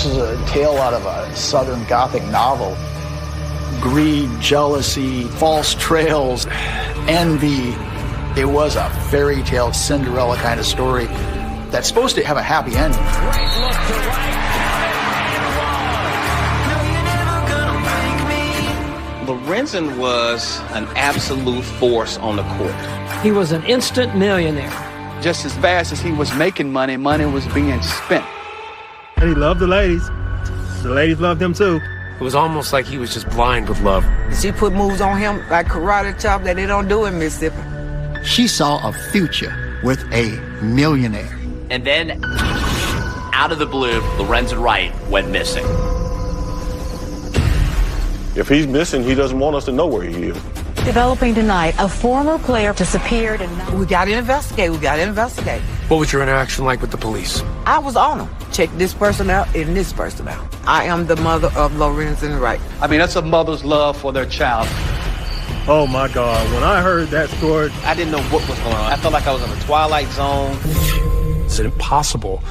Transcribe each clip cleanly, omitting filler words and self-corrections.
This is a tale out of a Southern Gothic novel. Greed, jealousy, false trails, envy. It was a fairy tale Cinderella kind of story that's supposed to have a happy ending. Lorenzen was an absolute force on the court. He was an instant millionaire. Just as fast as he was making money, money was being spent. And he loved the ladies. The ladies loved him too. It was almost like he was just blind with love. She put moves on him like karate chop that they don't do in Mississippi. She saw a future with a millionaire. And then, out of the blue, Lorenzen Wright went missing. If he's missing, he doesn't want us to know where he is. Developing tonight, a former player disappeared and... We got to investigate. What was your interaction like with the police? I was on them. Check this person out and this person out. I am the mother of Lorenzen Wright. I mean, that's a mother's love for their child. Oh my God, when I heard that story, I didn't know what was going on. I felt like I was in the Twilight Zone. Is it impossible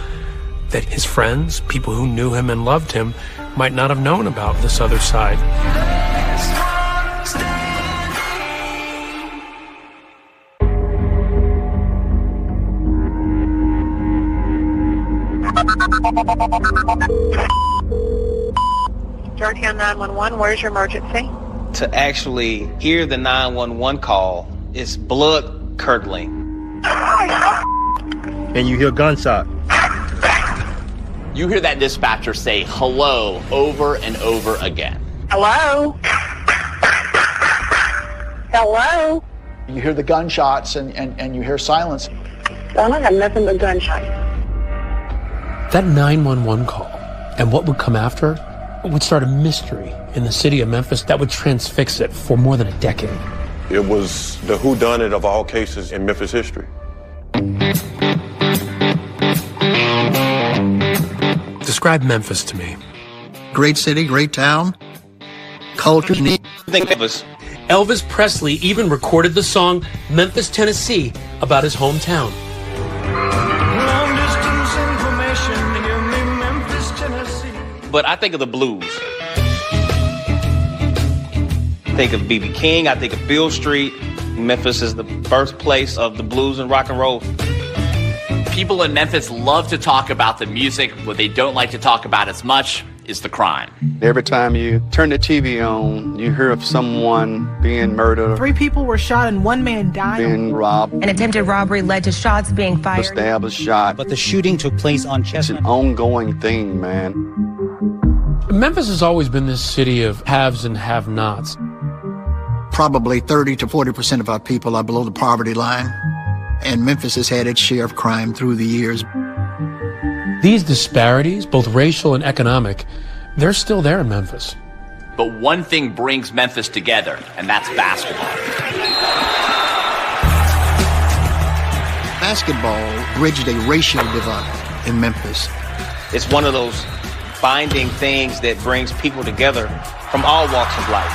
that his friends, people who knew him and loved him, might not have known about this other side? Georgetown 911, where's your emergency? To actually hear the 911 call is blood curdling. and you hear gunshot. You hear that dispatcher say hello over and over again. Hello? Hello? You hear the gunshots and you hear silence. Well, I have nothing but gunshots. That 911 call and what would come after would start a mystery in the city of Memphis that would transfix it for more than a decade. It was the whodunit of all cases in Memphis history. Describe Memphis to me. Great city, great town, culture. Think Elvis. Elvis Presley even recorded the song Memphis, Tennessee about his hometown. Long distance information, give me Memphis, Tennessee. But I think of the blues. I think of B.B. King, I think of Beale Street. Memphis is the birthplace of the blues and rock and roll. People in Memphis love to talk about the music. What they don't like to talk about as much is the crime. Every time you turn the TV on, you hear of someone being murdered. 3 people were shot and 1 man died. Being robbed. An attempted robbery led to shots being fired. Stab, a shot. But the shooting took place on Chestnut. It's an ongoing thing, man. Memphis has always been this city of haves and have-nots. Probably 30 to 40% of our people are below the poverty line. And Memphis has had its share of crime through the years. These disparities, both racial and economic, they're still there in Memphis. But one thing brings Memphis together, and that's basketball. Basketball bridged a racial divide in Memphis. It's one of those binding things that brings people together from all walks of life.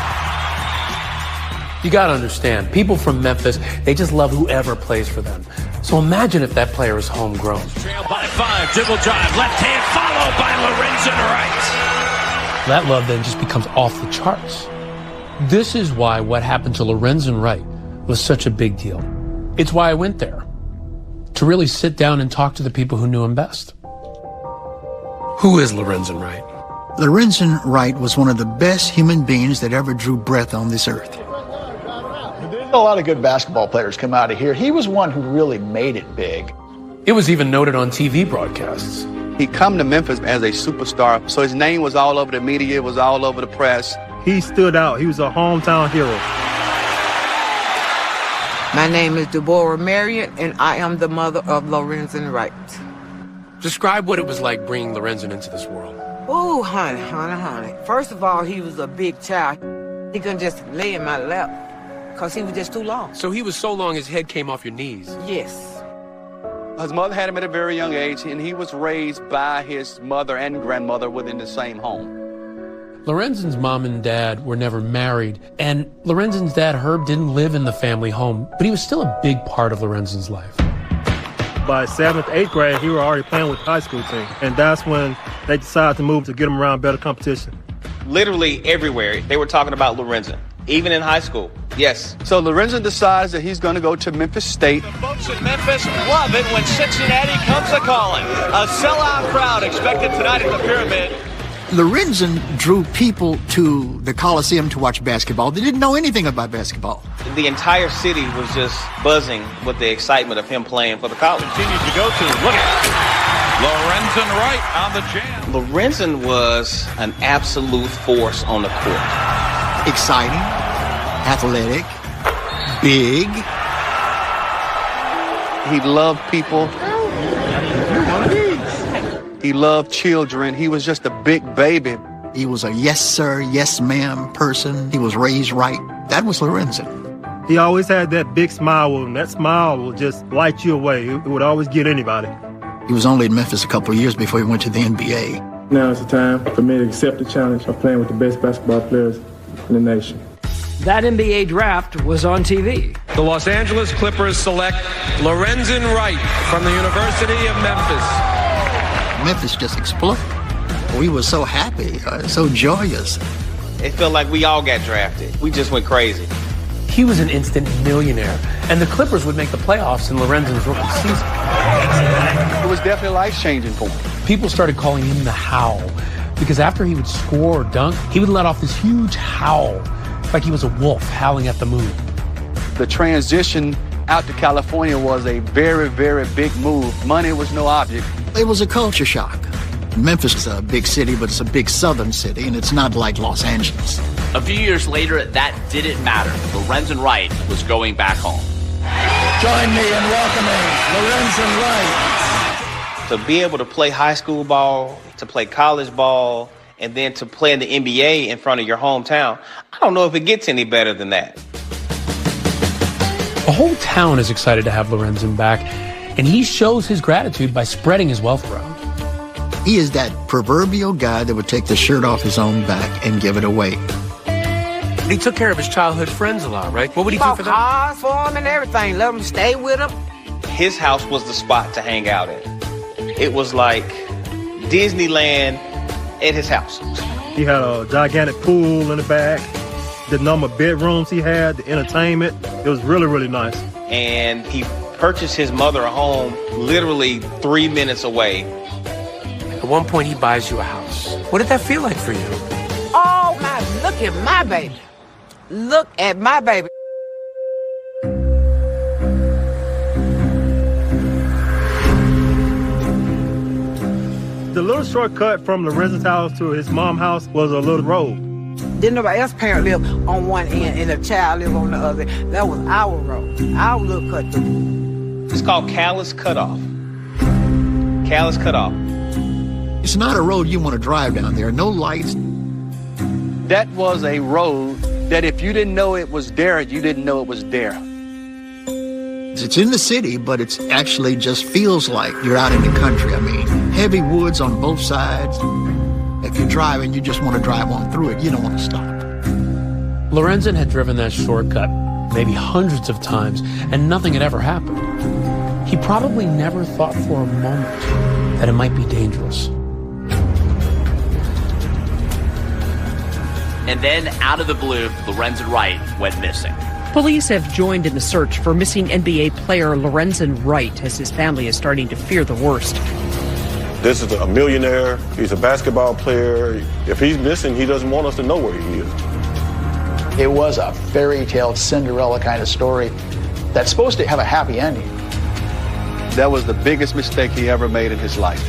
You gotta understand, people from Memphis, they just love whoever plays for them. So imagine if that player is homegrown. Trail by 5, dribble drive, left hand followed by Lorenzen Wright. That love then just becomes off the charts. This is why what happened to Lorenzen Wright was such a big deal. It's why I went there, to really sit down and talk to the people who knew him best. Who is Lorenzen Wright? Lorenzen Wright was one of the best human beings that ever drew breath on this earth. A lot of good basketball players come out of here. He was one who really made it big. It was even noted on TV broadcasts. He come to Memphis as a superstar, so his name was all over the media, was all over the press. He stood out. He was a hometown hero. My name is Deborah Marion, and I am the mother of Lorenzen Wright. Describe what it was like bringing Lorenzen into this world. Ooh, honey. First of all, he was a big child. He couldn't just lay in my lap, because he was just too long. So he was so long his head came off your knees? Yes. His mother had him at a very young age, and he was raised by his mother and grandmother within the same home. Lorenzen's mom and dad were never married, and Lorenzen's dad, Herb, didn't live in the family home, but he was still a big part of Lorenzen's life. By 7th, 8th grade, he was already playing with the high school team. And that's when they decided to move to get him around better competition. Literally everywhere, they were talking about Lorenzen, even in high school. Yes. So Lorenzen decides that he's going to go to Memphis State. The folks in Memphis love it when Cincinnati comes a-calling. A sellout crowd expected tonight at the Pyramid. Lorenzen drew people to the Coliseum to watch basketball. They didn't know anything about basketball. The entire city was just buzzing with the excitement of him playing for the college. Continues to go to, look at Lorenzen Wright on the jam. Lorenzen was an absolute force on the court. Exciting, athletic, big. He loved people. He loved children. He was just a big baby. He was a yes sir, yes ma'am person. He was raised right. That was Lorenzen. He always had that big smile with him. That smile would just light you away. It would always get anybody. He was only in Memphis a couple of years before he went to the NBA. Now is the time for me to accept the challenge of playing with the best basketball players in the nation. That NBA draft was on TV. The Los Angeles Clippers select Lorenzen Wright from the University of Memphis. Memphis just exploded. We were so happy, so joyous. It felt like we all got drafted. We just went crazy. He was an instant millionaire, and the Clippers would make the playoffs in Lorenzen's rookie season. It was definitely life-changing for him. People started calling him the Howl, because after he would score or dunk, he would let off this huge howl, like he was a wolf howling at the moon. The transition out to California was a very, very big move. Money was no object. It was a culture shock. Memphis is a big city, but it's a big southern city, and it's not like Los Angeles. A few years later, that didn't matter. Lorenzen Wright was going back home. Join me in welcoming Lorenzen Wright. To be able to play high school ball, to play college ball, and then to play in the NBA in front of your hometown, I don't know if it gets any better than that. The whole town is excited to have Lorenzen back, and he shows his gratitude by spreading his wealth around. He is that proverbial guy that would take the shirt off his own back and give it away. He took care of his childhood friends a lot, right? What would he do for them? Cars for him and everything. Let him stay with him. His house was the spot to hang out in. It was like Disneyland at his house. He had a gigantic pool in the back. The number of bedrooms he had, the entertainment, it was really, really nice. And he purchased his mother a home literally 3 minutes away. At one point, he buys you a house. What did that feel like for you? Oh, my, look at my baby. Look at my baby. The little shortcut from Lorenzen's house to his mom's house was a little road. Didn't nobody else parent live on one end and the child live on the other. That was our road, our little cut through. It's called Callis Cutoff. Callis Cutoff. It's not a road you want to drive down there. No lights. That was a road that if you didn't know it was there, you didn't know it was there. It's in the city, but it's actually just feels like you're out in the country. I mean, heavy woods on both sides. If you're driving, you just want to drive on through it. You don't want to stop. Lorenzen had driven that shortcut maybe hundreds of times, and nothing had ever happened. He probably never thought for a moment that it might be dangerous. And then, out of the blue, Lorenzen Wright went missing. Police have joined in the search for missing NBA player Lorenzen Wright as his family is starting to fear the worst. This is a millionaire. He's a basketball player. If he's missing, he doesn't want us to know where he is. It was a fairy tale Cinderella kind of story that's supposed to have a happy ending. That was the biggest mistake he ever made in his life.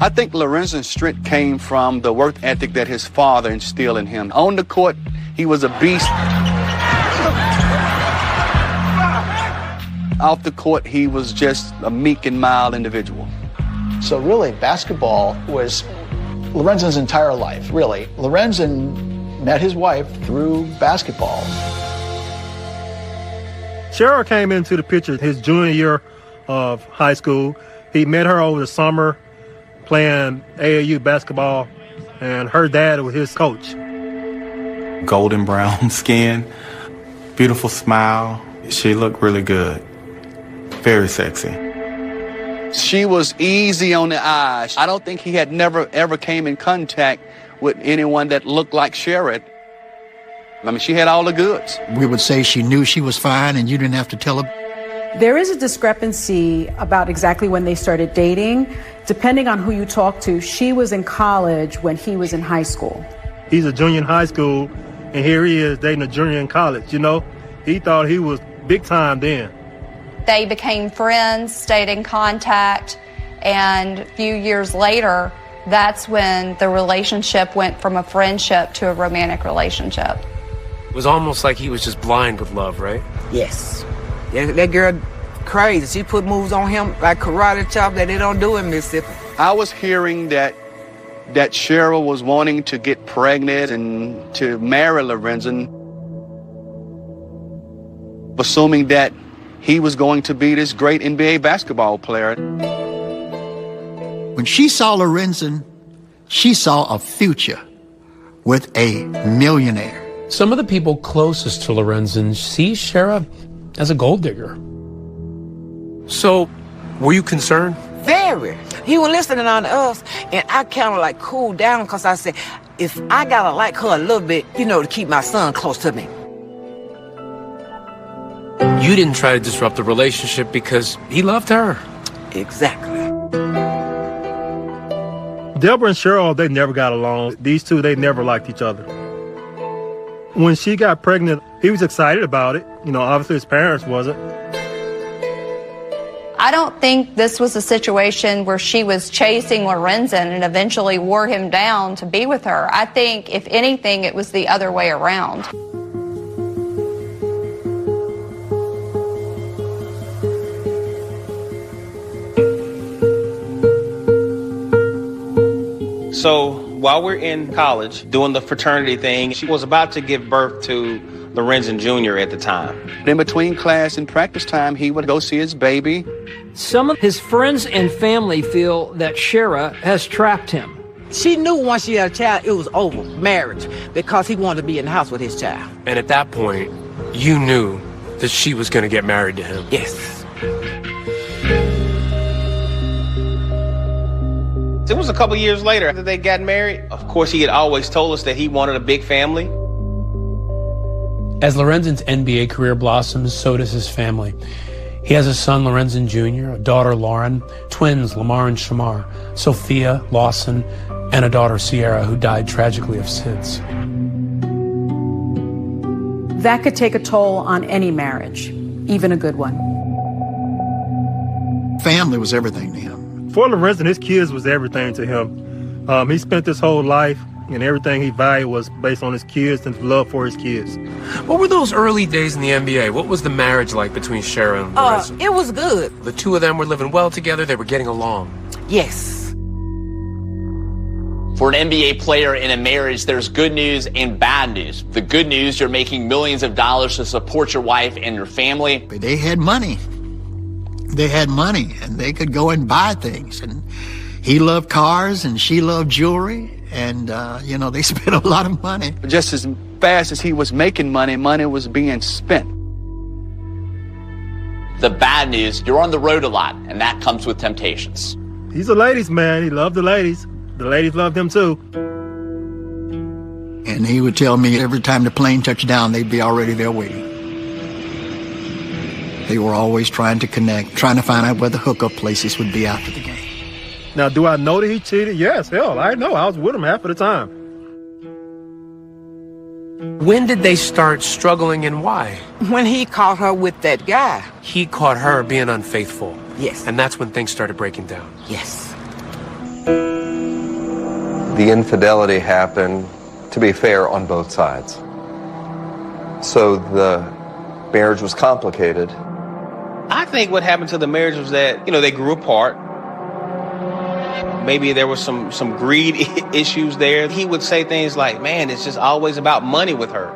I think Lorenzen's strength came from the work ethic that his father instilled in him. On the court, he was a beast. Off the court, he was just a meek and mild individual. So really, basketball was Lorenzen's entire life, really. Lorenzen met his wife through basketball. Cheryl came into the picture his junior year of high school. He met her over the summer, playing AAU basketball, and her dad was his coach. Golden brown skin, beautiful smile. She looked really good. Very sexy. She was easy on the eyes. I don't think he had never, ever came in contact with anyone that looked like Sherrod. I mean, she had all the goods. We would say she knew she was fine and you didn't have to tell her. There is a discrepancy about exactly when they started dating. Depending on who you talk to, she was in college when he was in high school. He's a junior in high school, and here he is dating a junior in college, you know? He thought he was big time then. They became friends, stayed in contact, and a few years later, that's when the relationship went from a friendship to a romantic relationship. It was almost like he was just blind with love, right? Yes. That girl crazy. She put moves on him like karate chop that they don't do in Mississippi. I was hearing that Cheryl was wanting to get pregnant and to marry Lorenzen, assuming that he was going to be this great NBA basketball player. When she saw Lorenzen, she saw a future with a millionaire. Some of the people closest to Lorenzen see Shara as a gold digger. So, were you concerned? Very. He was listening on us, and I kind of like cooled down because I said, if I gotta like her a little bit, you know, to keep my son close to me. You didn't try to disrupt the relationship because he loved her. Exactly. Deborah and Cheryl, they never got along. These two, they never liked each other. When she got pregnant, he was excited about it. You know, obviously his parents wasn't. I don't think this was a situation where she was chasing Lorenzen and eventually wore him down to be with her. I think, if anything, it was the other way around. So while we're in college doing the fraternity thing, she was about to give birth to Lorenzen Jr. at the time. In between class and practice time, he would go see his baby. Some of his friends and family feel that Shara has trapped him. She knew once she had a child, it was over, marriage, because he wanted to be in the house with his child. And at that point, you knew that she was going to get married to him. Yes. It was a couple years later that they got married. Of course, he had always told us that he wanted a big family. As Lorenzen's NBA career blossoms, so does his family. He has a son, Lorenzen Jr., a daughter, Lauren, twins, Lamar and Shamar, Sophia, Lawson, and a daughter, Sierra, who died tragically of SIDS. That could take a toll on any marriage, even a good one. Family was everything to him. For Lorenzen, his kids was everything to him. He spent his whole life, and everything he valued was based on his kids and love for his kids. What were those early days in the NBA? What was the marriage like between Shara and Lorenzen? It was good. The two of them were living well together. They were getting along. Yes. For an NBA player in a marriage, there's good news and bad news. The good news, you're making millions of dollars to support your wife and your family. They had money. They had money, and they could go and buy things. And he loved cars, and she loved jewelry. And, you know, they spent a lot of money. Just as fast as he was making money, money was being spent. The bad news, you're on the road a lot, and that comes with temptations. He's a ladies' man. He loved the ladies. The ladies loved him, too. And he would tell me every time the plane touched down, they'd be already there waiting. They were always trying to connect, trying to find out where the hookup places would be after the game. Now, do I know that he cheated? Yes, hell, I know. I was with him half of the time. When did they start struggling and why? When he caught her with that guy. He caught her being unfaithful. Yes. And that's when things started breaking down. Yes. The infidelity happened, to be fair, on both sides. So the marriage was complicated. I think what happened to the marriage was that, you know, they grew apart. Maybe there was some greed issues there. He would say things like, man, it's just always about money with her.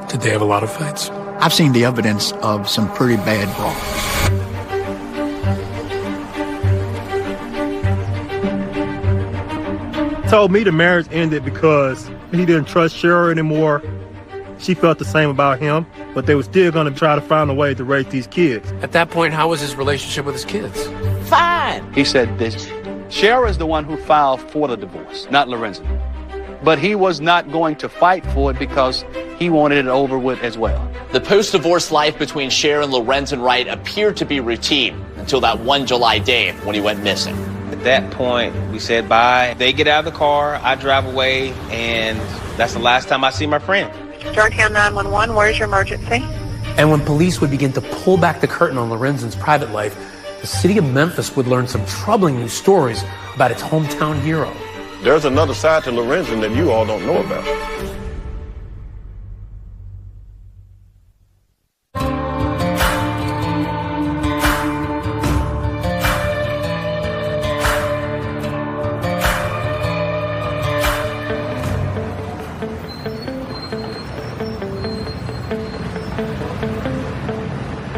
Did they have a lot of fights? I've seen the evidence of some pretty bad brawls. Told me the marriage ended because he didn't trust Cheryl anymore. She felt the same about him, but they were still going to try to find a way to raise these kids. At that point, how was his relationship with his kids? Fine. He said this, Cheryl is the one who filed for the divorce, not Lorenzen. But he was not going to fight for it because he wanted it over with as well. The post-divorce life between Cher and Lorenzen Wright appeared to be routine until that one July day when he went missing. At that point, we said bye. They get out of the car, I drive away, and that's the last time I see my friend. Georgetown 911, where's your emergency? And when police would begin to pull back the curtain on Lorenzen's private life, the city of Memphis would learn some troubling new stories about its hometown hero. There's another side to Lorenzen that you all don't know about.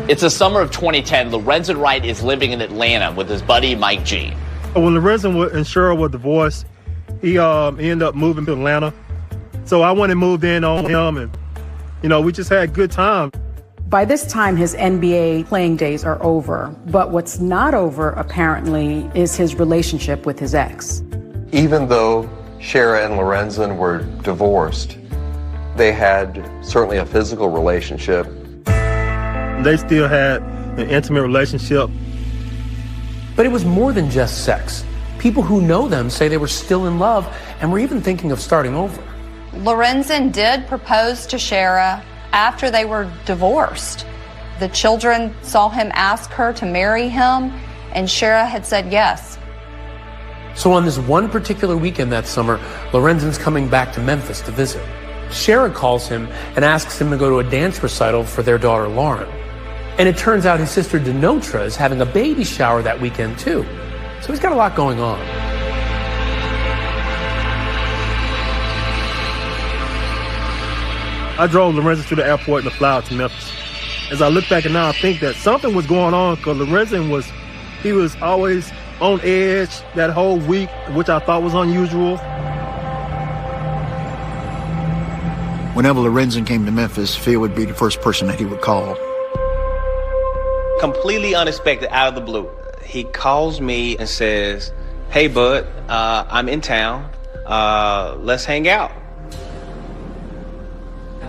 It's the summer of 2010. Lorenzen Wright is living in Atlanta with his buddy Mike G. When Lorenzen and Cheryl were divorced, he ended up moving to Atlanta. So I went and moved in on him, and, we just had a good time. By this time, his NBA playing days are over. But what's not over, apparently, is his relationship with his ex. Even though Shara and Lorenzen were divorced, they had certainly a physical relationship. They still had an intimate relationship. But it was more than just sex. People who know them say they were still in love and were even thinking of starting over. Lorenzen did propose to Shara after they were divorced. The children saw him ask her to marry him, and Shara had said yes. So on this one particular weekend that summer, Lorenzen's coming back to Memphis to visit. Shara calls him and asks him to go to a dance recital for their daughter, Lauren. And it turns out his sister Denotra is having a baby shower that weekend too. So he's got a lot going on. I drove Lorenzen to the airport and fly out to Memphis. As I look back and now I think that something was going on because Lorenzen was always on edge that whole week, which I thought was unusual. Whenever Lorenzen came to Memphis, Phil would be the first person that he would call. Completely unexpected, out of the blue. He calls me and says, "Hey, bud, I'm in town. Let's hang out."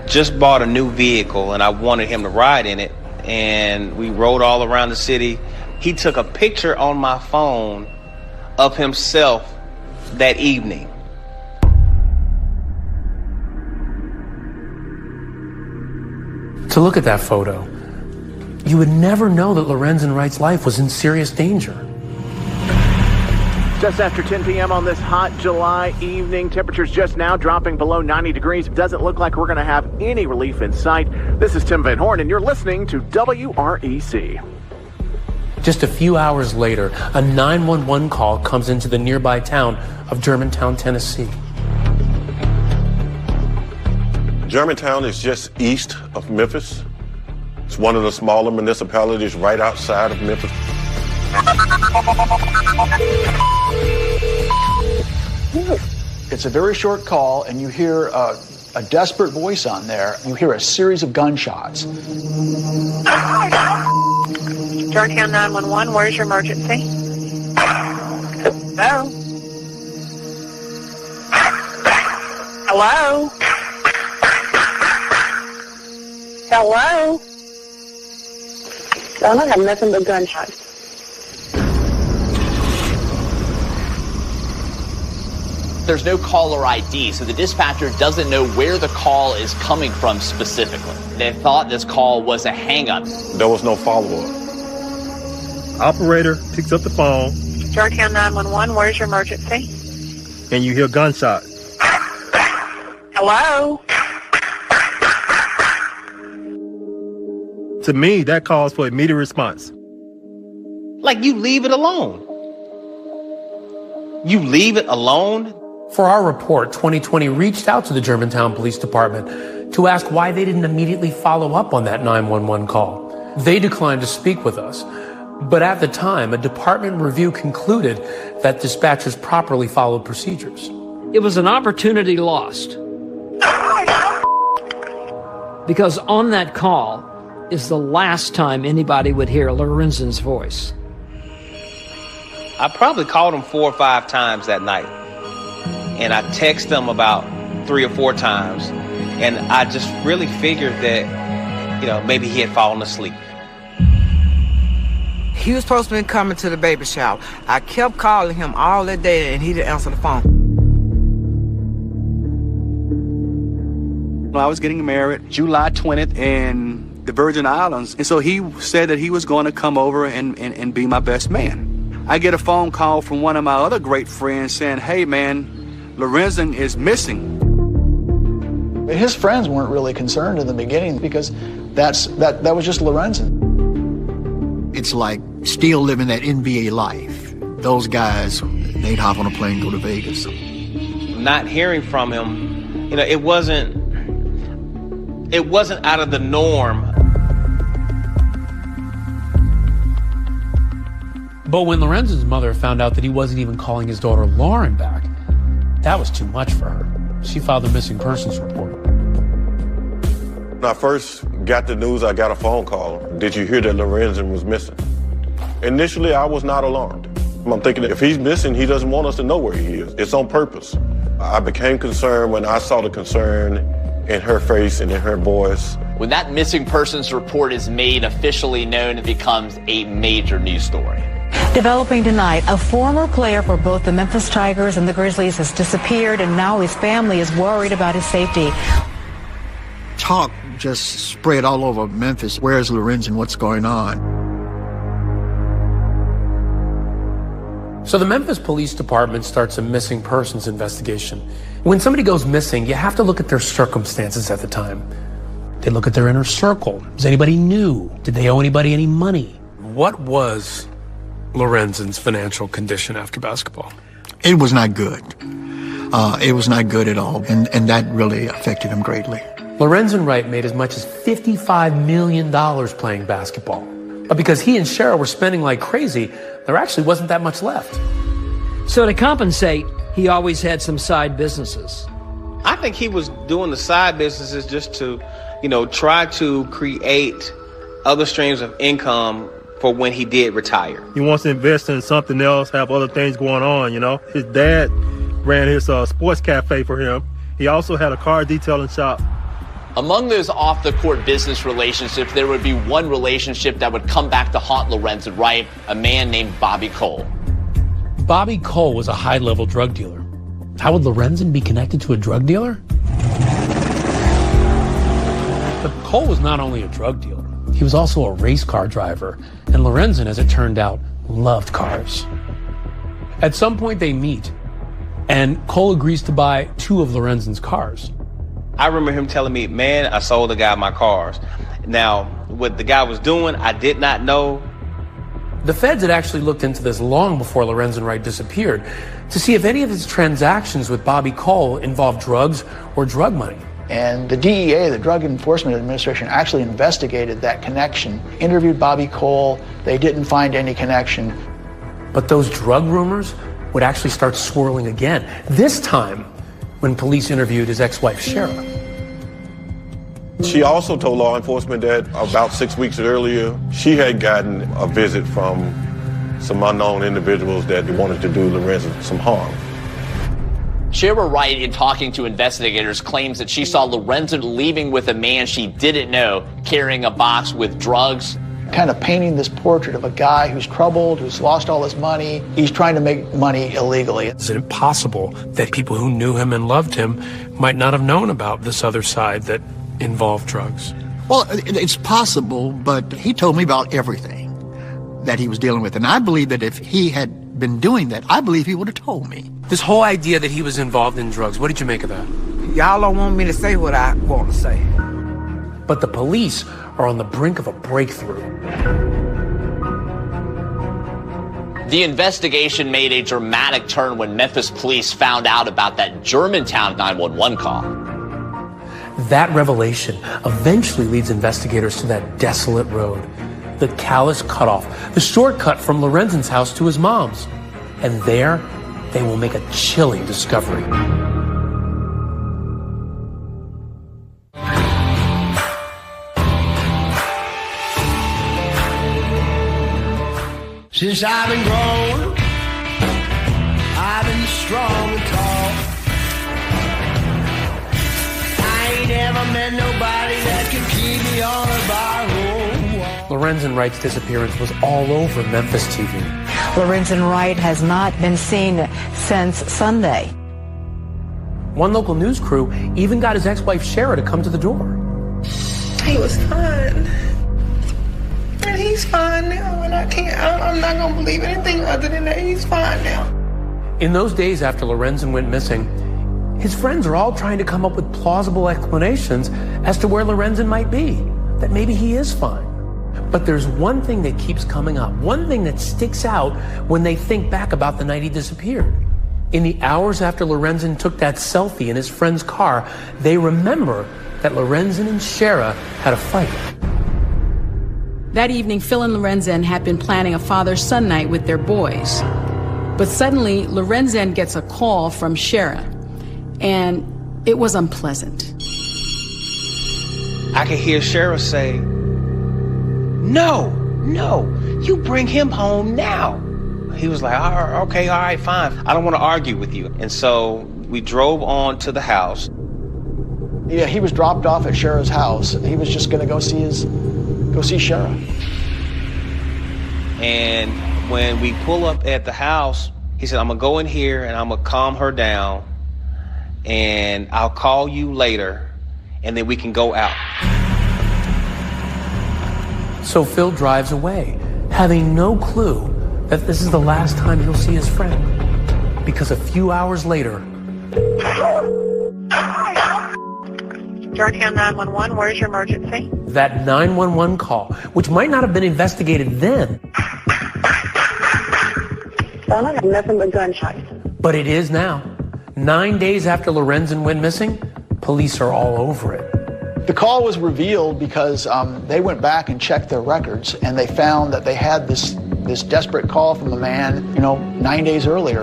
Just bought a new vehicle and I wanted him to ride in it, and we rode all around the city. He took a picture on my phone of himself that evening. To look at that photo, you would never know that Lorenzen Wright's life was in serious danger. Just after 10 p.m. on this hot July evening, temperatures just now dropping below 90 degrees. Doesn't look like we're going to have any relief in sight. This is Tim Van Horn, and you're listening to WREC. Just a few hours later, a 911 call comes into the nearby town of Germantown, Tennessee. Germantown is just east of Memphis. It's one of the smaller municipalities right outside of Memphis. It's a very short call, and you hear a desperate voice on there. You hear a series of gunshots. Georgetown 911, where's your emergency? Hello? Hello? Hello? I don't have nothing but gunshots. There's no caller ID, so the dispatcher doesn't know where the call is coming from specifically. They thought this call was a hang-up. There was no follow-up. Operator picks up the phone. Georgetown 911, where's your emergency? And you hear gunshots. Hello? To me, that calls for immediate response. Like, you leave it alone. You leave it alone? For our report, 2020 reached out to the Germantown Police Department to ask why they didn't immediately follow up on that 911 call. They declined to speak with us. But at the time, a department review concluded that dispatchers properly followed procedures. It was an opportunity lost. Because on that call is the last time anybody would hear Lorenzen's voice. I probably called him 4 or 5 times that night. And I texted him about 3 or 4 times. And I just really figured that, maybe he had fallen asleep. He was supposed to be coming to the baby shower. I kept calling him all that day and he didn't answer the phone. I was getting married July 20th in the Virgin Islands. And so he said that he was going to come over and be my best man. I get a phone call from one of my other great friends saying, hey man, Lorenzen is missing. His friends weren't really concerned in the beginning because that was just Lorenzen. It's like still living that NBA life. Those guys, they'd hop on a plane and go to Vegas. Not hearing from him, it wasn't out of the norm. But when Lorenzen's mother found out that he wasn't even calling his daughter Lauren back, that was too much for her. She filed a missing persons report. When I first got the news, I got a phone call. Did you hear that Lorenzen was missing? Initially, I was not alarmed. I'm thinking if he's missing, he doesn't want us to know where he is. It's on purpose. I became concerned when I saw the concern in her face and in her voice. When that missing persons report is made officially known, it becomes a major news story. Developing tonight, a former player for both the Memphis Tigers and the Grizzlies has disappeared, and now his family is worried about his safety. Talk just spread all over Memphis. Where's Lorenzen? What's going on? So the Memphis Police Department starts a missing persons investigation. When somebody goes missing, you have to look at their circumstances at the time. They look at their inner circle. Is anybody new? Did they owe anybody any money? What was Lorenzen's financial condition after basketball? It was not good. It was not good at all, and that really affected him greatly. Lorenzen Wright made as much as $55 million playing basketball. But because he and Cheryl were spending like crazy, there actually wasn't that much left. So to compensate, he always had some side businesses. I think he was doing the side businesses just to, try to create other streams of income for when he did retire. He wants to invest in something else, have other things going on, His dad ran his sports cafe for him. He also had a car detailing shop. Among those off-the-court business relationships, there would be one relationship that would come back to haunt Lorenzen Wright, a man named Bobby Cole. Bobby Cole was a high-level drug dealer. How would Lorenzen be connected to a drug dealer? But Cole was not only a drug dealer, he was also a race car driver, and Lorenzen, as it turned out, loved cars. At some point they meet, and Cole agrees to buy 2 of Lorenzen's cars. I remember him telling me, man, I sold the guy my cars. Now, what the guy was doing, I did not know. The feds had actually looked into this long before Lorenzen Wright disappeared to see if any of his transactions with Bobby Cole involved drugs or drug money. And the DEA, the Drug Enforcement Administration, actually investigated that connection, interviewed Bobby Cole. They didn't find any connection. But those drug rumors would actually start swirling again, this time when police interviewed his ex-wife, Cheryl. She also told law enforcement that about 6 weeks earlier, she had gotten a visit from some unknown individuals that wanted to do Lorenzen some harm. Cheryl Wright, in talking to investigators, claims that she saw Lorenzen leaving with a man she didn't know, carrying a box with drugs. Kind of painting this portrait of a guy who's troubled, who's lost all his money. He's trying to make money illegally. Is it possible that people who knew him and loved him might not have known about this other side that involved drugs? Well, it's possible, but he told me about everything that he was dealing with. And I believe that if he had been doing that, I believe he would have told me. This whole idea that he was involved in drugs, what did you make of that? Y'all don't want me to say what I want to say. But the police are on the brink of a breakthrough. The investigation made a dramatic turn when Memphis police found out about that Germantown 911 call. That revelation eventually leads investigators to that desolate road, the Calais Cutoff, the shortcut from Lorenzen's house to his mom's. And there, they will make a chilling discovery. Since I've been grown, I've been strong and tall. I ain't ever met nobody that could keep me on a bar wall. Lorenzen Wright's disappearance was all over Memphis TV. Lorenzen Wright has not been seen since Sunday. One local news crew even got his ex-wife Shara to come to the door. He was fine. And he's fine now, and I'm not going to believe anything other than that. He's fine now. In those days after Lorenzen went missing, his friends are all trying to come up with plausible explanations as to where Lorenzen might be, that maybe he is fine. But there's one thing that keeps coming up, one thing that sticks out when they think back about the night he disappeared. In the hours after Lorenzen took that selfie in his friend's car, they remember that Lorenzen and Shara had a fight. That evening, Phil and Lorenzen had been planning a father-son night with their boys. But suddenly, Lorenzen gets a call from Shara, and it was unpleasant. I could hear Shara say, no, you bring him home now. He was like, okay, all right, fine. I don't want to argue with you. And so we drove on to the house. Yeah, he was dropped off at Shara's house. He was just going to go see Shara. And when we pull up at the house, he said, I'm going to go in here and I'm going to calm her down and I'll call you later and then we can go out. So Phil drives away, having no clue that this is the last time he'll see his friend. Because a few hours later... Georgetown 911, where's your emergency? That 911 call, which might not have been investigated then. Sound like nothing but gunshots. But it is now. 9 days after Lorenzen went missing, police are all over it. The call was revealed because they went back and checked their records, and they found that they had this desperate call from a man, 9 days earlier.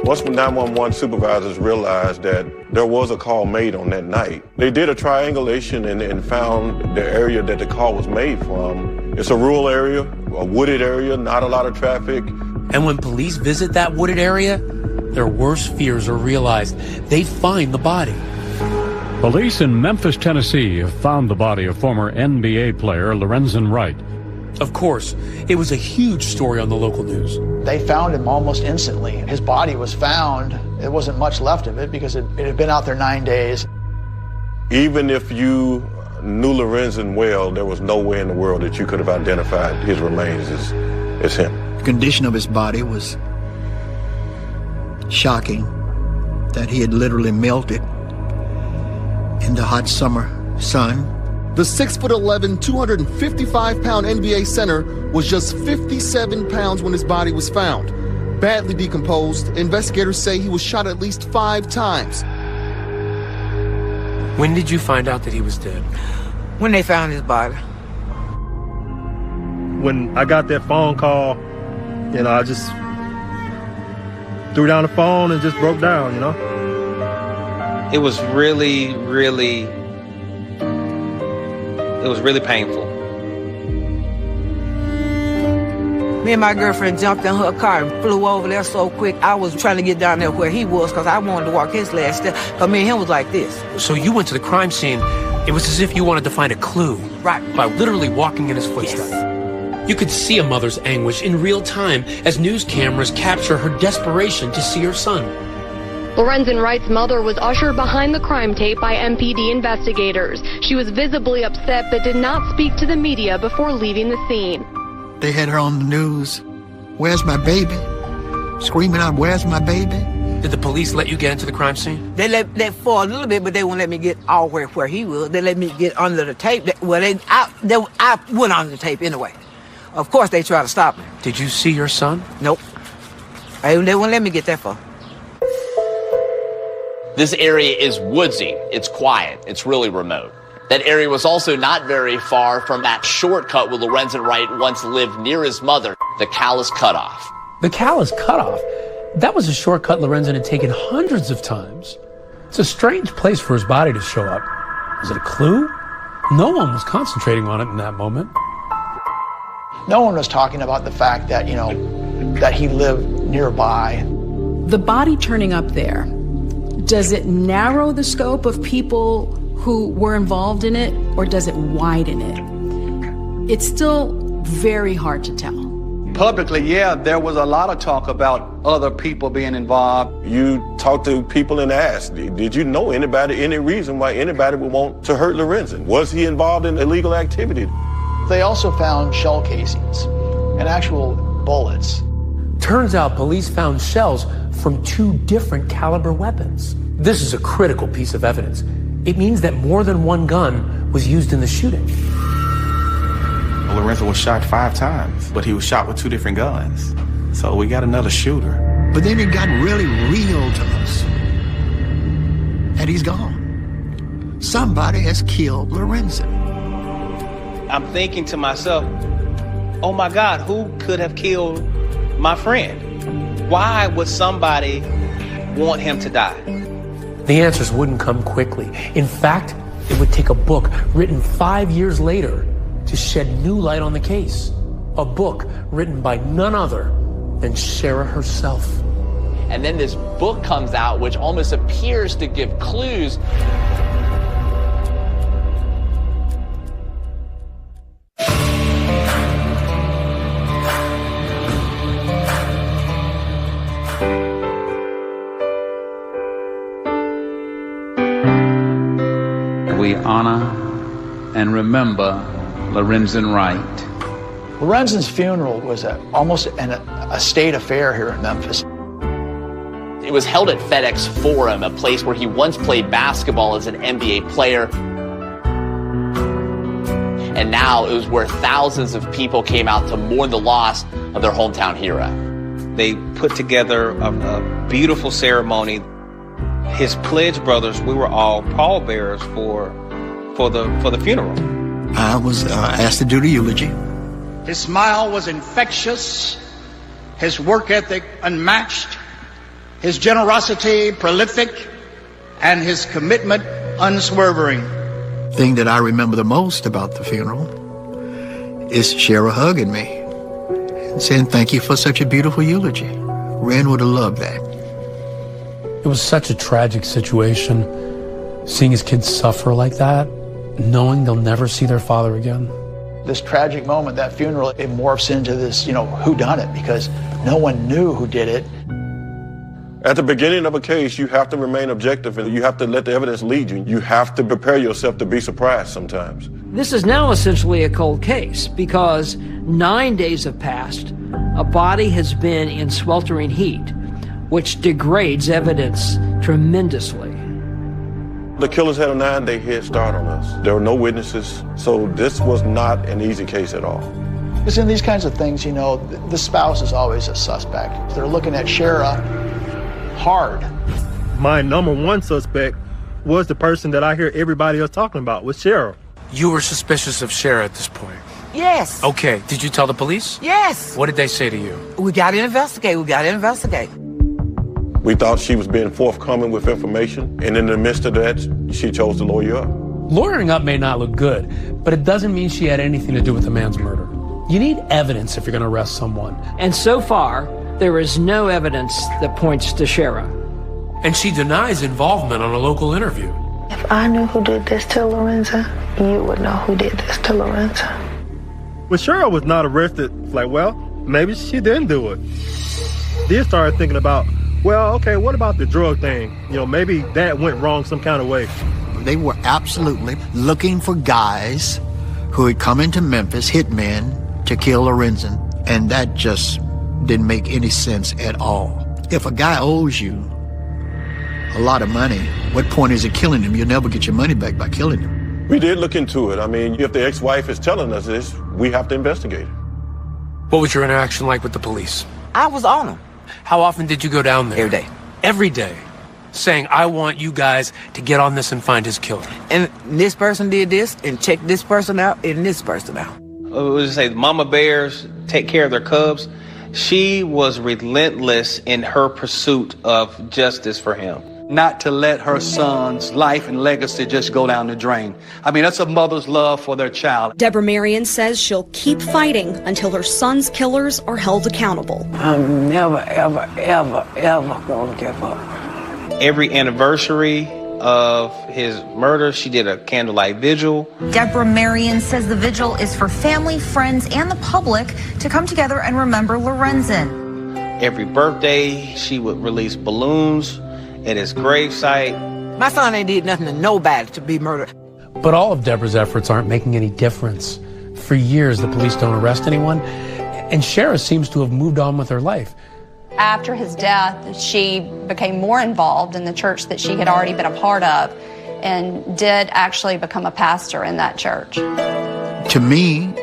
Once the 911 supervisors realized that there was a call made on that night, they did a triangulation and found the area that the call was made from. It's a rural area, a wooded area, not a lot of traffic. And when police visit that wooded area, their worst fears are realized. They find the body. Police in Memphis, Tennessee have found the body of former NBA player Lorenzen Wright. Of course, it was a huge story on the local news. They found him almost instantly. His body was found. There wasn't much left of it because it had been out there 9 days. Even if you knew Lorenzen well, there was no way in the world that you could have identified his remains as him. The condition of his body was shocking, that he had literally melted in the hot summer sun. The 6'11", 255-pound NBA center was just 57 pounds when his body was found. Badly decomposed, investigators say he was shot at least 5 times. When did you find out that he was dead? When they found his body. When I got that phone call, I just threw down the phone and just broke down, It was really painful. Me and my girlfriend jumped in her car and flew over there so quick. I was trying to get down there where he was because I wanted to walk his last step. Because me and him was like this. So you went to the crime scene. It was as if you wanted to find a clue. Right. By literally walking in his footsteps. Yes. You could see a mother's anguish in real time as news cameras capture her desperation to see her son. Lorenzen Wright's mother was ushered behind the crime tape by MPD investigators. She was visibly upset but did not speak to the media before leaving the scene. They had her on the news. Where's my baby? Screaming out, where's my baby? Did the police let you get into the crime scene? They let for a little bit, but they wouldn't let me get all where he was. They let me get under the tape. I went under the tape anyway. Of course, they tried to stop me. Did you see your son? Nope. They wouldn't let me get that far. This area is woodsy. It's quiet. It's really remote. That area was also not very far from that shortcut where Lorenzen Wright once lived near his mother, the Calais Cutoff. The Calais Cutoff? That was a shortcut Lorenzen had taken hundreds of times. It's a strange place for his body to show up. Was it a clue? No one was concentrating on it in that moment. No one was talking about the fact that, that he lived nearby. The body turning up there, does it narrow the scope of people who were involved in it, or does it widen it? It's still very hard to tell. Publicly, yeah, there was a lot of talk about other people being involved. You talked to people and asked, did you know anybody, any reason why anybody would want to hurt Lorenzen? Was he involved in illegal activity? They also found shell casings and actual bullets. Turns out police found shells from 2 different caliber weapons. This is a critical piece of evidence. It means that more than one gun was used in the shooting. Lorenzen was shot 5 times, but he was shot with 2 different guns. So we got another shooter. But then it got really real to us. And he's gone. Somebody has killed Lorenzen. I'm thinking to myself, oh my God, who could have killed my friend? Why would somebody want him to die? The answers wouldn't come quickly. In fact, it would take a book written 5 years later to shed new light on the case. A book written by none other than Shara herself. And then this book comes out, which almost appears to give clues. We honor and remember Lorenzen Wright. Lorenzen's funeral was almost a state affair here in Memphis. It was held at FedEx Forum, a place where he once played basketball as an NBA player. And now it was where thousands of people came out to mourn the loss of their hometown hero. They put together a beautiful ceremony. His pledge brothers, we were all pallbearers for the funeral. I was asked to do the eulogy. His smile was infectious, his work ethic unmatched, his generosity prolific, and his commitment unswerving. The thing that I remember the most about the funeral is Shara hugging me and saying, "Thank you for such a beautiful eulogy." Ren would have loved that. It was such a tragic situation, seeing his kids suffer like that, knowing they'll never see their father again. This tragic moment, that funeral, it morphs into this, whodunit, because no one knew who did it. At the beginning of a case, you have to remain objective and you have to let the evidence lead you. You have to prepare yourself to be surprised sometimes. This is now essentially a cold case because 9 days have passed. A body has been in sweltering heat, which degrades evidence tremendously. The killers had a 9-day head start on us. There were no witnesses, so this was not an easy case at all. Because in these kinds of things, the spouse is always a suspect. They're looking at Shara hard. My number one suspect was the person that I hear everybody else talking about, was Shara. You were suspicious of Shara at this point? Yes. Okay. Did you tell the police? Yes. What did they say to you? We got to investigate. We thought she was being forthcoming with information, and in the midst of that, she chose to lawyer up. Lawyering up may not look good, but it doesn't mean she had anything to do with the man's murder. You need evidence if you're going to arrest someone. And so far, there is no evidence that points to Shara. And she denies involvement on a local interview. If I knew who did this to Lorenzen, you would know who did this to Lorenzen. When Shara was not arrested, maybe she didn't do it. Then started thinking about, okay, what about the drug thing? Maybe that went wrong some kind of way. They were absolutely looking for guys who had come into Memphis, hitmen, to kill Lorenzen, and that just didn't make any sense at all. If a guy owes you a lot of money, what point is it killing him? You'll never get your money back by killing him. We did look into it. I mean, if the ex-wife is telling us this, we have to investigate. What was your interaction like with the police? I was on them. How often did you go down there? Every day. Every day? Saying, I want you guys to get on this and find his killer. And this person did this, and check this person out, and this person out. We would say mama bears take care of their cubs. She was relentless in her pursuit of justice for him. Not to let her son's life and legacy just go down the drain. I mean, that's a mother's love for their child. Deborah Marion says she'll keep fighting until her son's killers are held accountable. I'm never, ever, ever, ever gonna give up. Every anniversary of his murder, she did a candlelight vigil. Deborah Marion says the vigil is for family, friends, and the public to come together and remember Lorenzen. Every birthday, she would release balloons at his gravesite. My son ain't did nothing to nobody to be murdered. But all of Deborah's efforts aren't making any difference. For years, the police don't arrest anyone, and Shara seems to have moved on with her life. After his death, she became more involved in the church that she had already been a part of and did actually become a pastor in that church. To me,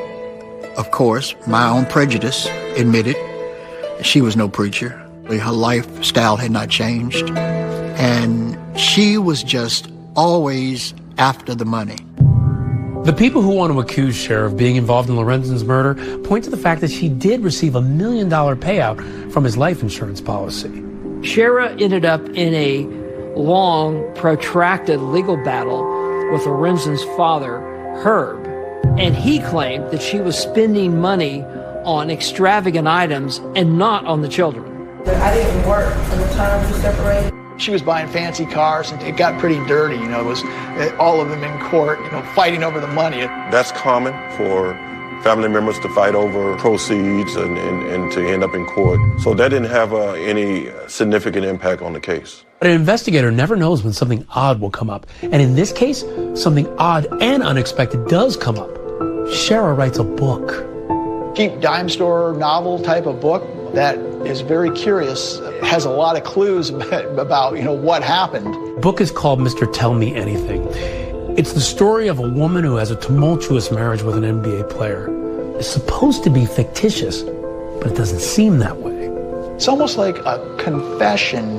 of course, my own prejudice admitted she was no preacher. Her lifestyle had not changed, and she was just always after the money. The people who want to accuse Shara of being involved in Lorenzen's murder point to the fact that she did receive $1 million payout from his life insurance policy. Shara ended up in a long, protracted legal battle with Lorenzen's father, Herb, and he claimed that she was spending money on extravagant items and not on the children. I didn't work from the time we separated. She was buying fancy cars, and it got pretty dirty. You know, it was all of them in court, you know, fighting over the money. That's common for family members to fight over proceeds and to end up in court. So that didn't have any significant impact on the case. But an investigator never knows when something odd will come up. And in this case, something odd and unexpected does come up. Shara writes a book. Cheap dime store novel type of book that is very curious, has a lot of clues about, you know, what happened. The book is called Mr. Tell Me Anything. It's the story of a woman who has a tumultuous marriage with an NBA player. It's supposed to be fictitious, but it doesn't seem that way. It's almost like a confession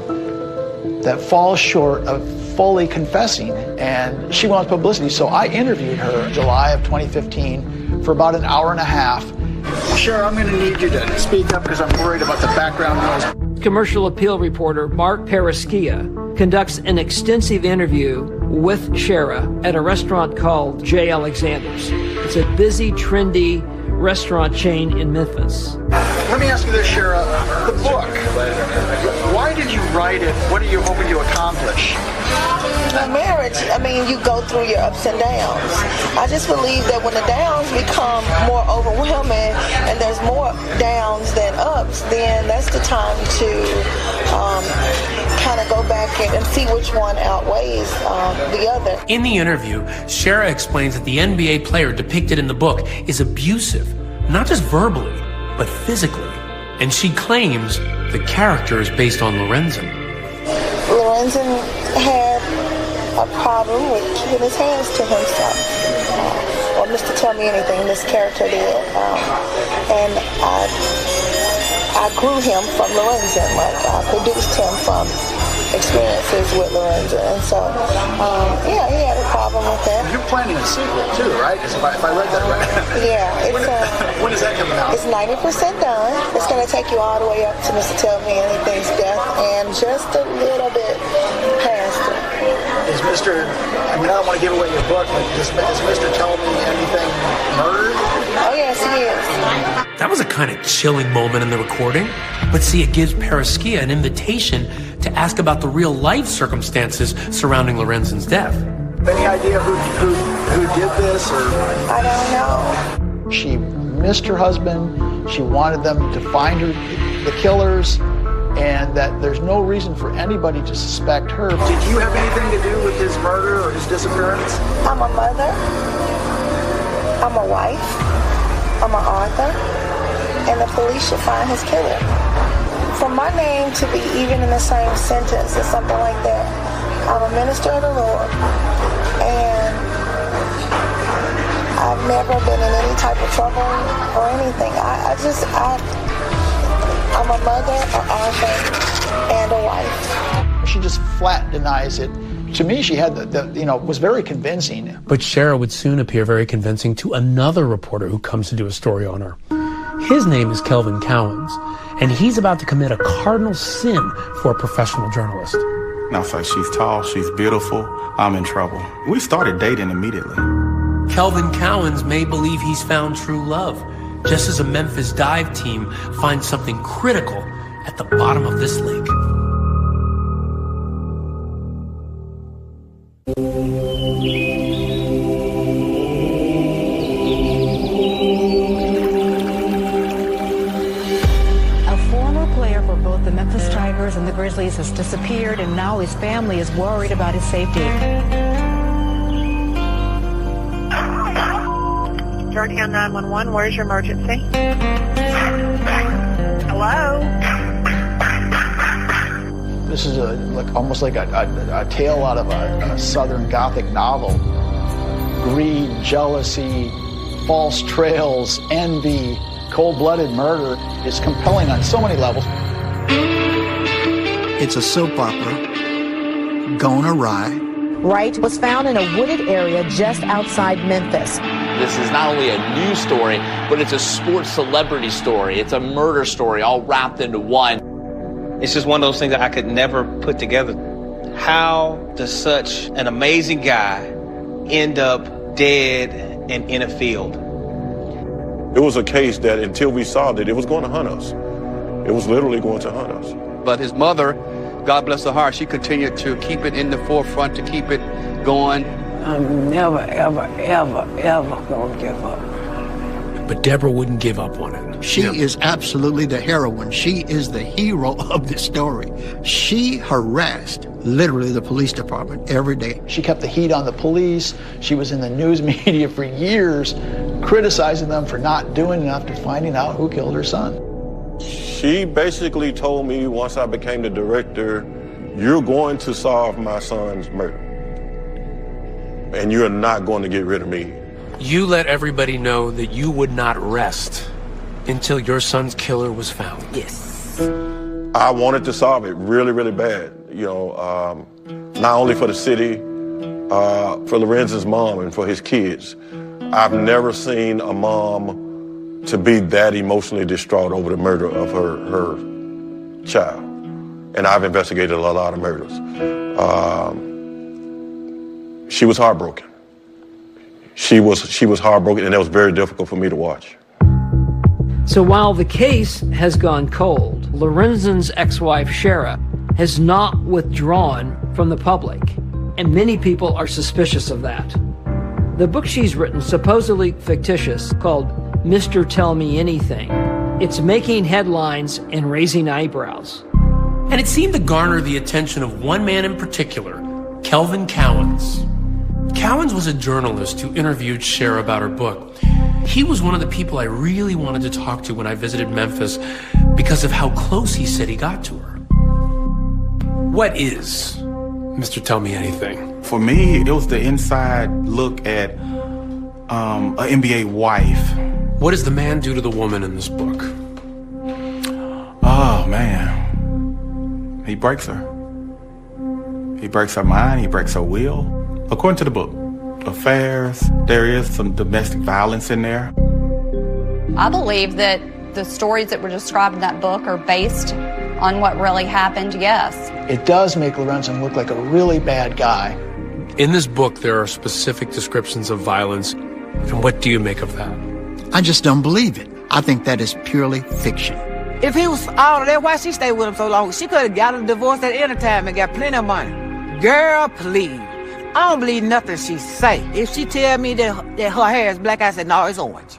that falls short of fully confessing, and she wants publicity. So I interviewed her in July of 2015 for about an hour and a half. Shara, I'm going to need you to speak up because I'm worried about the background noise. Commercial appeal reporter Mark Paraschia conducts an extensive interview with Shara at a restaurant called J. Alexander's. It's a busy, trendy restaurant chain in Memphis. Let me ask you this, Shara. The book, why did you write it? What are you hoping to accomplish? The marriage, I mean, you go through your ups and downs. I just believe that when the downs become more overwhelming and there's more downs than ups, then that's the time to kind of go back and see which one outweighs the other. In the interview, Shara explains that the NBA player depicted in the book is abusive, not just verbally, but physically. And she claims the character is based on Lorenzen. Lorenzen had a problem with keeping his hands to himself. Or Mr. Tell Me Anything, this character did. And I grew him from Lorenzen. Like, I produced him from experiences with Lorenzen. And so, yeah, he had a problem with that. You're planning a sequel too, right? If I read that right. Yeah. When is that coming out? It's 90% done. It's going to take you all the way up to Mr. Tell Me Anything's death and just a little bit past it. Is Mr. I mean, I don't want to give away your book, but is Mr. Tell Me Anything murdered? Oh, yes, he is. That was a kind of chilling moment in the recording. But see, it gives Paraschia an invitation to ask about the real-life circumstances surrounding Lorenzen's death. Any idea who did this? Or I don't know. She missed her husband. She wanted them to find the killers, and that there's no reason for anybody to suspect her. Did you have anything to do with his murder or his disappearance? I'm a mother. I'm a wife. I'm an author. And the police should find his killer. For my name to be even in the same sentence or something like that, I'm a minister of the Lord. And I've never been in any type of trouble or anything. I'm a mother, an author, and a wife. She just flat denies it. To me, she had was very convincing. But Shara would soon appear very convincing to another reporter who comes to do a story on her. His name is Kelvin Cowens, and he's about to commit a cardinal sin for a professional journalist. And I was like, she's tall, she's beautiful, I'm in trouble. We started dating immediately. Kelvin Cowens may believe he's found true love, just as a Memphis dive team finds something critical at the bottom of this lake. And the Grizzlies has disappeared, and now his family is worried about his safety. Jordan 911, where's your emergency? Hello? This is almost like a tale out of a Southern Gothic novel. Greed, jealousy, false trails, envy, cold-blooded murder. It's compelling on so many levels. It's a soap opera gone awry. Wright was found in a wooded area just outside Memphis. This is not only a news story, but it's a sports celebrity story. It's a murder story all wrapped into one. It's just one of those things that I could never put together. How does such an amazing guy end up dead and in a field? It was a case that until we solved it, it was going to hunt us. It was literally going to hunt us. But his mother, God bless her heart, she continued to keep it in the forefront, to keep it going. I'm never, ever, ever, ever gonna give up. But Deborah wouldn't give up on it. She is absolutely the heroine. She is the hero of this story. She harassed literally the police department every day. She kept the heat on the police. She was in the news media for years, criticizing them for not doing enough to finding out who killed her son. She basically told me once I became the director, you're going to solve my son's murder. And you're not going to get rid of me. You let everybody know that you would not rest until your son's killer was found. Yes. I wanted to solve it really, really bad. You know, not only for the city, for Lorenzen's mom and for his kids. I've never seen a mom to be that emotionally distraught over the murder of her child. And I've investigated a lot of murders. She was heartbroken. She was heartbroken, and it was very difficult for me to watch. So while the case has gone cold, Lorenzen's ex-wife, Shara, has not withdrawn from the public, and many people are suspicious of that. The book she's written, supposedly fictitious, called Mr. Tell Me Anything, it's making headlines and raising eyebrows. And it seemed to garner the attention of one man in particular, Kelvin Cowens. Cowens was a journalist who interviewed Shara about her book. He was one of the people I really wanted to talk to when I visited Memphis because of how close he said he got to her. What is Mr. Tell Me Anything? For me, it was the inside look at an NBA wife. What does the man do to the woman in this book? Oh, man. He breaks her. He breaks her mind, he breaks her will. According to the book, affairs, there is some domestic violence in there. I believe that the stories that were described in that book are based on what really happened, yes. It does make Lorenzen look like a really bad guy. In this book, there are specific descriptions of violence. And what do you make of that? I just don't believe it. I think that is purely fiction. If he was all of that, why she stayed with him so long? She could have got a divorce at any time and got plenty of money. Girl, please. I don't believe nothing she say. If she tell me that her hair is black, I said, no, it's orange.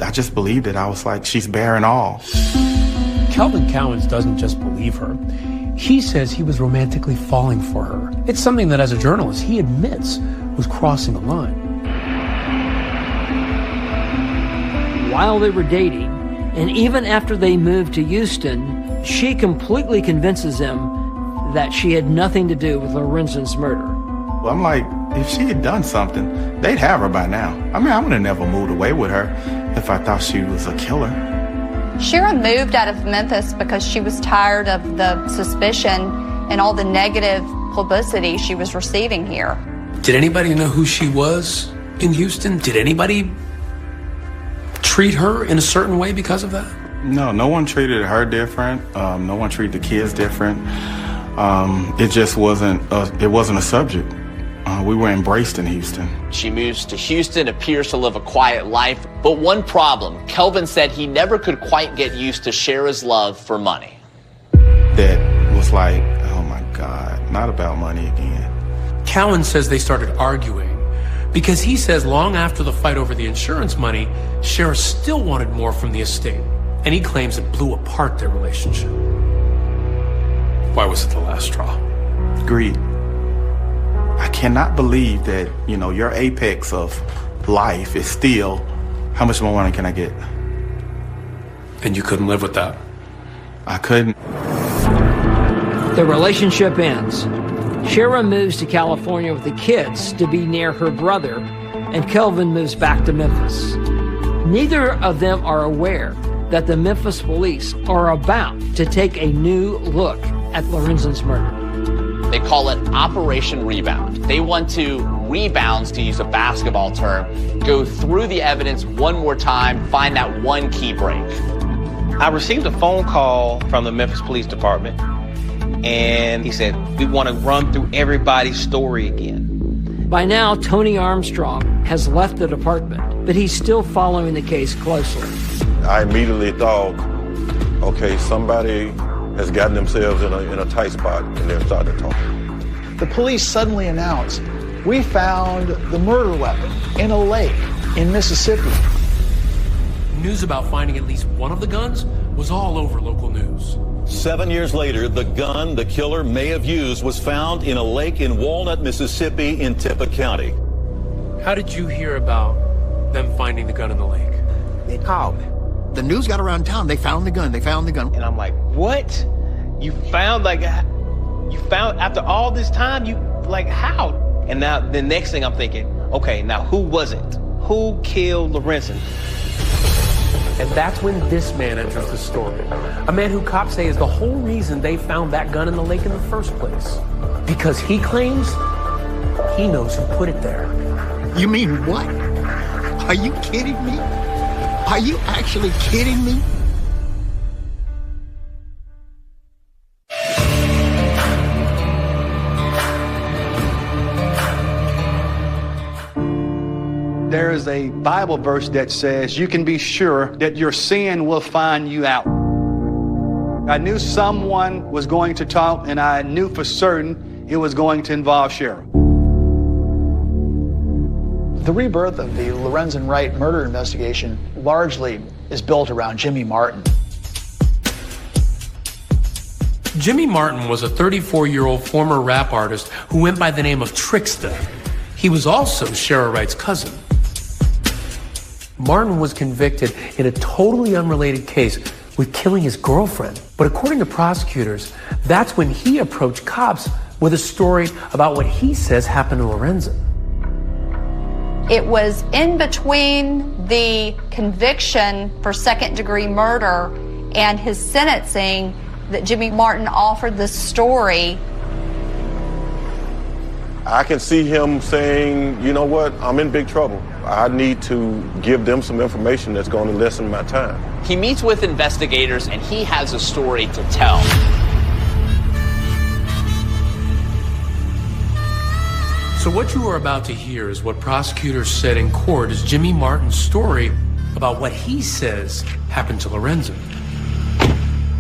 I just believed it. I was like, she's bearing all. Kelvin Cowens doesn't just believe her. He says he was romantically falling for her. It's something that, as a journalist, he admits was crossing the line. While they were dating, and even after they moved to Houston, she completely convinces him that she had nothing to do with Lorenzen's murder. Well, I'm like, if she had done something, they'd have her by now. I mean, I would have never moved away with her if I thought she was a killer. Shara moved out of Memphis because she was tired of the suspicion and all the negative publicity she was receiving here. Did anybody know who she was in Houston? Did anybody treat her in a certain way because of that? No one treated her different. No one treated the kids different. It just wasn't a subject. We were embraced in Houston. She moves to Houston, appears to live a quiet life, but one problem. Kelvin said he never could quite get used to Shara's love for money. That was like, oh my God, not about money again. Cowan says they started arguing because he says long after the fight over the insurance money, Shara still wanted more from the estate, and he claims it blew apart their relationship. Why was it the last straw? Greed. I cannot believe that, your apex of life is still, how much more money can I get? And you couldn't live with that? I couldn't. The relationship ends. Shara moves to California with the kids to be near her brother, and Kelvin moves back to Memphis. Neither of them are aware that the Memphis police are about to take a new look at Lorenzen's murder. They call it Operation Rebound. They want to rebound, to use a basketball term, go through the evidence one more time, find that one key break. I received a phone call from the Memphis Police Department, and he said, we want to run through everybody's story again. By now, Tony Armstrong has left the department, but he's still following the case closely. I immediately thought, okay, somebody has gotten themselves in a tight spot, and they're starting to talk. The police suddenly announced, we found the murder weapon in a lake in Mississippi. News about finding at least one of the guns was all over local news. 7 years later, the gun the killer may have used was found in a lake in Walnut, Mississippi in Tippah County. How did you hear about them finding the gun in the lake? They called me. The news got around town. They found the gun. They found the gun. And I'm like, what? You found after all this time, how? And now the next thing I'm thinking, okay, now who was it? Who killed Lorenzen? And that's when this man enters the story. A man who cops say is the whole reason they found that gun in the lake in the first place. Because he claims he knows who put it there. You mean what? Are you kidding me? Are you actually kidding me? There is a Bible verse that says you can be sure that your sin will find you out. I knew someone was going to talk, and I knew for certain it was going to involve Shara. The rebirth of the Lorenzen Wright murder investigation largely is built around Jimmy Martin. Jimmy Martin was a 34-year-old former rap artist who went by the name of Trickster. He was also Shara Wright's cousin. Martin was convicted in a totally unrelated case with killing his girlfriend. But according to prosecutors, that's when he approached cops with a story about what he says happened to Lorenzen. It was in between the conviction for second-degree murder and his sentencing that Jimmy Martin offered this story. I can see him saying, you know what, I'm in big trouble. I need to give them some information that's going to lessen my time. He meets with investigators and he has a story to tell. So what you are about to hear is what prosecutors said in court is Jimmy Martin's story about what he says happened to Lorenzen.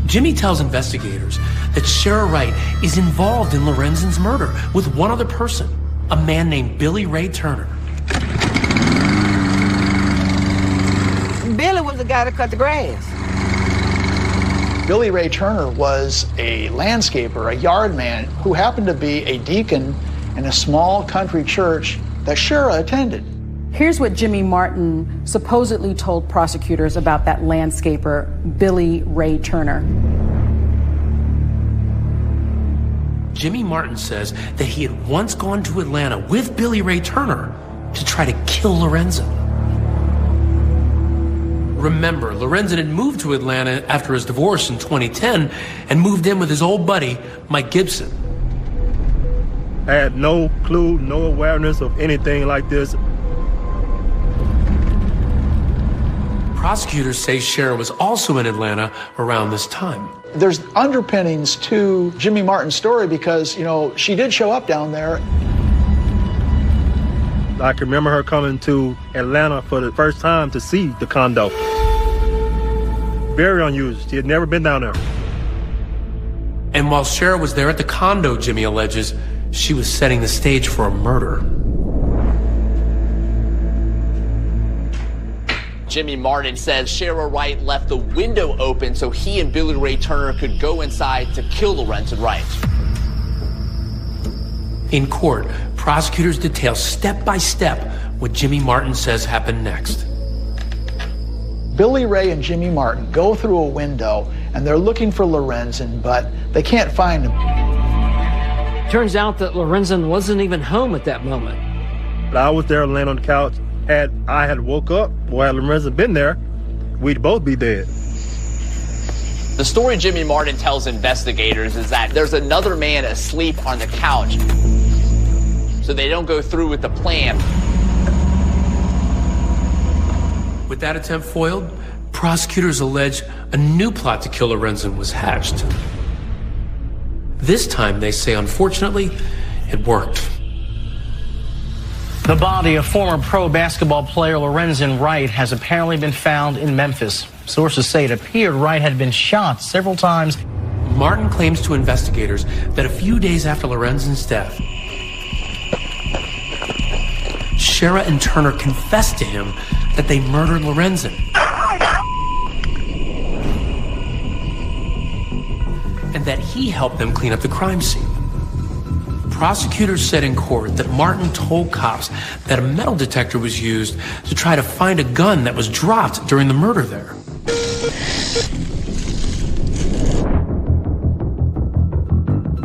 Jimmy tells investigators that Shara Wright is involved in Lorenzen's murder with one other person, a man named Billy Ray Turner. Billy was the guy that cut the grass. Billy Ray Turner was a landscaper, a yard man, who happened to be a deacon in a small country church that Shara attended. Here's what Jimmy Martin supposedly told prosecutors about that landscaper, Billy Ray Turner. Jimmy Martin says that he had once gone to Atlanta with Billy Ray Turner to try to kill Lorenzen. Remember, Lorenzen had moved to Atlanta after his divorce in 2010 and moved in with his old buddy, Mike Gibson. I had no clue, no awareness of anything like this. Prosecutors say Shara was also in Atlanta around this time. There's underpinnings to Jimmy Martin's story because, she did show up down there. I can remember her coming to Atlanta for the first time to see the condo. Very unusual. She had never been down there. And while Shara was there at the condo, Jimmy alleges, she was setting the stage for a murder. Jimmy Martin says Shara Wright left the window open so he and Billy Ray Turner could go inside to kill Lorenzen Wright. In court, prosecutors detail step by step what Jimmy Martin says happened next. Billy Ray and Jimmy Martin go through a window and they're looking for Lorenzen, but they can't find him. Turns out that Lorenzen wasn't even home at that moment. I was there laying on the couch. Had I woke up, or had Lorenzen been there, we'd both be dead. The story Jimmy Martin tells investigators is that there's another man asleep on the couch, so they don't go through with the plan. With that attempt foiled, prosecutors allege a new plot to kill Lorenzen was hatched. This time, they say, unfortunately, it worked. The body of former pro basketball player Lorenzen Wright has apparently been found in Memphis. Sources say it appeared Wright had been shot several times. Martin claims to investigators that a few days after Lorenzen's death, Shara and Turner confessed to him that they murdered Lorenzen. And that he helped them clean up the crime scene. Prosecutors said in court that Martin told cops that a metal detector was used to try to find a gun that was dropped during the murder there.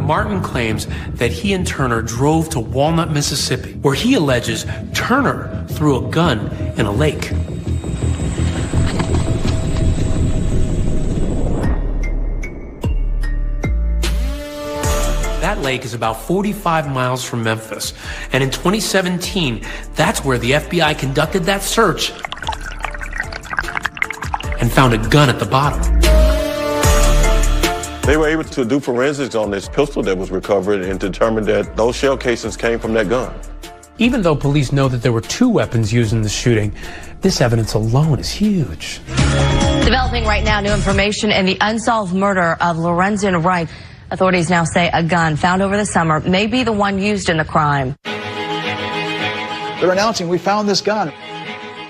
Martin claims that he and Turner drove to Walnut, Mississippi, where he alleges Turner threw a gun in a lake. That lake is about 45 miles from Memphis, and in 2017, that's where the FBI conducted that search and found a gun at the bottom. They were able to do forensics on this pistol that was recovered and determined that those shell casings came from that gun. Even though police know that there were 2 weapons used in the shooting, this evidence alone is huge. Developing right now, new information in the unsolved murder of Lorenzen Wright. Authorities now say a gun found over the summer may be the one used in the crime. They're announcing, we found this gun.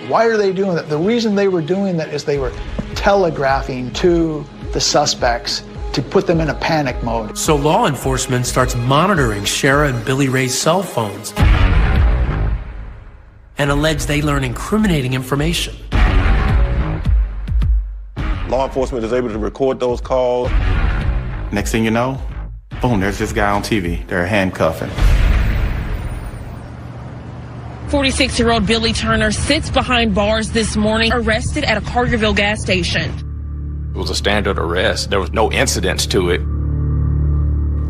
Why are they doing that? The reason they were doing that is they were telegraphing to the suspects to put them in a panic mode. So law enforcement starts monitoring Shara and Billy Ray's cell phones and allege they learn incriminating information. Law enforcement is able to record those calls. Next thing you know, boom, there's this guy on TV. They're handcuffing. 46-year-old Billy Turner sits behind bars this morning, arrested at a Carterville gas station. It was a standard arrest. There was no incidents to it.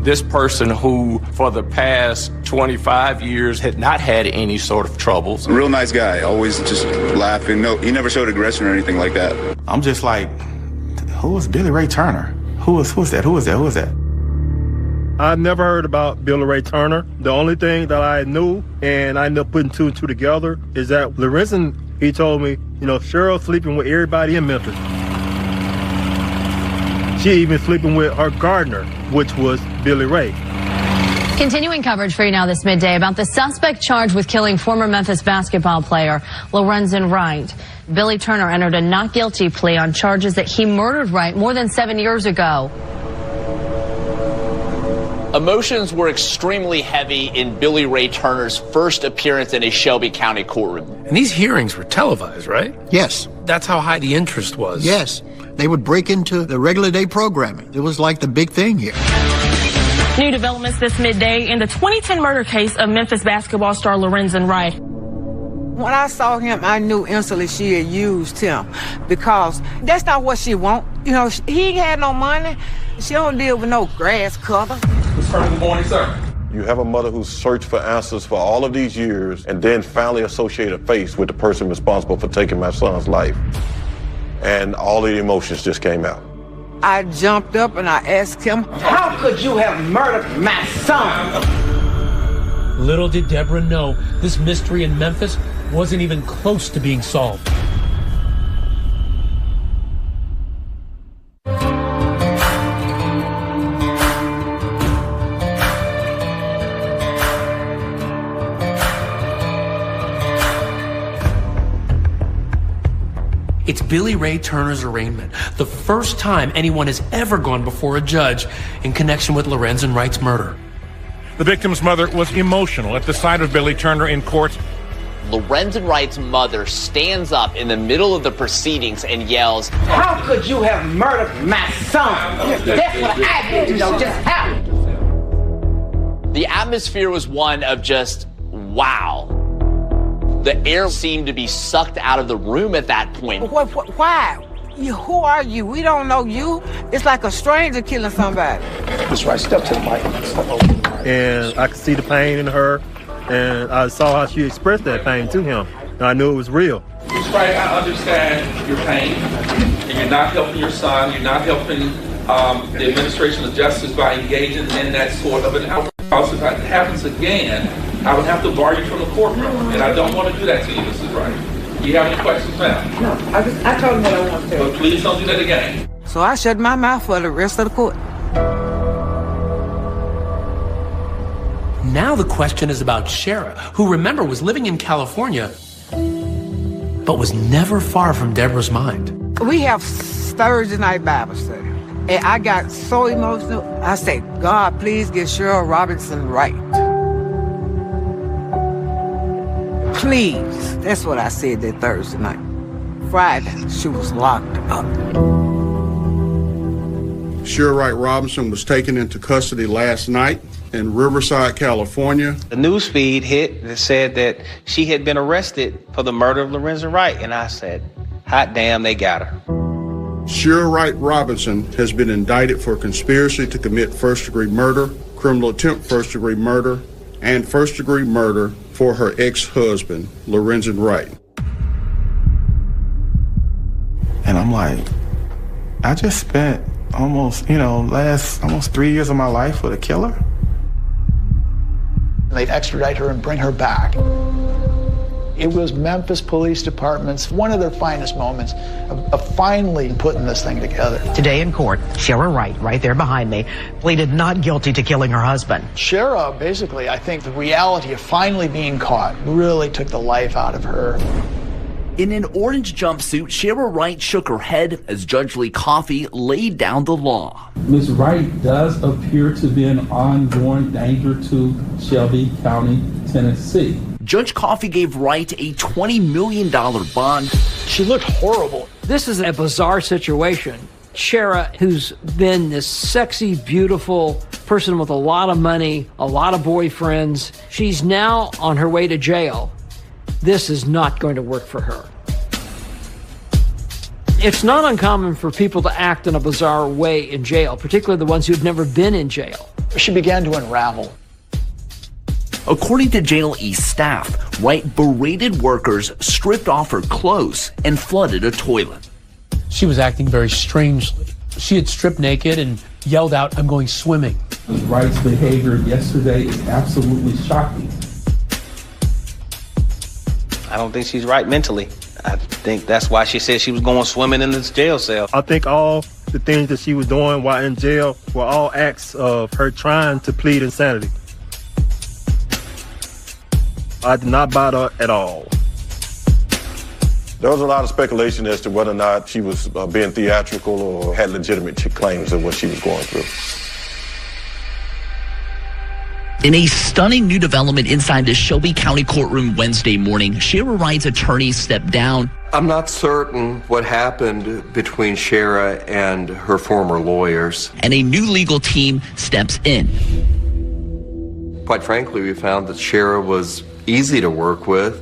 This person who, for the past 25 years, had not had any sort of troubles. Real nice guy, always just laughing. No, he never showed aggression or anything like that. I'm just like, who is Billy Ray Turner? Who is that? I've never heard about Billy Ray Turner. The only thing that I knew, and I ended up putting 2 and 2 together, is that Lorenzen, he told me, Cheryl's sleeping with everybody in Memphis. She even sleeping with her gardener, which was Billy Ray. Continuing coverage for you now this midday about the suspect charged with killing former Memphis basketball player Lorenzen Wright. Billy Turner entered a not guilty plea on charges that he murdered Wright more than 7 years ago. Emotions were extremely heavy in Billy Ray Turner's first appearance in a Shelby County courtroom. And these hearings were televised, right? Yes. That's how high the interest was. Yes. They would break into the regular day programming. It was like the big thing here. New developments this midday in the 2010 murder case of Memphis basketball star Lorenzen Wright. When I saw him, I knew instantly she had used him because that's not what she want. He ain't had no money. She don't deal with no grass cutter. Good morning, sir. You have a mother who searched for answers for all of these years and then finally associate a face with the person responsible for taking my son's life. and all the emotions just came out. I jumped up and I asked him, how could you have murdered my son? Little did Deborah know this mystery in Memphis wasn't even close to being solved. It's Billy Ray Turner's arraignment, the first time anyone has ever gone before a judge in connection with Lorenzen Wright's murder. The victim's mother was emotional at the sight of Billy Turner in court. Lorenzen Wright's mother stands up in the middle of the proceedings and yells, how could you have murdered my son? That's what I need to know, just how. The atmosphere was one of just, wow. The air seemed to be sucked out of the room at that point. Why? Who are you? We don't know you. It's like a stranger killing somebody. That's right. Step to the mic. And I could see the pain in her, and I saw how she expressed that pain to him, and I knew it was real. Ms. Wright, I understand your pain, and you're not helping your son. You're not helping the administration of justice by engaging in that sort of an outburst. If that happens again, I would have to bar you from the courtroom, and I don't want to do that to you, Mrs. Wright. Do you have any questions, ma'am? No, I told him what I want to. But please don't do that again. So I shut my mouth for the rest of the court. Now the question is about Shara, who, remember, was living in California, but was never far from Deborah's mind. We have Thursday night Bible study, and I got so emotional. I said, God, please get Cheryl Robinson right. Please. That's what I said that Thursday night. Friday, she was locked up. Cheryl Wright Robinson was taken into custody last night in Riverside, California. The news feed hit that said that she had been arrested for the murder of Lorenzen Wright, and I said, hot damn, they got her. Cheryl Wright Robinson has been indicted for conspiracy to commit first-degree murder, criminal attempt first-degree murder, and first-degree murder for her ex-husband, Lorenzen Wright. And I'm like, I just spent almost 3 years of my life with a killer. They'd extradite her and bring her back. It was Memphis Police Department's one of their finest moments of finally putting this thing together. Today in court, Shara Wright, right there behind me, pleaded not guilty to killing her husband. Shara, basically, I think the reality of finally being caught really took the life out of her. In an orange jumpsuit, Shara Wright shook her head as Judge Lee Coffey laid down the law. Ms. Wright does appear to be an ongoing danger to Shelby County, Tennessee. Judge Coffey gave Wright a $20 million bond. She looked horrible. This is a bizarre situation. Shara, who's been this sexy, beautiful person with a lot of money, a lot of boyfriends, she's now on her way to jail. This is not going to work for her. It's not uncommon for people to act in a bizarre way in jail, particularly the ones who've never been in jail. She began to unravel. According to Jail East staff, Wright berated workers, stripped off her clothes, and flooded a toilet. She was acting very strangely. She had stripped naked and yelled out, "I'm going swimming." Ms. Wright's behavior yesterday is absolutely shocking. I don't think she's right mentally. I think that's why she said she was going swimming in this jail cell. I think all the things that she was doing while in jail were all acts of her trying to plead insanity. I did not buy that at all. There was a lot of speculation as to whether or not she was being theatrical or had legitimate claims of what she was going through. In a stunning new development inside the Shelby County courtroom Wednesday morning, Shara Wright's attorney stepped down. I'm not certain what happened between Shara and her former lawyers. And a new legal team steps in. Quite frankly, we found that Shara was easy to work with.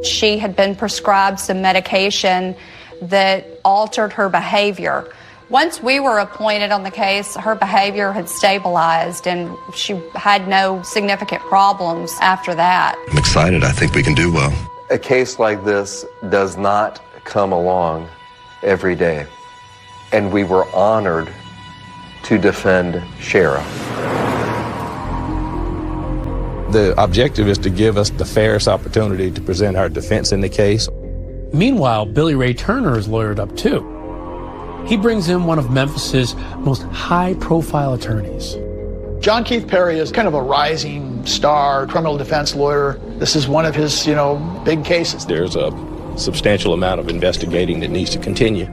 She had been prescribed some medication that altered her behavior. Once we were appointed on the case, her behavior had stabilized and she had no significant problems after that. I'm excited. I think we can do well. A case like this does not come along every day. And we were honored to defend Shara. The objective is to give us the fairest opportunity to present our defense in the case. Meanwhile, Billy Ray Turner is lawyered up too. He brings in one of Memphis's most high-profile attorneys. John Keith Perry is kind of a rising star criminal defense lawyer. This is one of his, big cases. There's a substantial amount of investigating that needs to continue.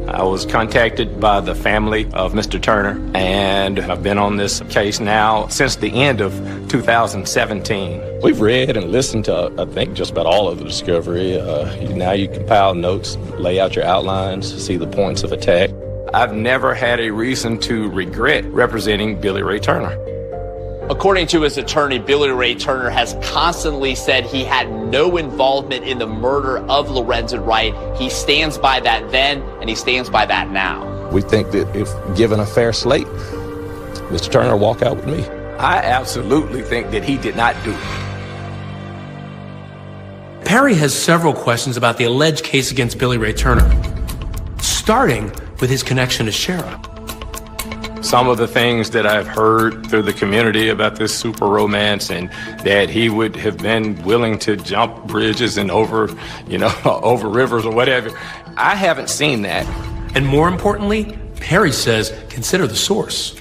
I was contacted by the family of Mr. Turner, and I've been on this case now since the end of 2017. We've read and listened to, I think, just about all of the discovery. Now you compile notes, lay out your outlines, see the points of attack. I've never had a reason to regret representing Billy Ray Turner. According to his attorney, Billy Ray Turner has constantly said he had no involvement in the murder of Lorenzen Wright. He stands by that then, and he stands by that now. We think that if given a fair slate, Mr. Turner will walk out with me. I absolutely think that he did not do it. Perry has several questions about the alleged case against Billy Ray Turner, starting with his connection to Shara. Some of the things that I've heard through the community about this super romance, and that he would have been willing to jump bridges and over rivers or whatever. I haven't seen that. And more importantly, Perry says, consider the source.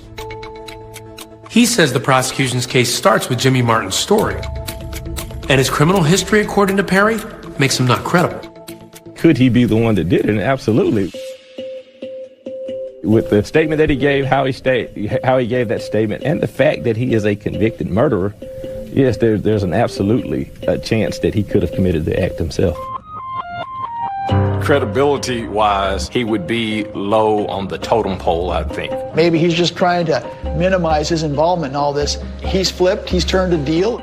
He says the prosecution's case starts with Jimmy Martin's story. And his criminal history, according to Perry, makes him not credible. Could he be the one that did it? Absolutely. With the statement that he gave, how he gave that statement, and the fact that he is a convicted murderer, yes, there's an absolutely a chance that he could have committed the act himself. Credibility-wise, he would be low on the totem pole, I think. Maybe he's just trying to minimize his involvement in all this. He's flipped, he's turned a deal.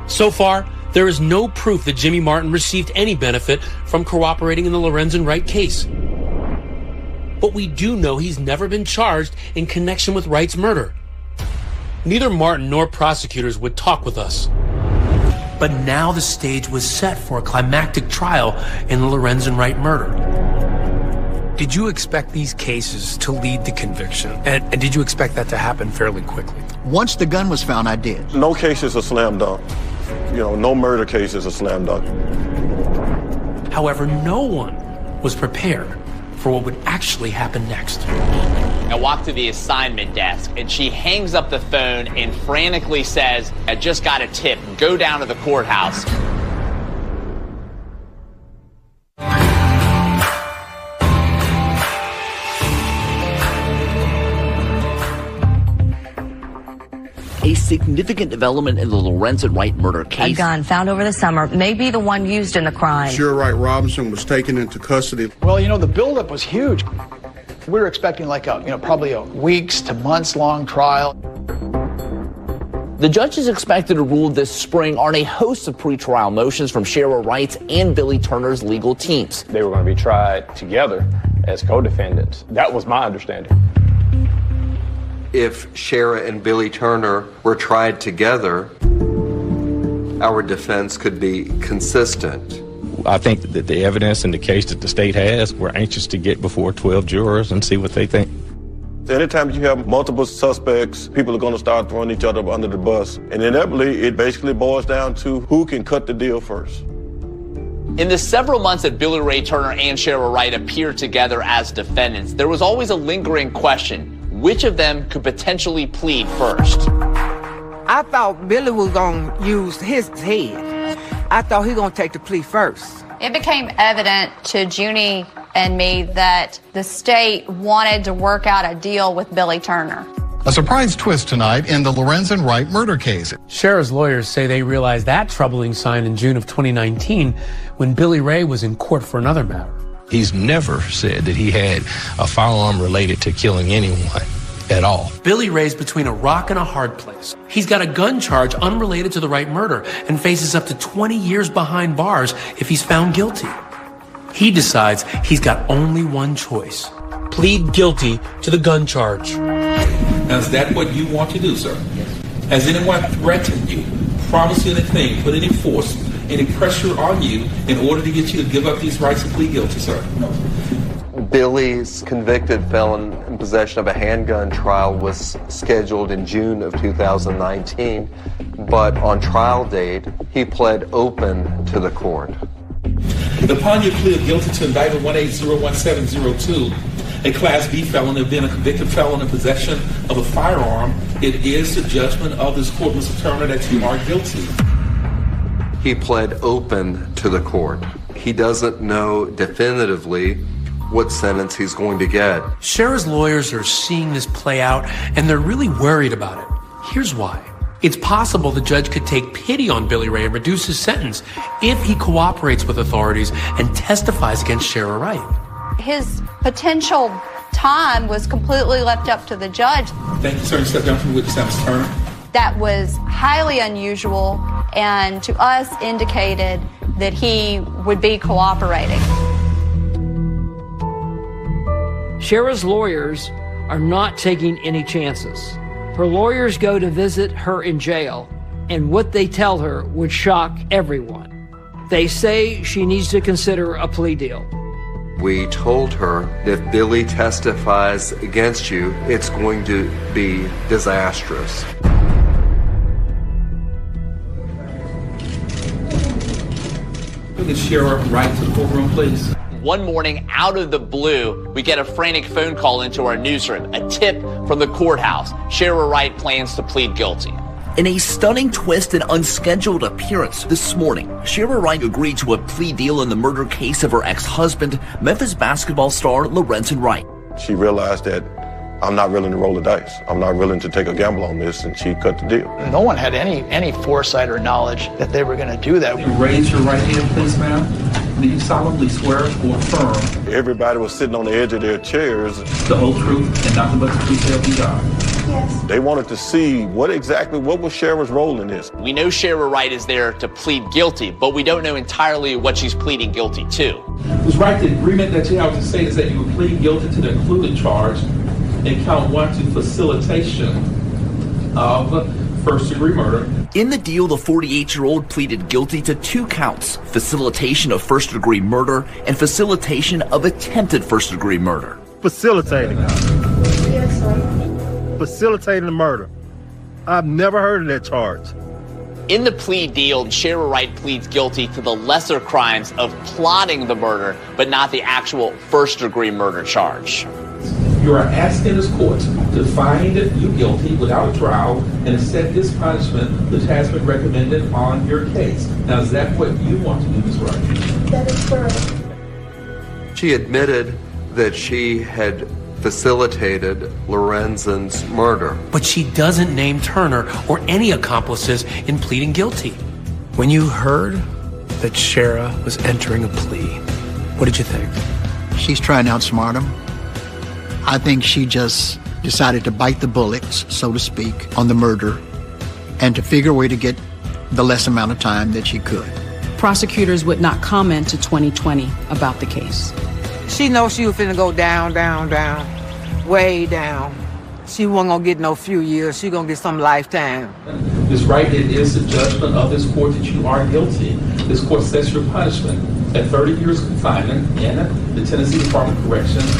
So far, there is no proof that Jimmy Martin received any benefit from cooperating in the Lorenzen Wright case. But we do know he's never been charged in connection with Wright's murder. Neither Martin nor prosecutors would talk with us. But now the stage was set for a climactic trial in the Lorenzen Wright murder. Did you expect these cases to lead to conviction? And did you expect that to happen fairly quickly? Once the gun was found, I did. No case is a slam dunk. No murder case is a slam dunk. However, no one was prepared for what would actually happen next. I walk to the assignment desk, and she hangs up the phone and frantically says, I just got a tip. Go down to the courthouse. A significant development in the Lorenzen Wright murder case. A gun found over the summer may be the one used in the crime. Shara Wright Robinson was taken into custody. Well, the buildup was huge. We were expecting probably a weeks to months long trial. The judge is expected to rule this spring on a host of pretrial motions from Shara Wright's and Billy Turner's legal teams. They were going to be tried together as co-defendants. That was my understanding. If Shara and Billy Turner were tried together, our defense could be consistent. I think that the evidence in the case that the state has, we're anxious to get before 12 jurors and see what they think. Anytime you have multiple suspects, people are going to start throwing each other under the bus. And inevitably, it basically boils down to who can cut the deal first. In the several months that Billy Ray Turner and Shara Wright appeared together as defendants, there was always a lingering question. Which of them could potentially plead first? I thought Billy was going to use his head. I thought he was going to take the plea first. It became evident to Junie and me that the state wanted to work out a deal with Billy Turner. A surprise twist tonight in the Lorenzen Wright murder case. Shara's lawyers say they realized that troubling sign in June of 2019 when Billy Ray was in court for another matter. He's never said that he had a firearm related to killing anyone at all. Billy Ray's between a rock and a hard place. He's got a gun charge unrelated to the Wright murder and faces up to 20 years behind bars if he's found guilty. He decides he's got only one choice: plead guilty to the gun charge. Now, is that what you want to do, sir? Yes. Has anyone threatened you, promised you anything, put any force any pressure on you in order to get you to give up these rights and plead guilty, sir? Billy's convicted felon in possession of a handgun trial was scheduled in June of 2019, but on trial date, he pled open to the court. Upon your plea of guilty to indictment 1801702, a Class B felon of being a convicted felon in possession of a firearm, it is the judgment of this court, Mr. Turner, that you are guilty. He pled open to the court. He doesn't know definitively what sentence he's going to get. Shara's lawyers are seeing this play out, and they're really worried about it. Here's why. It's possible the judge could take pity on Billy Ray and reduce his sentence if he cooperates with authorities and testifies against Shara Wright. His potential time was completely left up to the judge. Thank you, sir. Step down from the witness stand, Mr. Turner. That was highly unusual and to us indicated that he would be cooperating. Shara's lawyers are not taking any chances. Her lawyers go to visit her in jail, and what they tell her would shock everyone. They say she needs to consider a plea deal. We told her if Billy testifies against you, it's going to be disastrous. Look at Shara Wright to the courtroom, please. One morning, out of the blue, we get a frantic phone call into our newsroom, a tip from the courthouse. Shara Wright plans to plead guilty. In a stunning twist and unscheduled appearance this morning, Shara Wright agreed to a plea deal in the murder case of her ex-husband, Memphis basketball star Lorenzen Wright. She realized that I'm not willing to roll the dice. I'm not willing to take a gamble on this, and she cut the deal. No one had any foresight or knowledge that they were going to do that. You raise your right hand, please, ma'am. Do you solemnly swear or affirm? Everybody was sitting on the edge of their chairs. The whole truth and nothing but the truth, so help you God. Yes. They wanted to see what was Shara's role in this. We know Shara Wright is there to plead guilty, but we don't know entirely what she's pleading guilty to. Ms. Wright, the agreement that you have to say is that you would plead guilty to the included charge in count 1 to facilitation of first-degree murder. In the deal, the 48-year-old pleaded guilty to 2 counts, facilitation of first-degree murder and facilitation of attempted first-degree murder. Facilitating. Yes, sir. Facilitating the murder. I've never heard of that charge. In the plea deal, Shara Wright pleads guilty to the lesser crimes of plotting the murder, but not the actual first-degree murder charge. You are asking this court to find you guilty without a trial and to set this punishment that has been recommended on your case. Now, is that what you want to do, Ms. Wright? That is correct. She admitted that she had facilitated Lorenzen's murder. But she doesn't name Turner or any accomplices in pleading guilty. When you heard that Shara was entering a plea, what did you think? She's trying to outsmart him. I think she just decided to bite the bullet, so to speak, on the murder and to figure a way to get the less amount of time that she could. Prosecutors would not comment to 2020 about the case. She knows she was finna go down, down, down, way down. She wasn't gonna get no few years. She gonna get some lifetime. Ms. Wright, it is the judgment of this court that you are guilty. This court sets your punishment at 30 years confinement in the Tennessee Department of Corrections.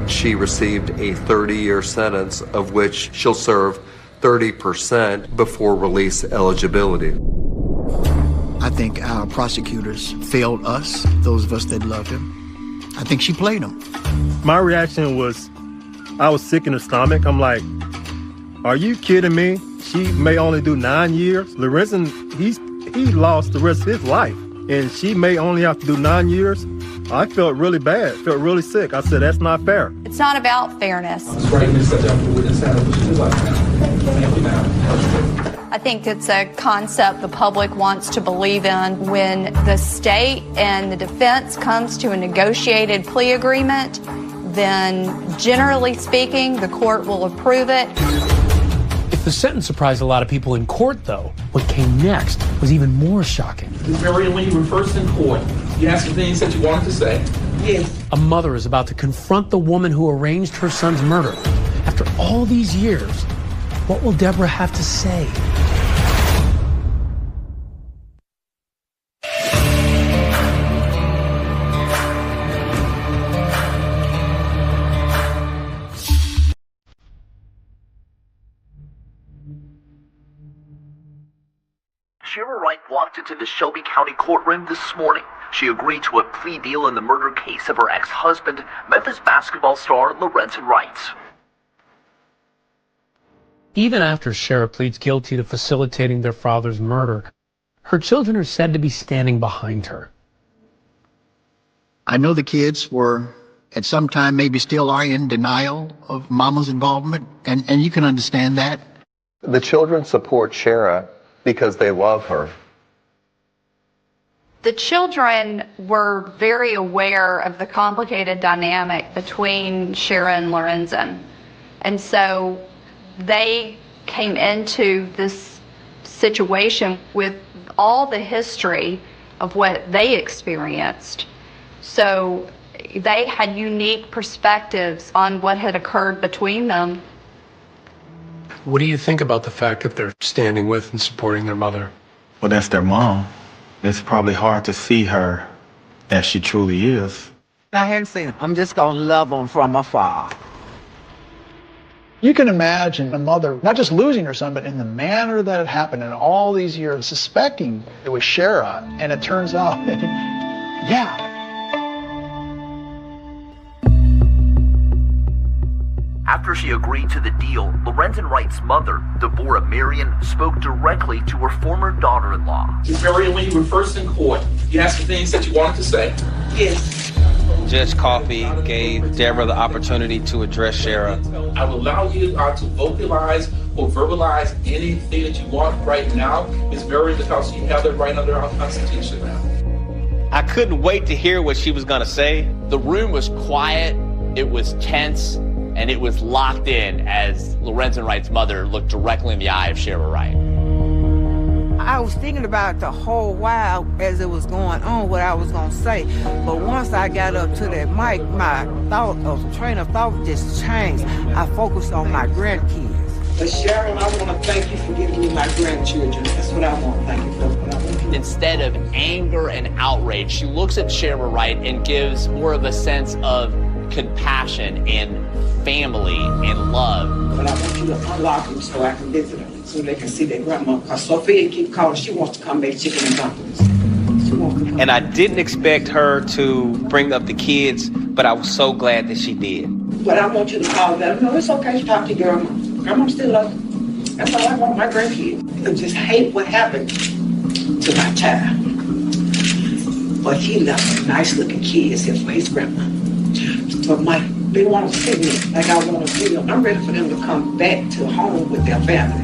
She received a 30-year sentence, of which she'll serve 30% before release eligibility. I think our prosecutors failed us, those of us that loved him. I think she played him. My reaction was, I was sick in the stomach. I'm like, are you kidding me? She may only do 9 years. Lorenzen, he lost the rest of his life, and she may only have to do 9 years. I felt really bad, felt really sick. I said, that's not fair. It's not about fairness. Ms. Wright, Ms. Step down for the witness stand. What you like now? Thank you, ma'am. I think it's a concept the public wants to believe in. When the state and the defense comes to a negotiated plea agreement, then generally speaking, the court will approve it. If the sentence surprised a lot of people in court, though, what came next was even more shocking. Ms. Marion, when you were first in court, you asked for things that you wanted to say. Yes. A mother is about to confront the woman who arranged her son's murder. After all these years, what will Deborah have to say? Shira Wright walked into the Shelby County courtroom this morning. She agreed to a plea deal in the murder case of her ex-husband, Memphis basketball star Lorenzen Wright. Even after Shira pleads guilty to facilitating their father's murder, her children are said to be standing behind her. I know the kids were at some time maybe still are in denial of Mama's involvement, and you can understand that. The children support Shira because they love her. The children were very aware of the complicated dynamic between Shira and Lorenzen. And so they came into this situation with all the history of what they experienced. So they had unique perspectives on what had occurred between them. What do you think about the fact that they're standing with and supporting their mother? Well, that's their mom. It's probably hard to see her as she truly is. I hadn't seen her. I'm just going to love them from afar. You can imagine a mother not just losing her son, but in the manner that it happened in all these years, suspecting it was Shira, and it turns out, yeah. After she agreed to the deal, Lorenzen Wright's mother, Deborah Marion, spoke directly to her former daughter-in-law. Marion, when you were first in court, you had some things that you wanted to say. Yes. Judge Coffey gave Deborah the opportunity to address Shira. I will allow you to vocalize or verbalize anything that you want right now. It's very because you have that right under our Constitution now. I couldn't wait to hear what she was going to say. The room was quiet, it was tense, and it was locked in as Lorenzen Wright's mother looked directly in the eye of Shira Wright. I was thinking about it the whole while as it was going on, what I was going to say. But once I got up to that mic, my train of thought just changed. I focused on my grandkids. But Sharon, I want to thank you for giving me my grandchildren. That's what I want to thank you for. Instead of anger and outrage, she looks at Shira Wright and gives more of a sense of compassion and family and love. But I want you to unlock them so I can visit them, so they can see their grandma. Because Sophia keep calling, she wants to come make chicken and dumplings. She wants to come. And I didn't expect her to bring up the kids, but I was so glad that she did. But I want you to call them. No, it's okay to talk to your grandma. Grandma still loves you. That's all I want, my grandkids. I just hate what happened to my child. But he left nice looking kids here for his grandma. But they want to see me like I want to see them. I'm ready for them to come back to home with their family.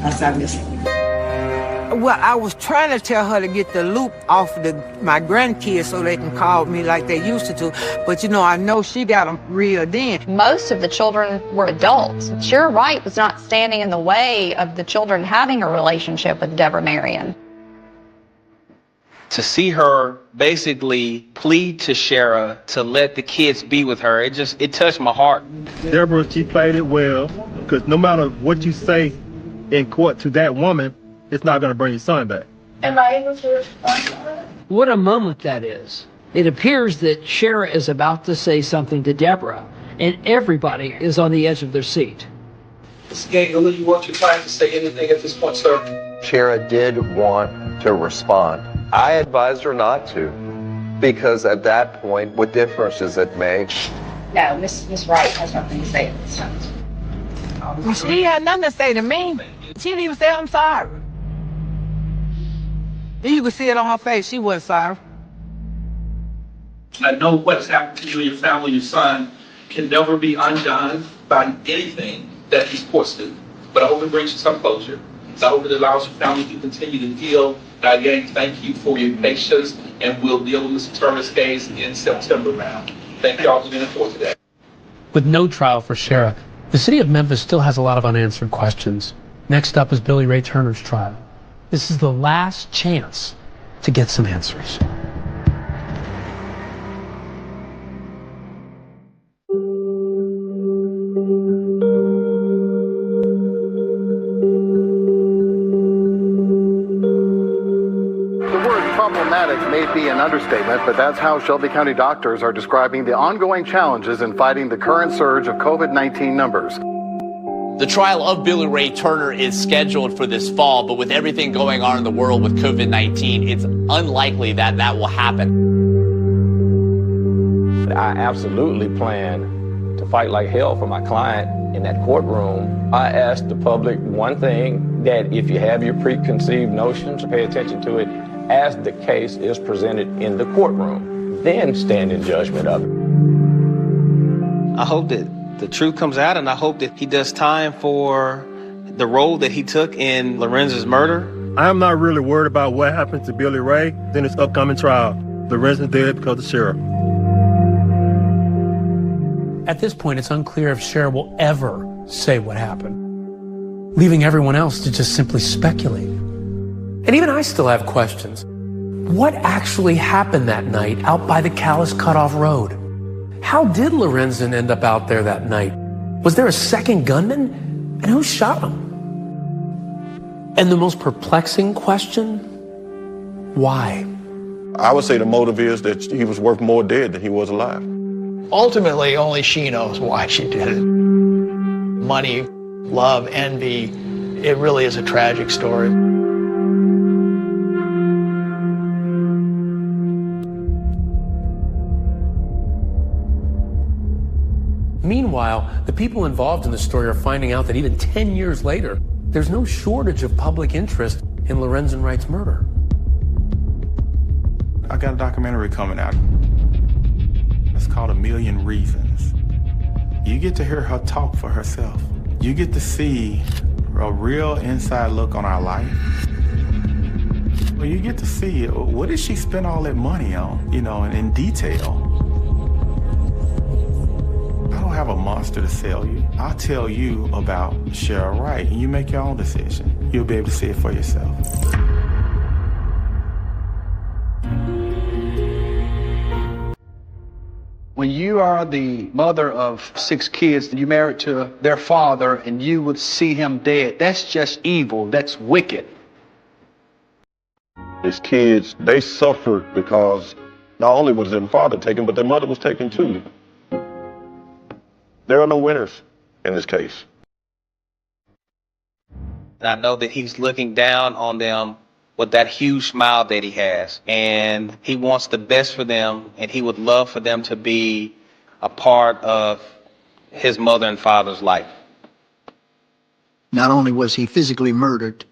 That's I miss them. Well, I was trying to tell her to get the loop off my grandkids so they can call me like they used to do. But, you know, I know she got them reeled in. Most of the children were adults. Shira Wright was not standing in the way of the children having a relationship with Deborah Marion. To see her basically plead to Shira to let the kids be with her, it touched my heart. Deborah, she played it well, because no matter what you say in court to that woman, it's not going to bring your son back. Am I able to respond to that? What a moment that is. It appears that Shira is about to say something to Deborah, and everybody is on the edge of their seat. Mr. Gayle, you want your client to say anything at this point, sir? Shira did want to respond. I advised her not to, because at that point, what difference does it make? No, Miss Wright has nothing to say at this time. She had nothing to say to me. She didn't even say, I'm sorry. You could see it on her face. She wasn't sorry. I know what's happened to you and your family, your son, can never be undone by anything that these courts do. But I hope it brings you some closure. I hope it allows your family to continue to deal. And again, thank you for your patience, and we'll deal with Mr. Turner's case in September now. Thank you all for being in court today. With no trial for Shira, the city of Memphis still has a lot of unanswered questions. Next up is Billy Ray Turner's trial. This is the last chance to get some answers. May be an understatement, but that's how Shelby County doctors are describing the ongoing challenges in fighting the current surge of COVID-19 numbers. The trial of Billy Ray Turner is scheduled for this fall, but with everything going on in the world with COVID-19, it's unlikely that that will happen. I absolutely plan to fight like hell for my client in that courtroom. I ask the public one thing, that if you have your preconceived notions, pay attention to it as the case is presented in the courtroom, then stand in judgment of it. I hope that the truth comes out, and I hope that he does time for the role that he took in Lorenzen's murder. I am not really worried about what happened to Billy Ray in his upcoming trial. Lorenzen's dead because of sheriff. At this point, it's unclear if Cher will ever say what happened, leaving everyone else to just simply speculate. And even I still have questions. What actually happened that night out by the Calais Cutoff Road? How did Lorenzen end up out there that night? Was there a second gunman? And who shot him? And the most perplexing question, why? I would say the motive is that he was worth more dead than he was alive. Ultimately, only she knows why she did it. Money, love, envy, it really is a tragic story. Meanwhile, the people involved in the story are finding out that even 10 years later, there's no shortage of public interest in Lorenzen Wright's murder. I got a documentary coming out. It's called A Million Reasons. You get to hear her talk for herself. You get to see a real inside look on our life. Well, you get to see, what did she spend all that money on, in detail. I don't have a monster to sell you. I'll tell you about Cheryl Wright, and you make your own decision. You'll be able to see it for yourself. When you are the mother of 6 kids, and you married to their father, and you would see him dead, that's just evil, that's wicked. His kids, they suffered because not only was their father taken, but their mother was taken too. There are no winners in this case. I know that he's looking down on them with that huge smile that he has, and he wants the best for them, and he would love for them to be a part of his mother and father's life. Not only was he physically murdered,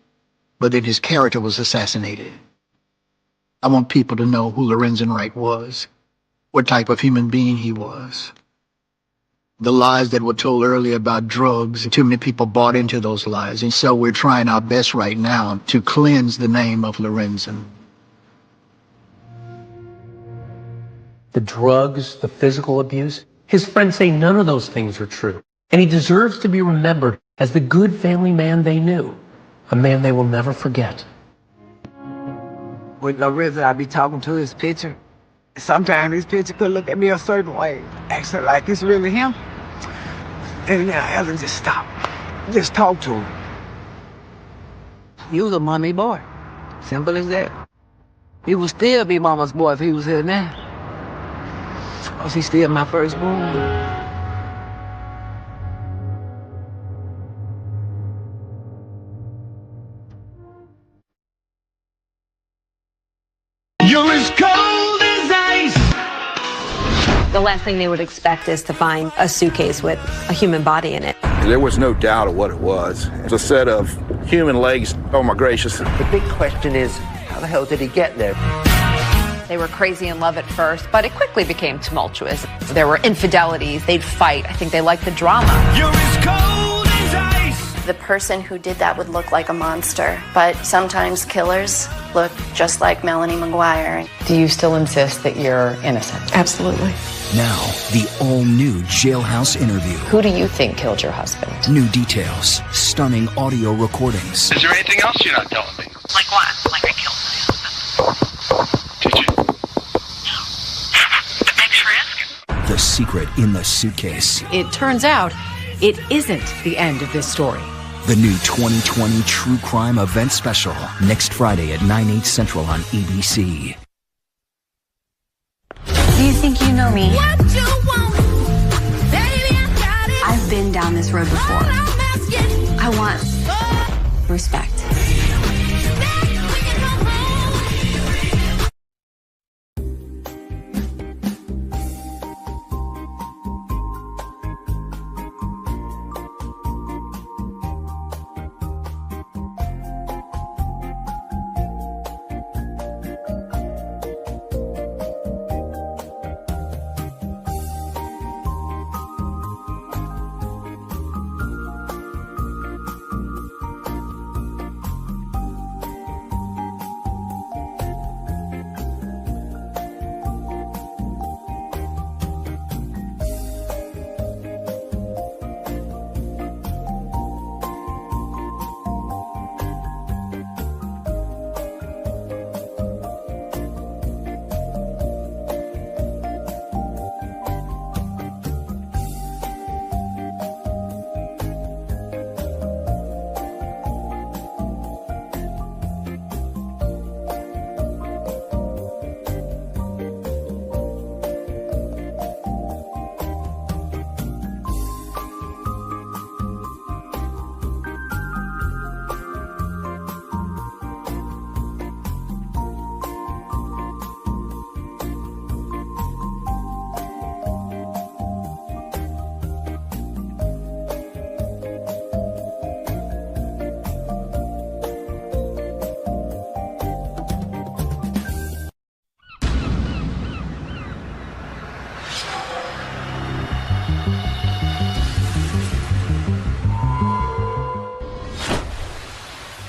but then his character was assassinated. I want people to know who Lorenzen Wright was, what type of human being he was. The lies that were told earlier about drugs, too many people bought into those lies. And so we're trying our best right now to cleanse the name of Lorenzen. The drugs, the physical abuse, his friends say none of those things are true. And he deserves to be remembered as the good family man they knew, a man they will never forget. With Lorenzen, I be talking to his picture. Sometimes his picture could look at me a certain way, acting like it's really him. And then I have to just stop, just talk to him. He was a mommy boy, simple as that. He would still be mama's boy if he was here now. Cause he's still my firstborn. You're as cold as ice. The last thing they would expect is to find a suitcase with a human body in it. There was no doubt of what it was. It's a set of human legs. Oh my gracious. The big question is, how the hell did he get there? They were crazy in love at first, but it quickly became tumultuous. There were infidelities, they'd fight. I think they liked the drama. You're as cold as ice. The person who did that would look like a monster, but sometimes killers look just like Melanie McGuire. Do you still insist that you're innocent? Absolutely. Now, the all-new Jailhouse interview. Who do you think killed your husband? New details, stunning audio recordings. Is there anything else you're not telling me? Like what? Like I killed my husband. Did you? No. But thanks for asking. The secret in the suitcase. It turns out it isn't the end of this story. The new 2020 True Crime Event Special, next Friday at 9/8 Central on ABC. Do you think you know me? What you want, baby, I got it. I've been down this road before. I want respect.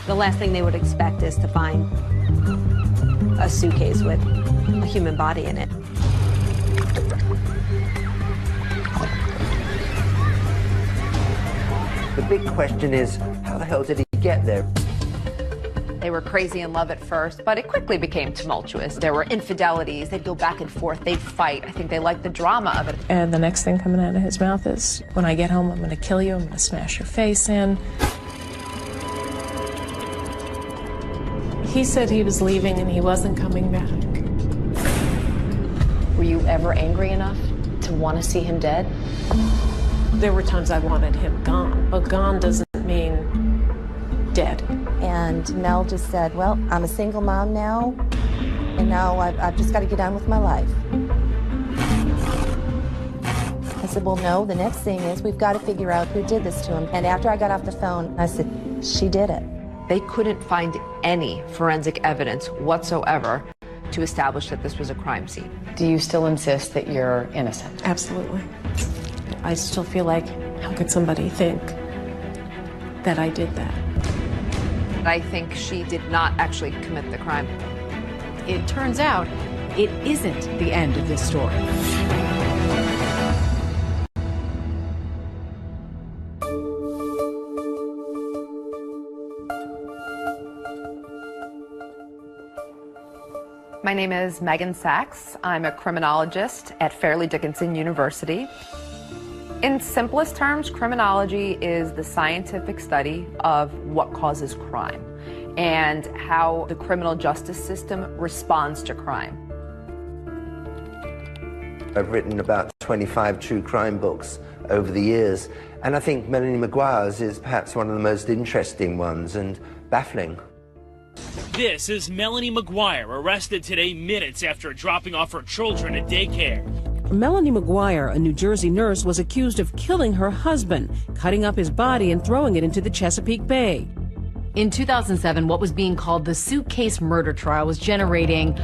The last thing they would expect is to find a suitcase with a human body in it. The big question is, how the hell did he get there? They were crazy in love at first, but it quickly became tumultuous. There were infidelities. They'd go back and forth. They'd fight. I think they liked the drama of it. And the next thing coming out of his mouth is, when I get home, I'm going to kill you. I'm going to smash your face in. He said he was leaving and he wasn't coming back. Were you ever angry enough to want to see him dead? There were times I wanted him gone, but gone doesn't mean dead. And Mel just said, well, I'm a single mom now, and now I've just got to get on with my life. I said, well, no, the next thing is we've got to figure out who did this to him. And after I got off the phone, I said, she did it. They couldn't find any forensic evidence whatsoever to establish that this was a crime scene. Do you still insist that you're innocent? Absolutely. I still feel like, how could somebody think that I did that? I think she did not actually commit the crime. It turns out it isn't the end of this story. My name is Megan Sachs. I'm a criminologist at Fairleigh Dickinson University. In simplest terms, criminology is the scientific study of what causes crime and how the criminal justice system responds to crime. I've written about 25 true crime books over the years, and I think Melanie Maguire's is perhaps one of the most interesting ones and baffling. This is Melanie Maguire, arrested today minutes after dropping off her children at daycare. Melanie Maguire, a New Jersey nurse, was accused of killing her husband, cutting up his body and throwing it into the Chesapeake Bay. In 2007, what was being called the suitcase murder trial was generating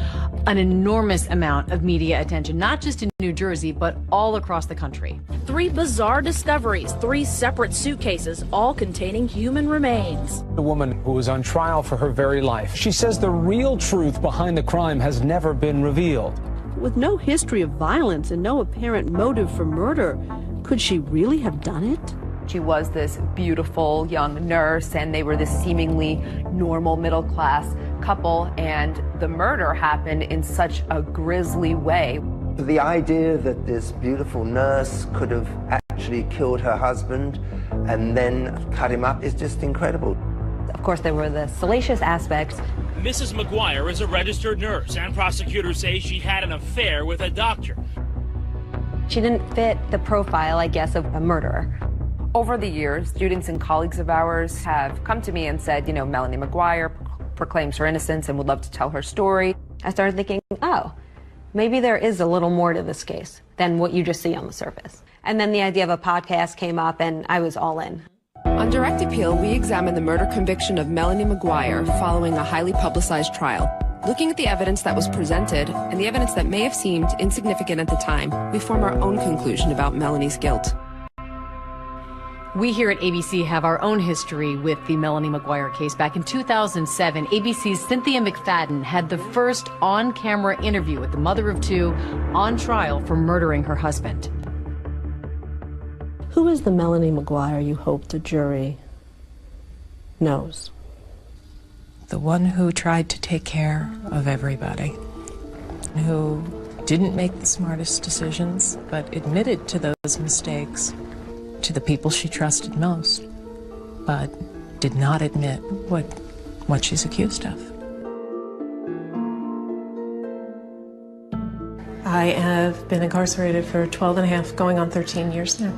an enormous amount of media attention, not just in New Jersey, but all across the country. 3 bizarre discoveries, 3 separate suitcases, all containing human remains. A woman who was on trial for her very life. She says the real truth behind the crime has never been revealed. With no history of violence and no apparent motive for murder, could she really have done it? She was this beautiful young nurse, and they were this seemingly normal middle-class couple, and the murder happened in such a grisly way. The idea that this beautiful nurse could have actually killed her husband and then cut him up is just incredible. Of course, there were the salacious aspects. Mrs. Maguire is a registered nurse, and prosecutors say she had an affair with a doctor. She didn't fit the profile, I guess, of a murderer. Over the years, students and colleagues of ours have come to me and said, you know, Melanie McGuire proclaims her innocence and would love to tell her story. I started thinking, oh, maybe there is a little more to this case than what you just see on the surface. And then the idea of a podcast came up and I was all in. On Direct Appeal, we examine the murder conviction of Melanie McGuire following a highly publicized trial. Looking at the evidence that was presented and the evidence that may have seemed insignificant at the time, we form our own conclusion about Melanie's guilt. We here at ABC have our own history with the Melanie McGuire case. Back in 2007, ABC's Cynthia McFadden had the first on-camera interview with the mother of two on trial for murdering her husband. Who is the Melanie McGuire you hope the jury knows? The one who tried to take care of everybody, who didn't make the smartest decisions, but admitted to those mistakes to the people she trusted most, but did not admit what she's accused of. I have been incarcerated for 12 and a half, going on 13 years now.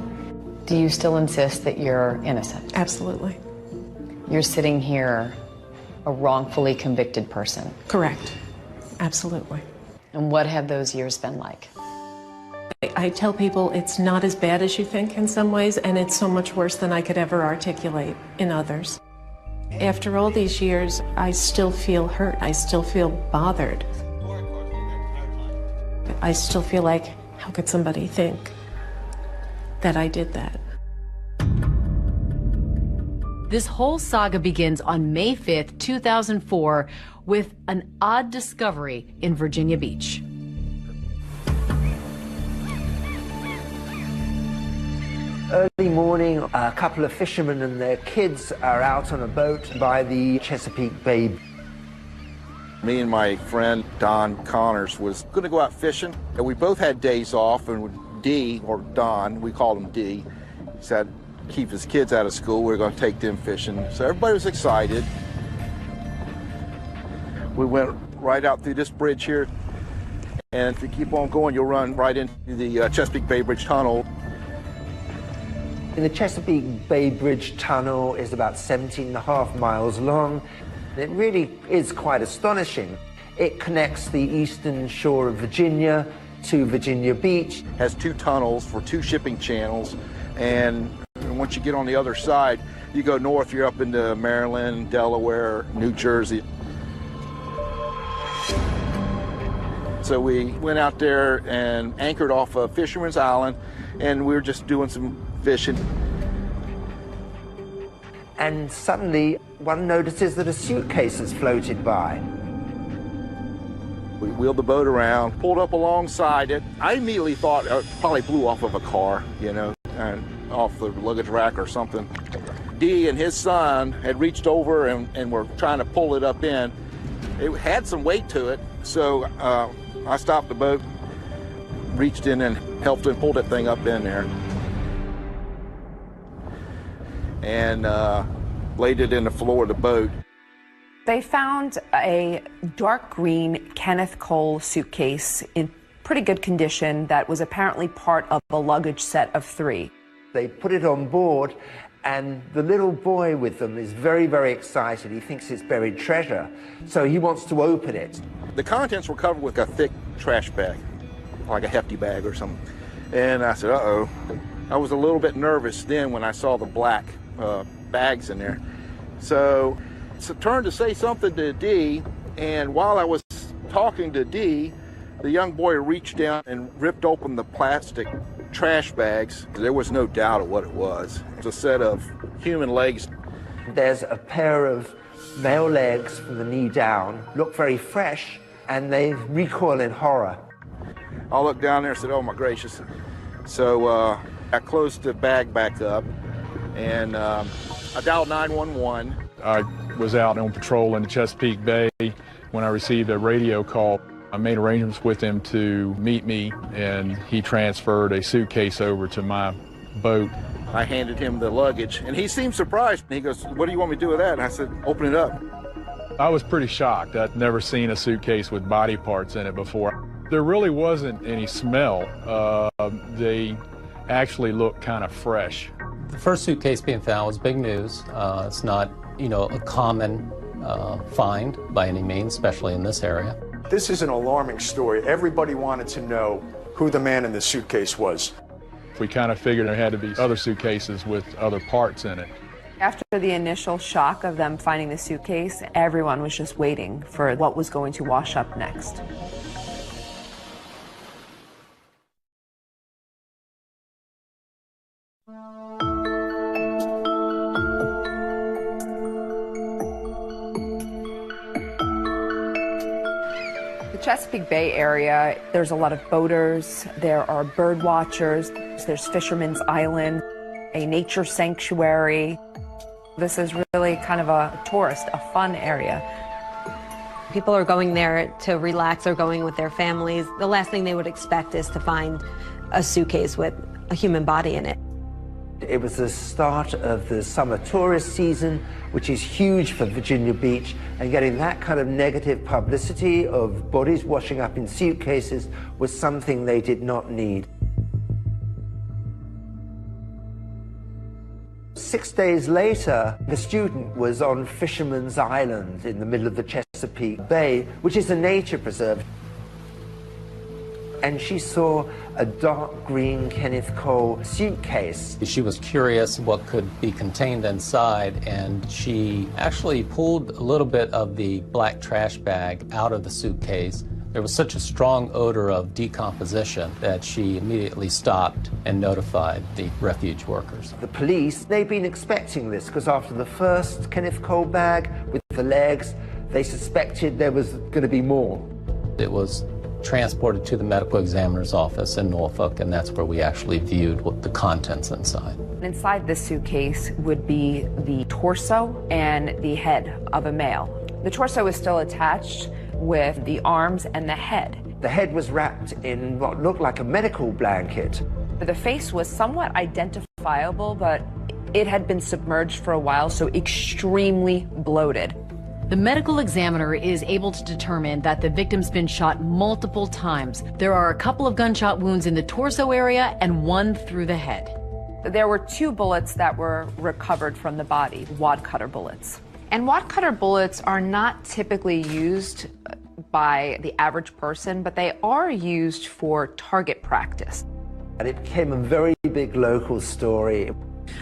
Do you still insist that you're innocent? Absolutely. You're sitting here a wrongfully convicted person. Correct. Absolutely. And what have those years been like? I tell people it's not as bad as you think in some ways, and it's so much worse than I could ever articulate in others. After all these years, I still feel hurt. I still feel bothered. I still feel like, how could somebody think that I did that? This whole saga begins on May 5th, 2004, with an odd discovery in Virginia Beach. Early morning, a couple of fishermen and their kids are out on a boat by the Chesapeake Bay. Me and my friend Don Connors was going to go out fishing, and we both had days off, and D, or Don, we called him D, he said keep his kids out of school, we were going to take them fishing. So everybody was excited. We went right out through this bridge here, and if you keep on going, you'll run right into the Chesapeake Bay Bridge Tunnel. The Chesapeake Bay Bridge Tunnel is about 17.5 miles long. It really is quite astonishing. It connects the eastern shore of Virginia to Virginia Beach. Has two tunnels for two shipping channels, and once you get on the other side, you go north, you're up into Maryland, Delaware, New Jersey. So we went out there and anchored off of Fisherman's Island, and we were just doing some fishing. And suddenly, one notices that a suitcase has floated by. We wheeled the boat around, pulled up alongside it. I immediately thought it probably blew off of a car, you know, and off the luggage rack or something. D and his son had reached over and were trying to pull it up in. It had some weight to it, so I stopped the boat, reached in and helped him pull that thing up in there. And laid it in the floor of the boat. They found a dark green Kenneth Cole suitcase in pretty good condition that was apparently part of a luggage set of 3. They put it on board, and the little boy with them is very, very excited. He thinks it's buried treasure, so he wants to open it. The contents were covered with a thick trash bag, like a hefty bag or something. And I said, uh-oh. I was a little bit nervous then when I saw the black bags in there. So it's a turn to say something to D, and while I was talking to D, the young boy reached down and ripped open the plastic trash bags. There was no doubt of what it was. It was a set of human legs. There's a pair of male legs from the knee down, look very fresh, and they recoil in horror. I looked down there and said, oh my gracious. So I closed the bag back up, and I dialed 911. I was out on patrol in the Chesapeake Bay when I received a radio call. I made arrangements with him to meet me, and he transferred a suitcase over to my boat. I handed him the luggage, and he seemed surprised. He goes, what do you want me to do with that? And I said, open it up. I was pretty shocked. I'd never seen a suitcase with body parts in it before. There really wasn't any smell. They actually looked kind of fresh. The first suitcase being found was big news. It's not, a common find by any means, especially in this area. This is an alarming story. Everybody wanted to know who the man in the suitcase was. We kind of figured there had to be other suitcases with other parts in it. After the initial shock of them finding the suitcase, everyone was just waiting for what was going to wash up next. Chesapeake Bay area, there's a lot of boaters, there are bird watchers, there's Fisherman's Island, a nature sanctuary. This is really kind of a tourist, a fun area. People are going there to relax or going with their families. The last thing they would expect is to find a suitcase with a human body in it. It was the start of the summer tourist season, which is huge for Virginia Beach, and getting that kind of negative publicity of bodies washing up in suitcases was something they did not need. 6 days later, the student was on Fisherman's Island in the middle of the Chesapeake Bay, which is a nature preserve. And she saw a dark green Kenneth Cole suitcase. She was curious what could be contained inside, and she actually pulled a little bit of the black trash bag out of the suitcase. There was such a strong odor of decomposition that she immediately stopped and notified the refuge workers. The police, they'd been expecting this, because after the first Kenneth Cole bag with the legs, they suspected there was going to be more. It was transported to the medical examiner's office in Norfolk, and that's where we actually viewed what the contents inside. Inside this suitcase would be the torso and the head of a male. The torso is still attached with the arms and the head. The head was wrapped in what looked like a medical blanket. The face was somewhat identifiable, but it had been submerged for a while, so extremely bloated. The medical examiner is able to determine that the victim's been shot multiple times. There are a couple of gunshot wounds in the torso area and one through the head. There were 2 bullets that were recovered from the body, wad cutter bullets. And wad cutter bullets are not typically used by the average person, but they are used for target practice. And it became a very big local story.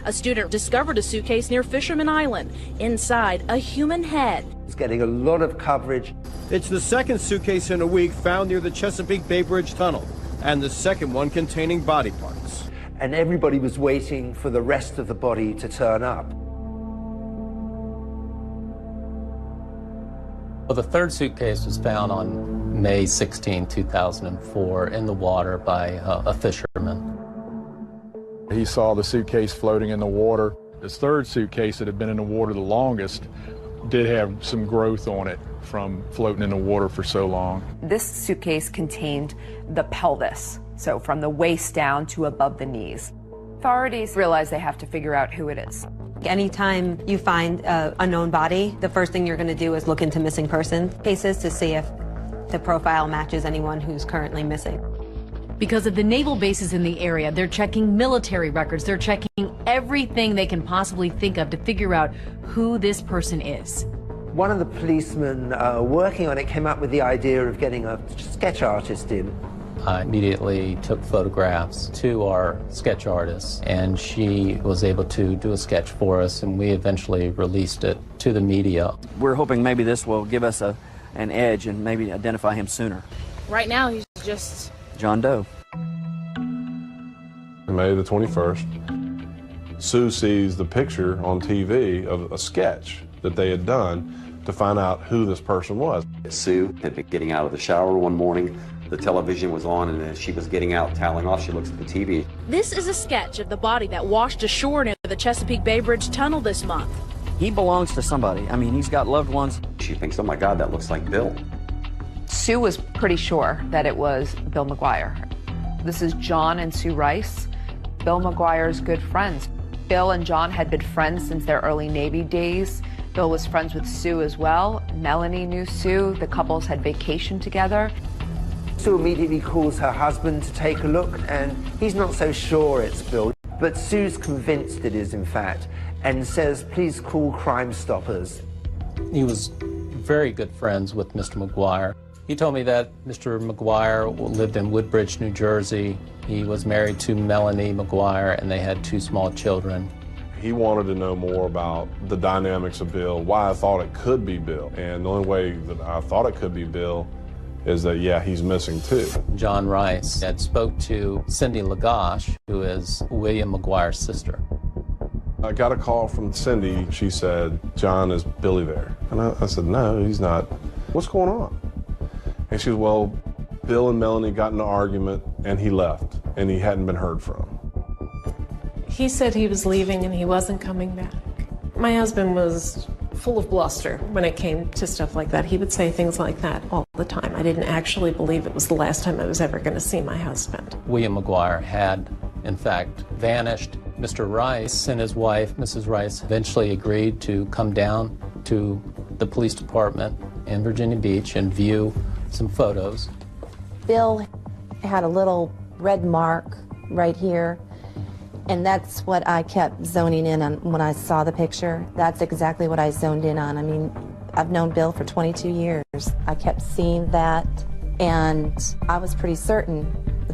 A student discovered a suitcase near Fisherman Island. Inside, a human head. It's getting a lot of coverage. It's the second suitcase in a week found near the Chesapeake Bay Bridge Tunnel, and the second one containing body parts. And everybody was waiting for the rest of the body to turn up. Well, the third suitcase was found on May 16, 2004 in the water by a fisherman. He saw the suitcase floating in the water. This third suitcase that had been in the water the longest did have some growth on it from floating in the water for so long. This suitcase contained the pelvis, so from the waist down to above the knees. Authorities realize they have to figure out who it is. Anytime you find an unknown body, the first thing you're going to do is look into missing person cases to see if the profile matches anyone who's currently missing. Because of the naval bases in the area, they're checking military records. They're checking everything they can possibly think of to figure out who this person is. One of the policemen working on it came up with the idea of getting a sketch artist in. I immediately took photographs to our sketch artist, and she was able to do a sketch for us, and we eventually released it to the media. We're hoping maybe this will give us an edge and maybe identify him sooner. Right now, he's just John Doe. May the 21st, Sue sees the picture on TV of a sketch that they had done to find out who this person was. Sue had been getting out of the shower one morning. The television was on, and as she was getting out, toweling off, she looks at the TV. This is a sketch of the body that washed ashore near the Chesapeake Bay Bridge Tunnel this month. He belongs to somebody. I mean, he's got loved ones. She thinks, oh my God, that looks like Bill. Sue was pretty sure that it was Bill McGuire. This is John and Sue Rice, Bill McGuire's good friends. Bill and John had been friends since their early Navy days. Bill was friends with Sue as well. Melanie knew Sue. The couples had vacationed together. Sue immediately calls her husband to take a look, and he's not so sure it's Bill. But Sue's convinced it is, in fact, and says, please call Crime Stoppers. He was very good friends with Mr. McGuire. He told me that Mr. McGuire lived in Woodbridge, New Jersey. He was married to Melanie McGuire, and they had 2 small children. He wanted to know more about the dynamics of Bill, why I thought it could be Bill. And the only way that I thought it could be Bill is that, yeah, he's missing too. John Rice had spoke to Cindy Lagash, who is William McGuire's sister. I got a call from Cindy. She said, John, is Billy there? And I said, no, he's not. What's going on? And she was, well, Bill and Melanie got in an argument and he left and he hadn't been heard from. He said he was leaving and he wasn't coming back. My husband was full of bluster when it came to stuff like that. He would say things like that all the time. I didn't actually believe it was the last time I was ever going to see my husband. William McGuire had, in fact, vanished. Mr. Rice and his wife, Mrs. Rice, eventually agreed to come down to the police department in Virginia Beach and view some photos. Bill had a little red mark right here, and that's what I kept zoning in on when I saw the picture. That's exactly what I zoned in on. I mean, I've known Bill for 22 years. I kept seeing that, and I was pretty certain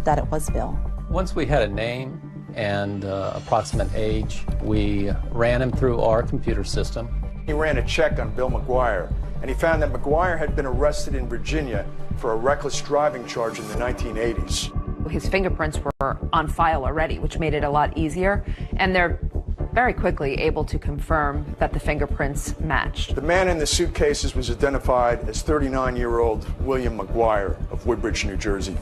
that it was Bill. Once we had a name and approximate age, we ran him through our computer system. He ran a check on Bill McGuire, and he found that McGuire had been arrested in Virginia for a reckless driving charge in the 1980s. His fingerprints were on file already, which made it a lot easier, and they're very quickly able to confirm that the fingerprints matched. The man in the suitcases was identified as 39-year-old William McGuire of Woodbridge, New Jersey.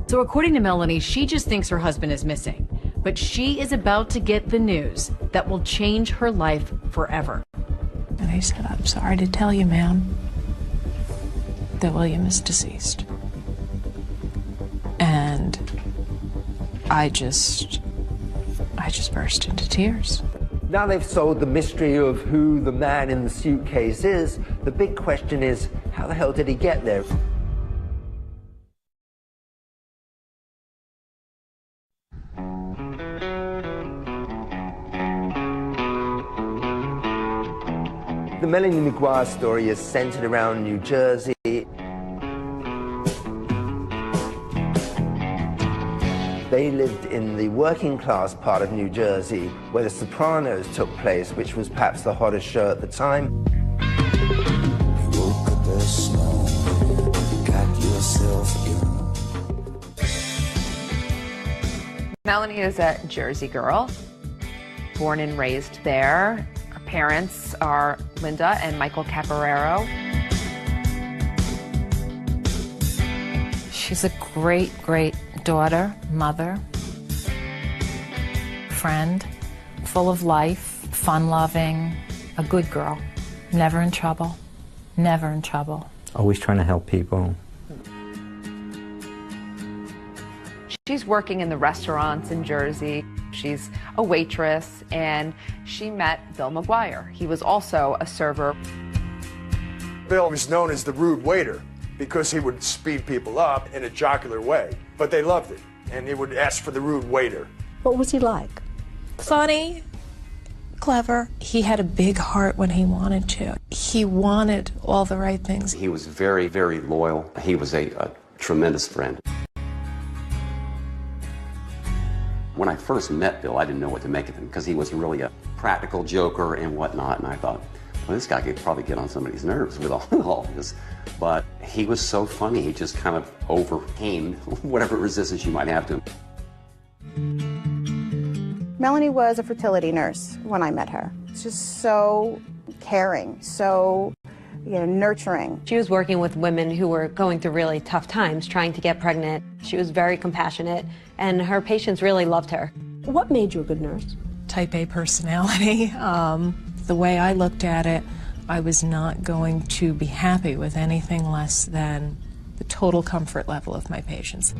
So according to Melanie, she just thinks her husband is missing, but she is about to get the news that will change her life forever. And I said, I'm sorry to tell you, ma'am, that William is deceased. And I just burst into tears. Now they've solved the mystery of who the man in the suitcase is. The big question is, how the hell did he get there? The Melanie McGuire story is centered around New Jersey. They lived in the working class part of New Jersey where The Sopranos took place, which was perhaps the hottest show at the time. Melanie is a Jersey girl, born and raised there. Her parents are Linda and Michael Caporero. She's a great, great daughter, mother, friend, full of life, fun-loving, a good girl, never in trouble, never in trouble. Always trying to help people. She's working in the restaurants in Jersey. She's a waitress, and she met Bill McGuire. He was also a server. Bill was known as the rude waiter because he would speed people up in a jocular way, but they loved it, and he would ask for the rude waiter. What was he like? Funny, clever. He had a big heart when he wanted to. He wanted all the right things. He was very, very loyal. He was a tremendous friend. When I first met Bill, I didn't know what to make of him because he was really a practical joker and whatnot, and I thought, well, this guy could probably get on somebody's nerves with all this. But he was so funny, he just kind of overcame whatever resistance you might have to him. Melanie was a fertility nurse when I met her. Just so caring, so nurturing. She was working with women who were going through really tough times, trying to get pregnant. She was very compassionate, and her patients really loved her. What made you a good nurse? Type A personality. The way I looked at it, I was not going to be happy with anything less than the total comfort level of my patients.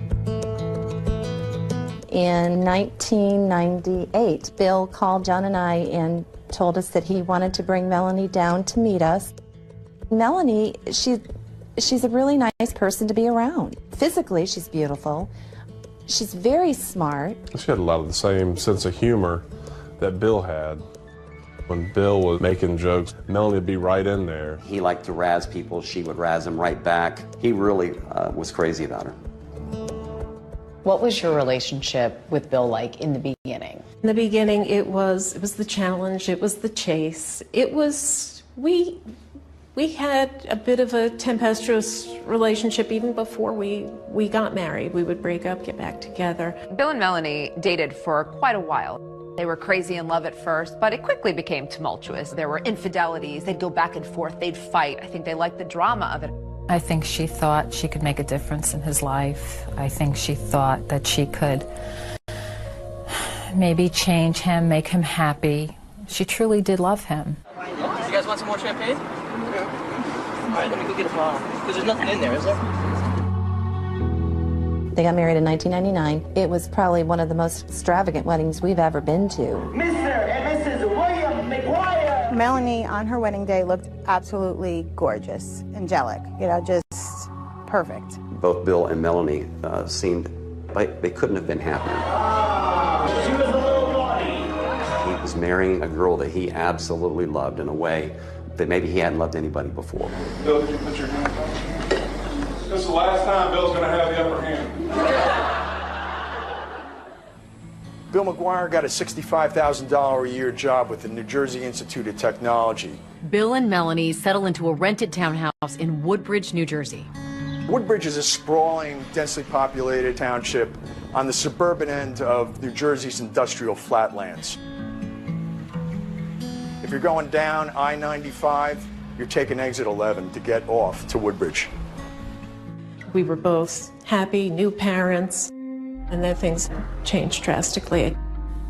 In 1998, Bill called John and I and told us that he wanted to bring Melanie down to meet us. Melanie, she's a really nice person to be around. Physically, she's beautiful, She's very smart. She had a lot of the same sense of humor that Bill had. When Bill was making jokes, Melanie would be right in there. He liked to razz people. She would razz him right back. He really was crazy about her. What was your relationship with Bill like in the beginning? In the beginning, it was the challenge, it was the chase. It was, we had a bit of a tempestuous relationship even before we got married. We would break up, get back together. Bill and Melanie dated for quite a while. They were crazy in love at first, but it quickly became tumultuous. There were infidelities. They'd go back and forth. They'd fight. I think they liked the drama of it. I think she thought she could make a difference in his life. I think she thought that she could maybe change him, make him happy. She truly did love him. You guys want some more champagne? Yeah. All right, let me go get a bottle. Because there's nothing in there, is there? They got married in 1999. It was probably one of the most extravagant weddings we've ever been to. Mr. and Mrs. William McGuire. Melanie on her wedding day looked absolutely gorgeous, angelic, you know, just perfect. Both Bill and Melanie seemed like they couldn't have been happier. She was a little naughty. He was marrying a girl that he absolutely loved in a way that maybe he hadn't loved anybody before. Bill, did you put your hand up? This is the last time Bill's going to have the upper hand. Bill McGuire got a $65,000 a year job with the New Jersey Institute of Technology. Bill and Melanie settle into a rented townhouse in Woodbridge, New Jersey. Woodbridge is a sprawling, densely populated township on the suburban end of New Jersey's industrial flatlands. If you're going down I-95, you're taking exit 11 to get off to Woodbridge. We were both happy, new parents, and then things changed drastically.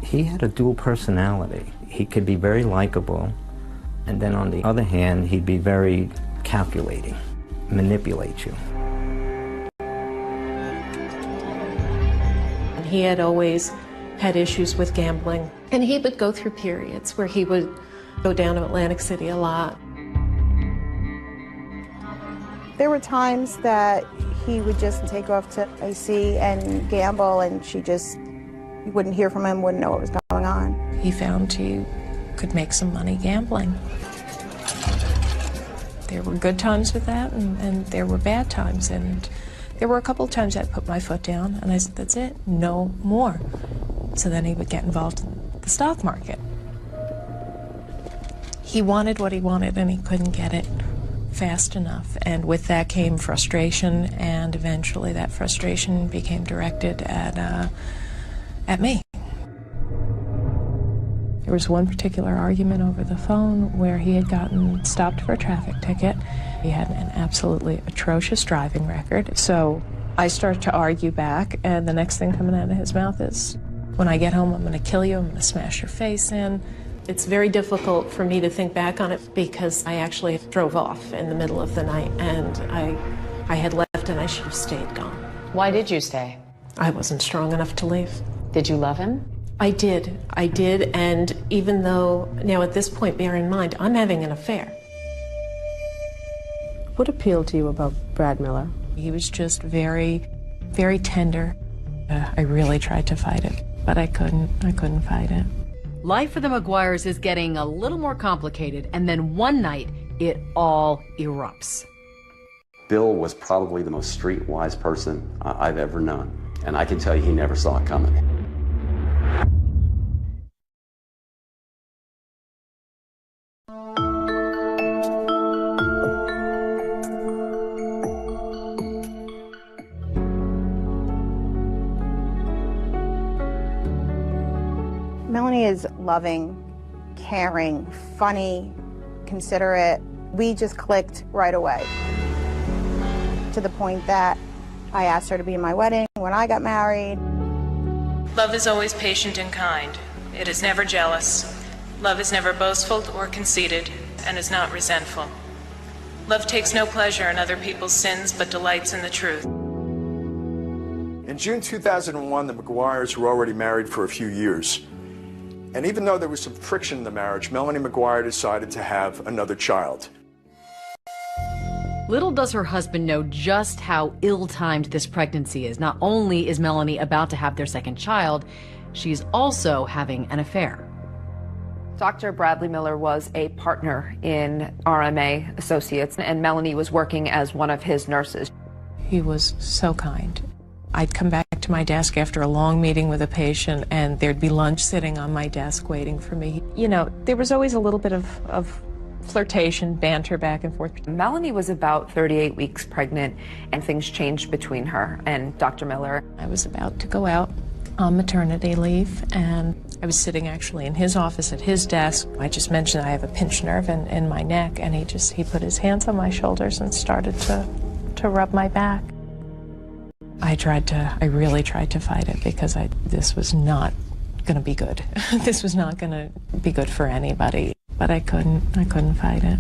He had a dual personality. He could be very likable, and then on the other hand, he'd be very calculating, manipulate you. He had always had issues with gambling, and he would go through periods where he would go down to Atlantic City a lot. There were times that he would just take off to AC and gamble, and you wouldn't hear from him, wouldn't know what was going on. He found he could make some money gambling. There were good times with that, and there were bad times, and there were a couple of times I put my foot down, and I said, that's it, no more. So then he would get involved in the stock market. He wanted what he wanted, and he couldn't get it fast enough, and with that came frustration, and eventually that frustration became directed at me. There was one particular argument over the phone where he had gotten stopped for a traffic ticket. He had an absolutely atrocious driving record, so I started to argue back, and the next thing coming out of his mouth is, when I get home, I'm going to kill you, I'm going to smash your face in. It's very difficult for me to think back on it because I actually drove off in the middle of the night, and I had left and I should have stayed gone. Why did you stay? I wasn't strong enough to leave. Did you love him? I did, and even though, now at this point, bear in mind, I'm having an affair. What appealed to you about Brad Miller? He was just very, very tender. I really tried to fight it, but I couldn't fight it. Life for the McGuires is getting a little more complicated, and then one night, it all erupts. Bill was probably the most streetwise person I've ever known, and I can tell you he never saw it coming. Melanie is loving, caring, funny, considerate. We just clicked right away, to the point that I asked her to be in my wedding when I got married. Love is always patient and kind. It is never jealous. Love is never boastful or conceited, and is not resentful. Love takes no pleasure in other people's sins, but delights in the truth. In June 2001, the McGuires were already married for a few years. And even though there was some friction in the marriage, Melanie McGuire decided to have another child. Little does her husband know just how ill-timed this pregnancy is. Not only is Melanie about to have their second child, she's also having an affair. Dr. Bradley Miller was a partner in RMA Associates, and Melanie was working as one of his nurses. He was so kind. I'd come back to my desk after a long meeting with a patient, and there'd be lunch sitting on my desk waiting for me. You know, there was always a little bit of flirtation, banter back and forth. Melanie was about 38 weeks pregnant, and things changed between her and Dr. Miller. I was about to go out on maternity leave, and I was sitting actually in his office at his desk. I just mentioned I have a pinched nerve in my neck, and he put his hands on my shoulders and started to rub my back. I really tried to fight it because this was not going to be good. This was not going to be good for anybody, but I couldn't fight it.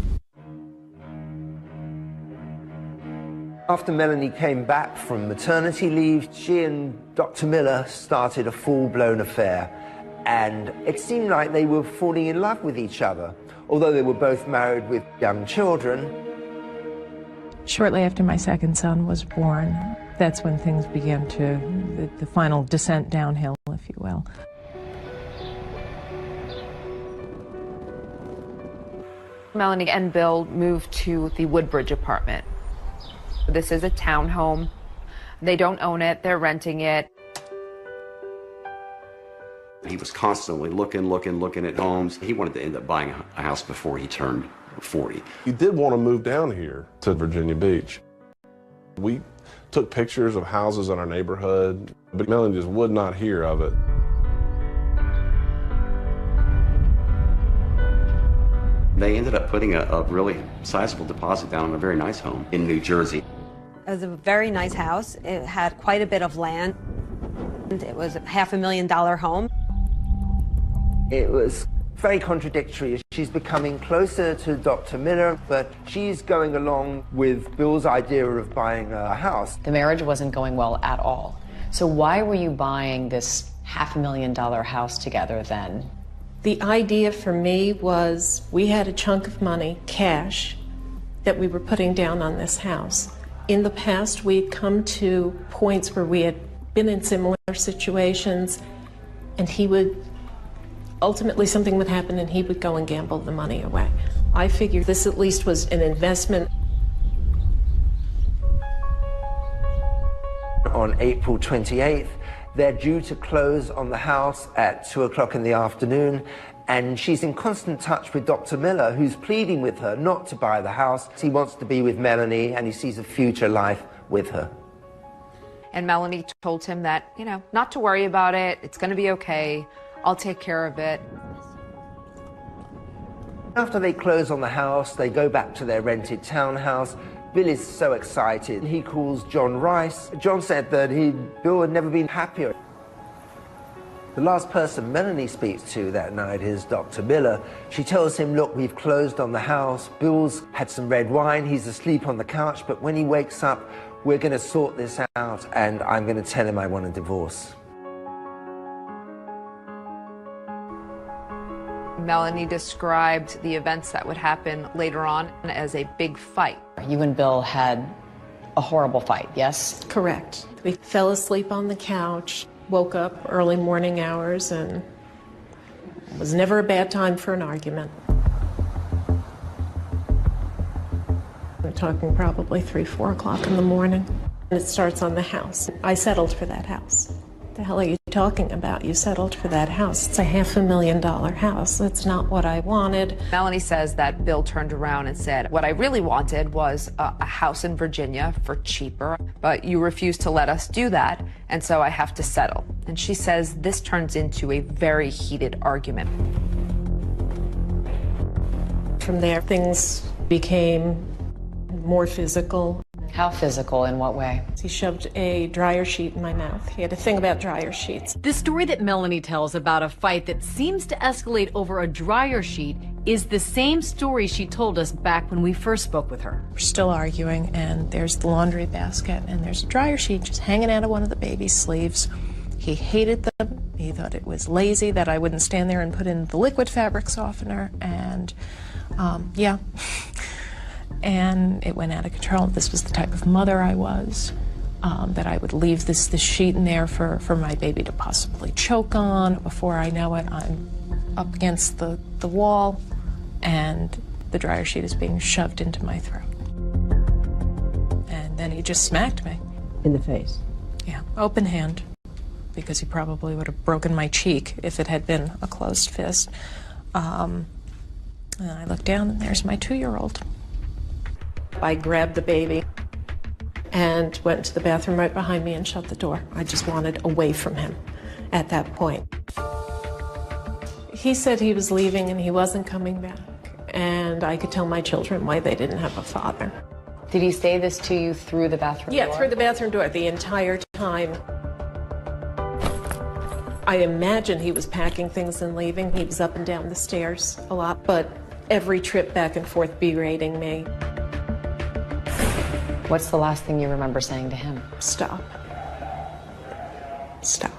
After Melanie came back from maternity leave, she and Dr. Miller started a full-blown affair, and it seemed like they were falling in love with each other, although they were both married with young children. Shortly after my second son was born, that's when things began the final descent downhill, if you will. Melanie and Bill moved to the Woodbridge apartment. This is a townhome. They don't own it, they're renting it. He was constantly looking at homes. He wanted to end up buying a house before he turned 40. He did want to move down here to Virginia Beach. We took pictures of houses in our neighborhood, but Melanie just would not hear of it. They ended up putting a really sizable deposit down on a very nice home in New Jersey. It was a very nice house. It had quite a bit of land. It was a $500,000 home. It was very contradictory. She's becoming closer to Dr. Miller, but she's going along with Bill's idea of buying a house. The marriage wasn't going well at all. So why were you buying this $500,000 house together then? The idea for me was we had a chunk of money, cash, that we were putting down on this house. In the past, we'd come to points where we had been in similar situations, and ultimately something would happen and he would go and gamble the money away. I figured this at least was an investment. On April 28th, they're due to close on the house at 2 o'clock in the afternoon, and she's in constant touch with Dr. Miller, who's pleading with her not to buy the house. He wants to be with Melanie, and he sees a future life with her. And Melanie told him that, not to worry about it, it's going to be okay, I'll take care of it. After they close on the house, they go back to their rented townhouse. Bill is so excited. He calls John Rice. John said that Bill had never been happier. The last person Melanie speaks to that night is Dr. Miller. She tells him, look, we've closed on the house. Bill's had some red wine. He's asleep on the couch, but when he wakes up, we're going to sort this out, and I'm going to tell him I want a divorce. Melanie described the events that would happen later on as a big fight. You and Bill had a horrible fight, yes? Correct. We fell asleep on the couch, woke up early morning hours, and it was never a bad time for an argument. We're talking probably 3, 4 o'clock in the morning. And it starts on the house. I settled for that house. The hell are you talking about? You settled for that house. It's a $500,000 house. That's not what I wanted. Melanie says that Bill turned around and said, what I really wanted was a house in Virginia for cheaper, but you refused to let us do that, and so I have to settle. And she says this turns into a very heated argument. From there, things became more physical. How physical? In what way? He shoved a dryer sheet in my mouth. He had a thing about dryer sheets. The story that Melanie tells about a fight that seems to escalate over a dryer sheet is the same story she told us back when we first spoke with her. We're still arguing, and there's the laundry basket, and there's a dryer sheet just hanging out of one of the baby's sleeves. He hated them. He thought it was lazy that I wouldn't stand there and put in the liquid fabric softener, and yeah. and it went out of control. This was the type of mother I was, that I would leave this sheet in there for my baby to possibly choke on. Before I know it, I'm up against the wall, and the dryer sheet is being shoved into my throat. And then he just smacked me. In the face? Yeah, open hand, because he probably would have broken my cheek if it had been a closed fist. And I looked down, and there's my 2-year-old. I grabbed the baby and went to the bathroom right behind me and shut the door. I just wanted away from him at that point. He said he was leaving and he wasn't coming back, and I could tell my children why they didn't have a father. Did he say this to you through the bathroom door? Yeah, through the bathroom door the entire time. I imagine he was packing things and leaving. He was up and down the stairs a lot, but every trip back and forth berating me. What's the last thing you remember saying to him? Stop. Stop.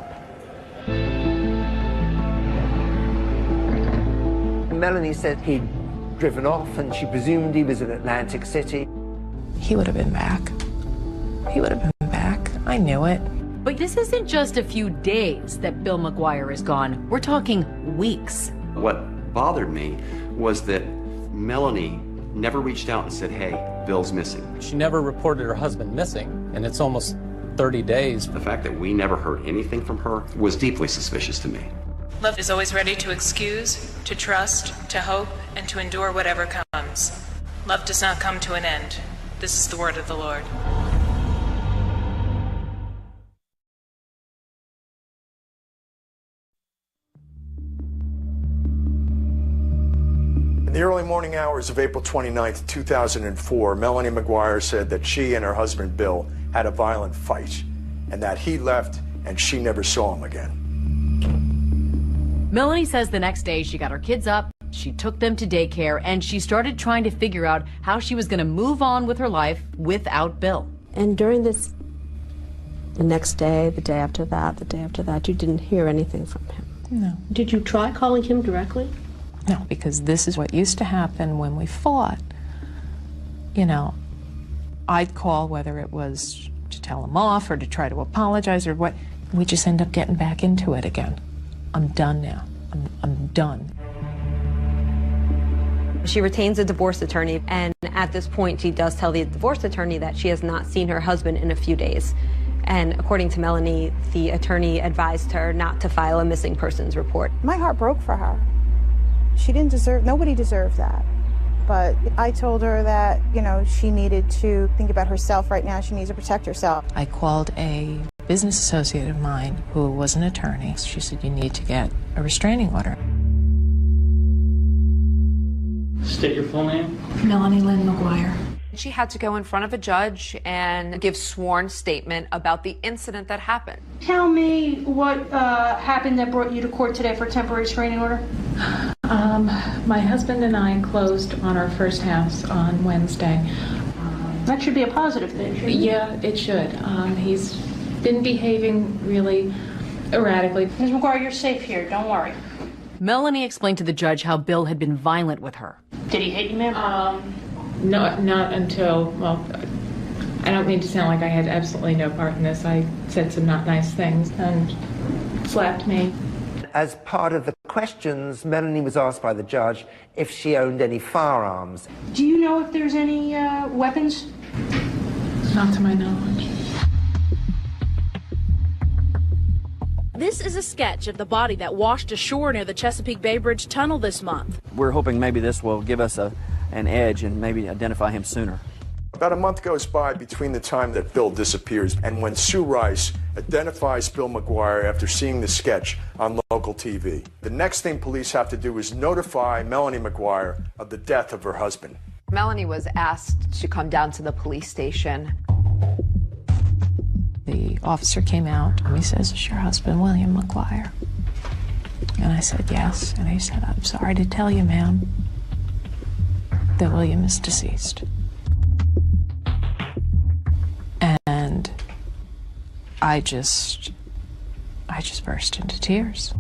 Melanie said he'd driven off and she presumed he was in Atlantic City. He would have been back. He would have been back. I knew it. But this isn't just a few days that Bill McGuire is gone. We're talking weeks. What bothered me was that Melanie never reached out and said, hey, Bill's missing. She never reported her husband missing, and it's almost 30 days. The fact that we never heard anything from her was deeply suspicious to me. Love is always ready to excuse, to trust, to hope, and to endure whatever comes. Love does not come to an end. This is the word of the Lord. In the early morning hours of April 29th, 2004, Melanie McGuire said that she and her husband Bill had a violent fight and that he left and she never saw him again. Melanie says the next day she got her kids up, she took them to daycare, and she started trying to figure out how she was going to move on with her life without Bill. And during this, the next day, the day after that, you didn't hear anything from him? No. Did you try calling him directly? No, because this is what used to happen when we fought. You know, I'd call, whether it was to tell him off or to try to apologize or what. We just end up getting back into it again. I'm done now. I'm done. She retains a divorce attorney, and at this point she does tell the divorce attorney that she has not seen her husband in a few days. And according to Melanie, the attorney advised her not to file a missing persons report. My heart broke for her. She didn't deserve, nobody deserved that. But I told her that, you know, she needed to think about herself right now. She needs to protect herself. I called a business associate of mine who was an attorney. She said, you need to get a restraining order. State your full name. Melanie Lynn McGuire. She had to go in front of a judge and give sworn statement about the incident that happened. Tell me what happened that brought you to court today for a temporary restraining order. My husband and I closed on our first house on Wednesday. That should be a positive thing, shouldn't it? Yeah, it should. He's been behaving really erratically. Ms. McGuire, you're safe here. Don't worry. Melanie explained to the judge how Bill had been violent with her. Did he hit you, ma'am? No, not until, well, I don't mean to sound like I had absolutely no part in this. I said some not nice things and slapped me. As part of the questions, Melanie was asked by the judge if she owned any firearms. Do you know if there's any weapons? Not to my knowledge. This is a sketch of the body that washed ashore near the Chesapeake Bay Bridge Tunnel this month. We're hoping maybe this will give us an edge and maybe identify him sooner. About a month goes by between the time that Bill disappears and when Sue Rice identifies Bill McGuire after seeing the sketch on local TV. The next thing police have to do is notify Melanie McGuire of the death of her husband. Melanie was asked to come down to the police station. The officer came out and he says, "Is your husband William McGuire?" And I said, "Yes." And he said, "I'm sorry to tell you, ma'am, that William is deceased." And I just burst into tears.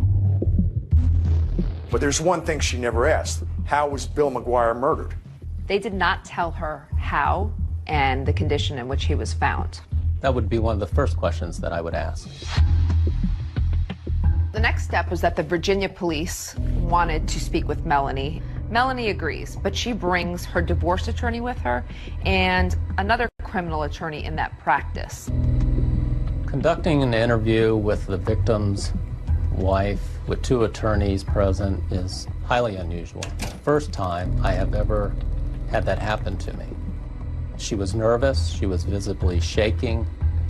But there's one thing she never asked. How was Bill McGuire murdered? They did not tell her how and the condition in which he was found. That would be one of the first questions that I would ask. The next step was that the Virginia police wanted to speak with Melanie. Melanie agrees, but she brings her divorce attorney with her and another criminal attorney in that practice. Conducting an interview with the victim's wife with two attorneys present is highly unusual. First time I have ever had that happen to me. She was nervous, she was visibly shaking,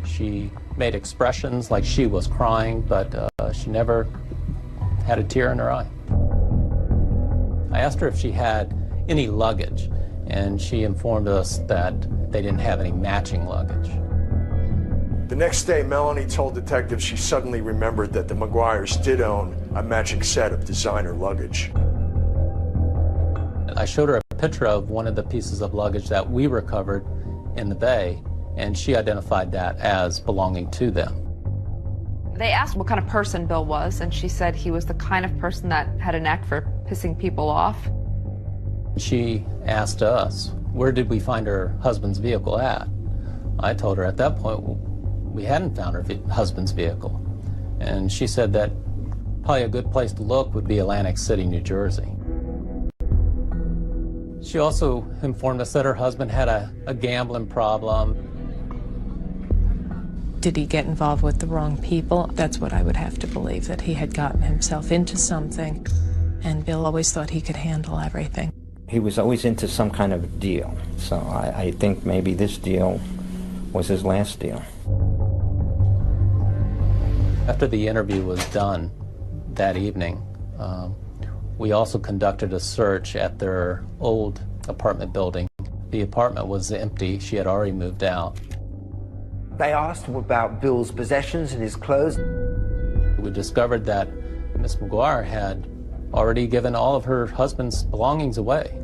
she made expressions like she was crying, but she never had a tear in her eye. I asked her if she had any luggage, and she informed us that they didn't have any matching luggage. The next day, Melanie told detectives she suddenly remembered that the McGuires did own a matching set of designer luggage. I showed her a picture of one of the pieces of luggage that we recovered in the bay, and she identified that as belonging to them. They asked what kind of person Bill was, and she said he was the kind of person that had a knack for pissing people off. She asked us, where did we find her husband's vehicle at? I told her at that point we hadn't found her husband's vehicle. And she said that probably a good place to look would be Atlantic City, New Jersey. She also informed us that her husband had a gambling problem. Did he get involved with the wrong people? That's what I would have to believe, that he had gotten himself into something, and Bill always thought he could handle everything. He was always into some kind of deal, so I think maybe this deal was his last deal. After the interview was done that evening, we also conducted a search at their old apartment building. The apartment was empty. She had already moved out. They asked him about Bill's possessions and his clothes. We discovered that Miss McGuire had already given all of her husband's belongings away.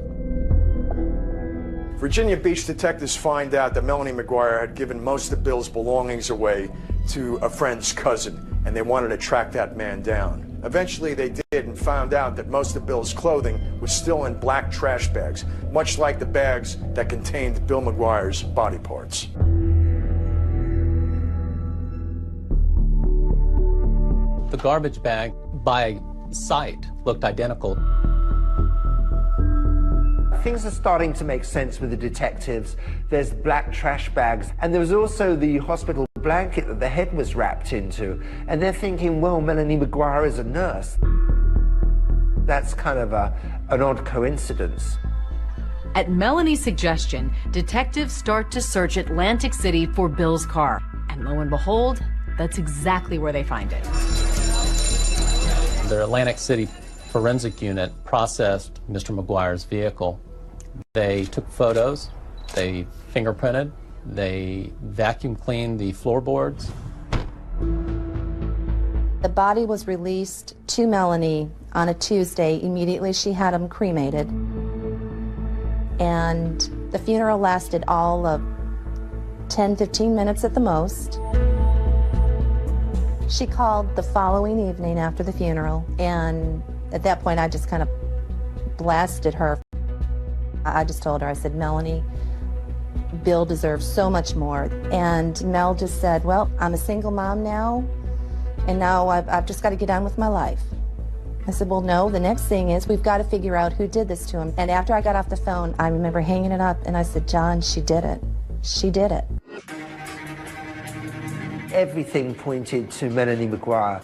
Virginia Beach detectives find out that Melanie McGuire had given most of Bill's belongings away to a friend's cousin, and they wanted to track that man down. Eventually they did and found out that most of Bill's clothing was still in black trash bags, much like the bags that contained Bill McGuire's body parts. The garbage bag, by sight, looked identical. Things are starting to make sense with the detectives. There's black trash bags, and there was also the hospital blanket that the head was wrapped into. And they're thinking, well, Melanie McGuire is a nurse. That's kind of an odd coincidence. At Melanie's suggestion, detectives start to search Atlantic City for Bill's car. And lo and behold, that's exactly where they find it. The Atlantic City forensic unit processed Mr. McGuire's vehicle. They took photos, they fingerprinted, they vacuum cleaned the floorboards. The body was released to Melanie on a Tuesday. Immediately she had him cremated. And the funeral lasted all of 10-15 minutes at the most. She called the following evening after the funeral, and at that point I just kind of blasted her. I just told her, I said, Melanie, Bill deserves so much more. And Mel just said, well, I'm a single mom now, and now I've just got to get on with my life. I said, well, no, the next thing is we've got to figure out who did this to him. And after I got off the phone, I remember hanging it up, and I said, John, she did it. She did it. Everything pointed to Melanie McGuire.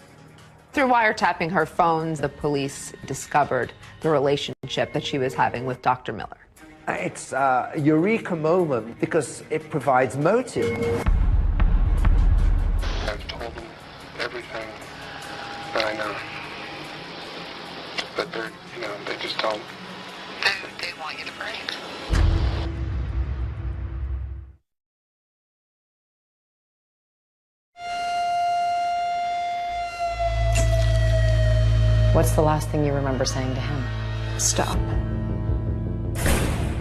Through wiretapping her phones, the police discovered the relationship that she was having with Dr. Miller. It's a eureka moment because it provides motive. I've told them everything that I know. But they're, they just don't. They want you to break. What's the last thing you remember saying to him? Stop.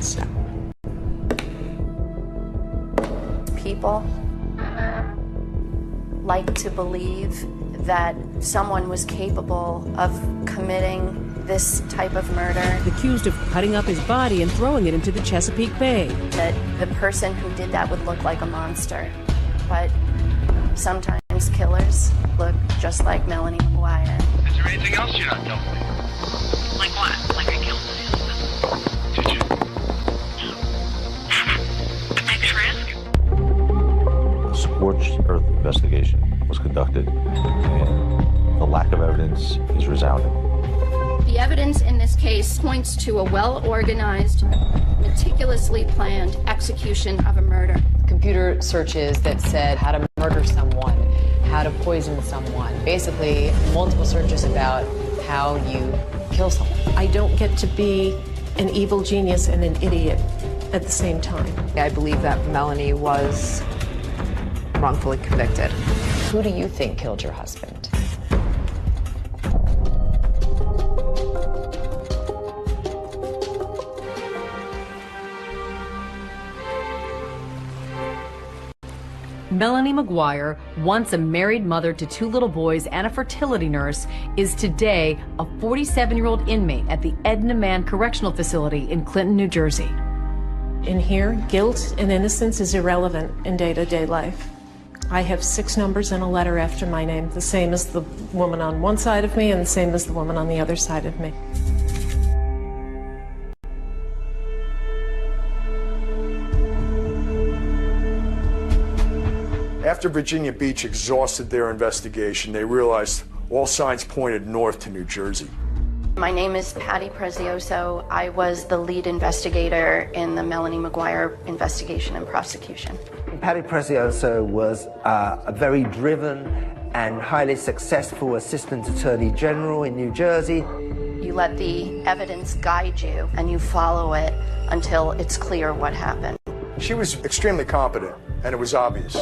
Stop. People like to believe that someone was capable of committing this type of murder. Accused of cutting up his body and throwing it into the Chesapeake Bay. That the person who did that would look like a monster. But sometimes killers look just like Melanie McGuire. Is there anything else you're not telling me? Like what? Like I killed my husband. Did you? But thanks for asking. A scorched earth investigation was conducted, and the lack of evidence is resounding. The evidence in this case points to a well-organized, meticulously planned execution of a murder. Computer searches that said how to murder someone, how to poison someone, basically multiple searches about how you kill someone. I don't get to be an evil genius and an idiot at the same time. I believe that Melanie was wrongfully convicted. Who do you think killed your husband? Melanie McGuire, once a married mother to 2 little boys and a fertility nurse, is today a 47-year-old inmate at the Edna Mann Correctional Facility in Clinton, New Jersey. In here, guilt and innocence is irrelevant in day-to-day life. I have 6 numbers and a letter after my name, the same as the woman on one side of me and the same as the woman on the other side of me. After Virginia Beach exhausted their investigation, they realized all signs pointed north to New Jersey. My name is Patty Prezioso. I was the lead investigator in the Melanie McGuire investigation and prosecution. Patty Prezioso was a very driven and highly successful Assistant Attorney General in New Jersey. You let the evidence guide you and you follow it until it's clear what happened. She was extremely competent, and it was obvious.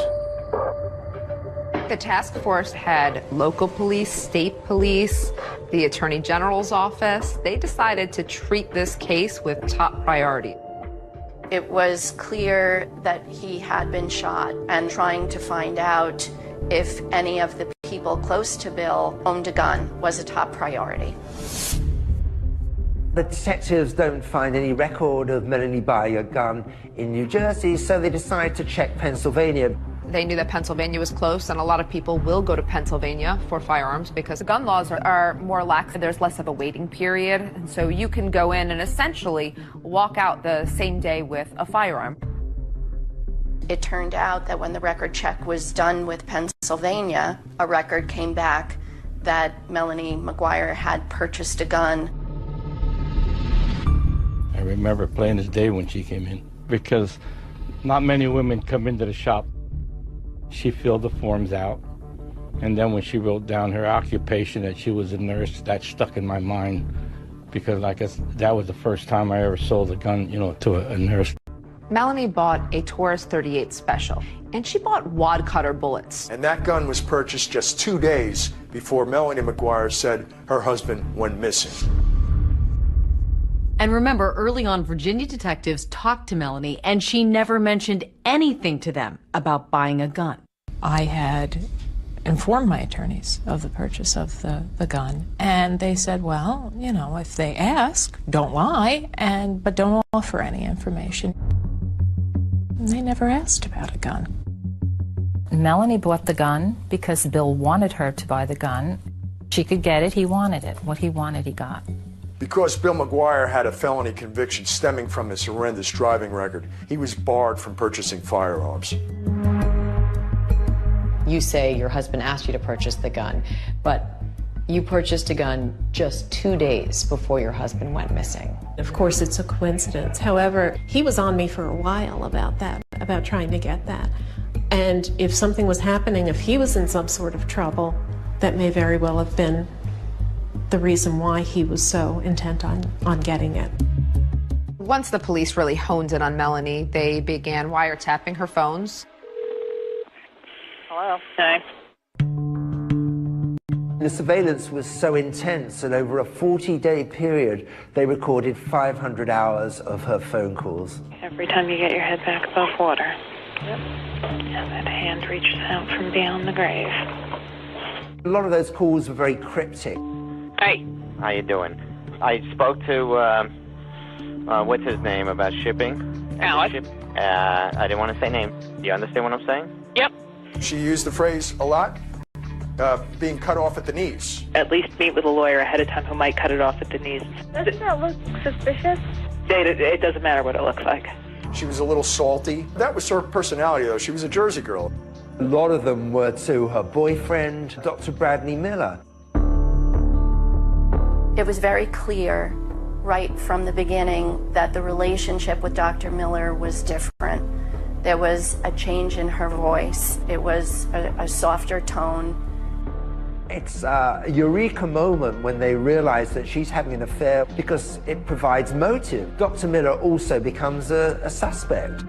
The task force had local police, state police, the Attorney General's office. They decided to treat this case with top priority. It was clear that he had been shot, and trying to find out if any of the people close to Bill owned a gun was a top priority. The detectives don't find any record of Melanie buying a gun in New Jersey, so they decide to check Pennsylvania. They knew that Pennsylvania was close, and a lot of people will go to Pennsylvania for firearms because the gun laws are more lax. There's less of a waiting period, and so you can go in and essentially walk out the same day with a firearm. It turned out that when the record check was done with Pennsylvania, a record came back that Melanie McGuire had purchased a gun. I remember plain as day when she came in, because not many women come into the shop. She filled the forms out, and then when she wrote down her occupation, that she was a nurse, that stuck in my mind, because I guess that was the first time I ever sold a gun, to a nurse. Melanie bought a Taurus 38 Special, and she bought wad cutter bullets. And that gun was purchased just 2 days before Melanie McGuire said her husband went missing. And remember, early on, Virginia detectives talked to Melanie, and she never mentioned anything to them about buying a gun. I had informed my attorneys of the purchase of the gun, and they said, well, if they ask, don't lie, but don't offer any information. And they never asked about a gun. Melanie bought the gun because Bill wanted her to buy the gun. She could get it, he wanted it. What he wanted, he got. Because Bill McGuire had a felony conviction stemming from his horrendous driving record, he was barred from purchasing firearms. You say your husband asked you to purchase the gun, but you purchased a gun just 2 days before your husband went missing. Of course, it's a coincidence. However, he was on me for a while about that, about trying to get that. And if something was happening, if he was in some sort of trouble, that may very well have been the reason why he was so intent on getting it. Once the police really honed in on Melanie, they began wiretapping her phones. Hello. Hi. The surveillance was so intense that over a 40-day period, they recorded 500 hours of her phone calls. Every time you get your head back above water. Yep. And that hand reaches out from beyond the grave. A lot of those calls were very cryptic. Hey. How you doing? I spoke to, what's his name, about shipping? Alex. I didn't want to say name. Do you understand what I'm saying? Yep. She used the phrase a lot, being cut off at the knees. At least meet with a lawyer ahead of time who might cut it off at the knees. Doesn't that look suspicious? It doesn't matter what it looks like. She was a little salty. That was her personality, though. She was a Jersey girl. A lot of them were to her boyfriend, Dr. Bradley Miller. It was very clear right from the beginning that the relationship with Dr. Miller was different. There was a change in her voice. It was a softer tone. It's a eureka moment when they realize that she's having an affair because it provides motive. Dr. Miller also becomes a suspect.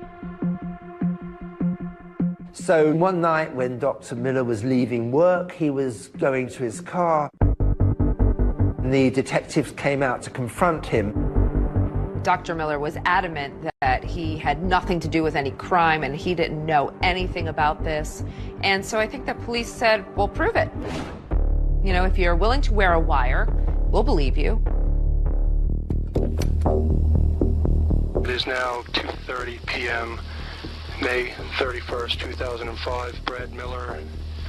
So one night when Dr. Miller was leaving work, he was going to his car. The detectives came out to confront him. Dr. Miller was adamant that he had nothing to do with any crime and he didn't know anything about this. And so I think the police said, well, prove it. You know, if you're willing to wear a wire, we'll believe you. It is now 2:30 p.m., May 31st, 2005. Brad Miller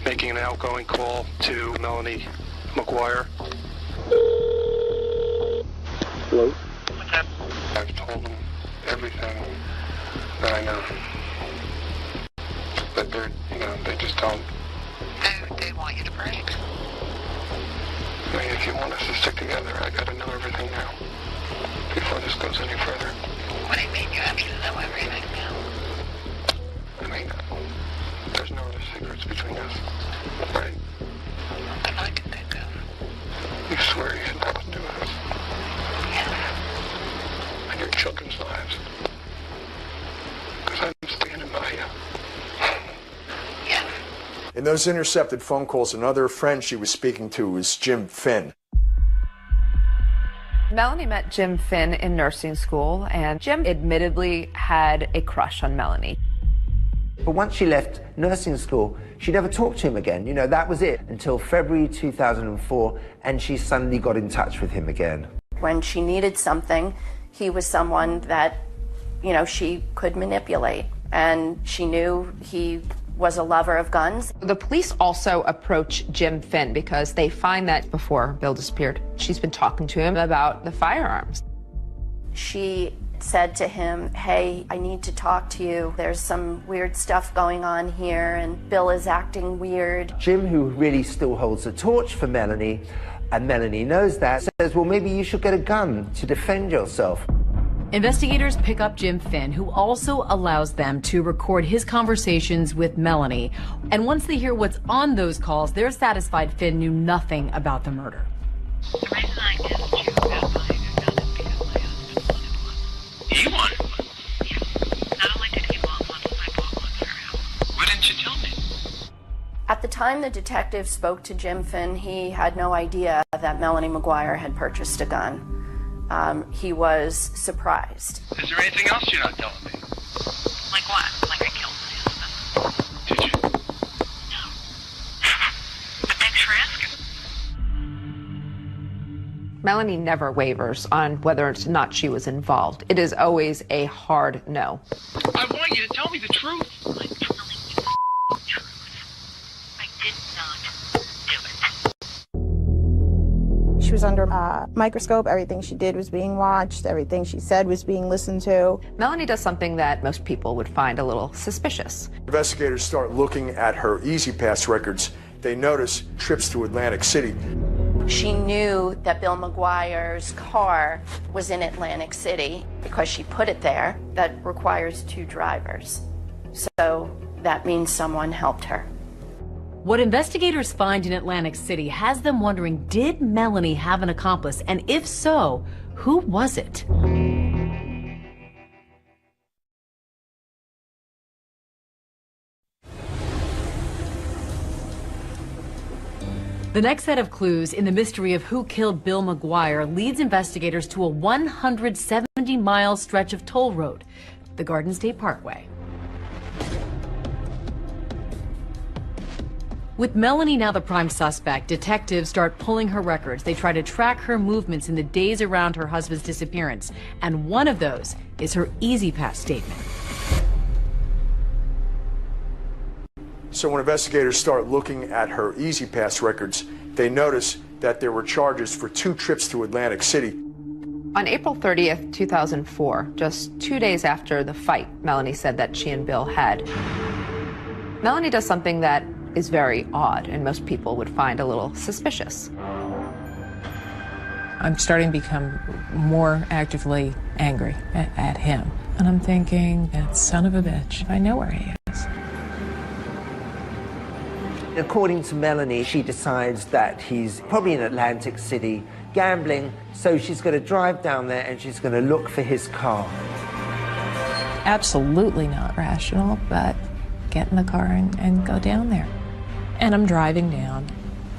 making an outgoing call to Melanie McGuire. Hello? What's up? I've told them everything that I know. But they're, they just don't. They want you to break. I mean, if you want us to stick together, I gotta know everything now. Before this goes any further. What do you mean you have to know everything now? I mean, there's no other secrets between us, right? That I can think of. You swear you had nothing to do with us? Yes. And your children's lives. Because I'm standing by you. Yes. In those intercepted phone calls, another friend she was speaking to was Jim Finn. Melanie met Jim Finn in nursing school, and Jim admittedly had a crush on Melanie. But once she left nursing school, she never talked to him again. That was it until February 2004, and she suddenly got in touch with him again. When she needed something, he was someone that, she could manipulate. And she knew he was a lover of guns. The police also approach Jim Finn because they find that before Bill disappeared, she's been talking to him about the firearms. She said to him, hey, I need to talk to you. There's some weird stuff going on here, and Bill is acting weird. Jim, who really still holds the torch for Melanie, and Melanie knows that, says, well, maybe you should get a gun to defend yourself. Investigators pick up Jim Finn, who also allows them to record his conversations with Melanie. And once they hear what's on those calls, they're satisfied Finn knew nothing about the murder. The reason I didn't you about buying a gun is because my husband wanted one. He wanted one? Yes. Not only did he want one, I bought one for him. Why didn't you tell me? At the time the detective spoke to Jim Finn, he had no idea that Melanie McGuire had purchased a gun. He was surprised. Is there anything else you're not telling me? Like what? Like I killed my husband. Did you? No. But thanks for asking. Melanie never wavers on whether or not she was involved. It is always a hard no. I want you to tell me the truth. I'm telling you the truth. I did not do it. She was under a microscope. Everything she did was being watched. Everything she said was being listened to. Melanie does something that most people would find a little suspicious. Investigators start looking at her E-ZPass records. They notice trips to Atlantic City. She knew that Bill McGuire's car was in Atlantic City because she put it there. That requires 2 drivers. So that means someone helped her. What investigators find in Atlantic City has them wondering, did Melanie have an accomplice? And if so, who was it? The next set of clues in the mystery of who killed Bill McGuire leads investigators to a 170-mile stretch of toll road, the Garden State Parkway. With Melanie now the prime suspect, detectives start pulling her records. They try to track her movements in the days around her husband's disappearance. And one of those is her E-ZPass statement. So when investigators start looking at her E-ZPass records, they notice that there were charges for 2 trips to Atlantic City. On April 30th, 2004, just 2 days after the fight Melanie said that she and Bill had, Melanie does something that is very odd and most people would find a little suspicious. I'm starting to become more actively angry at him. And I'm thinking, that son of a bitch, I know where he is. According to Melanie, she decides that he's probably in Atlantic City gambling, so she's going to drive down there and she's going to look for his car. Absolutely not rational, but get in the car and go down there. And I'm driving down,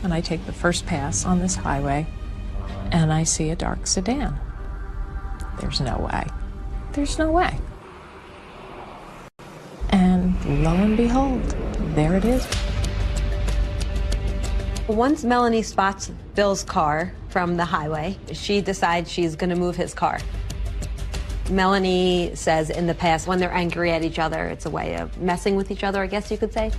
and I take the first pass on this highway, and I see a dark sedan. There's no way. There's no way. And lo and behold, there it is. Once Melanie spots Bill's car from the highway, she decides she's going to move his car. Melanie says in the past, when they're angry at each other, it's a way of messing with each other, I guess you could say.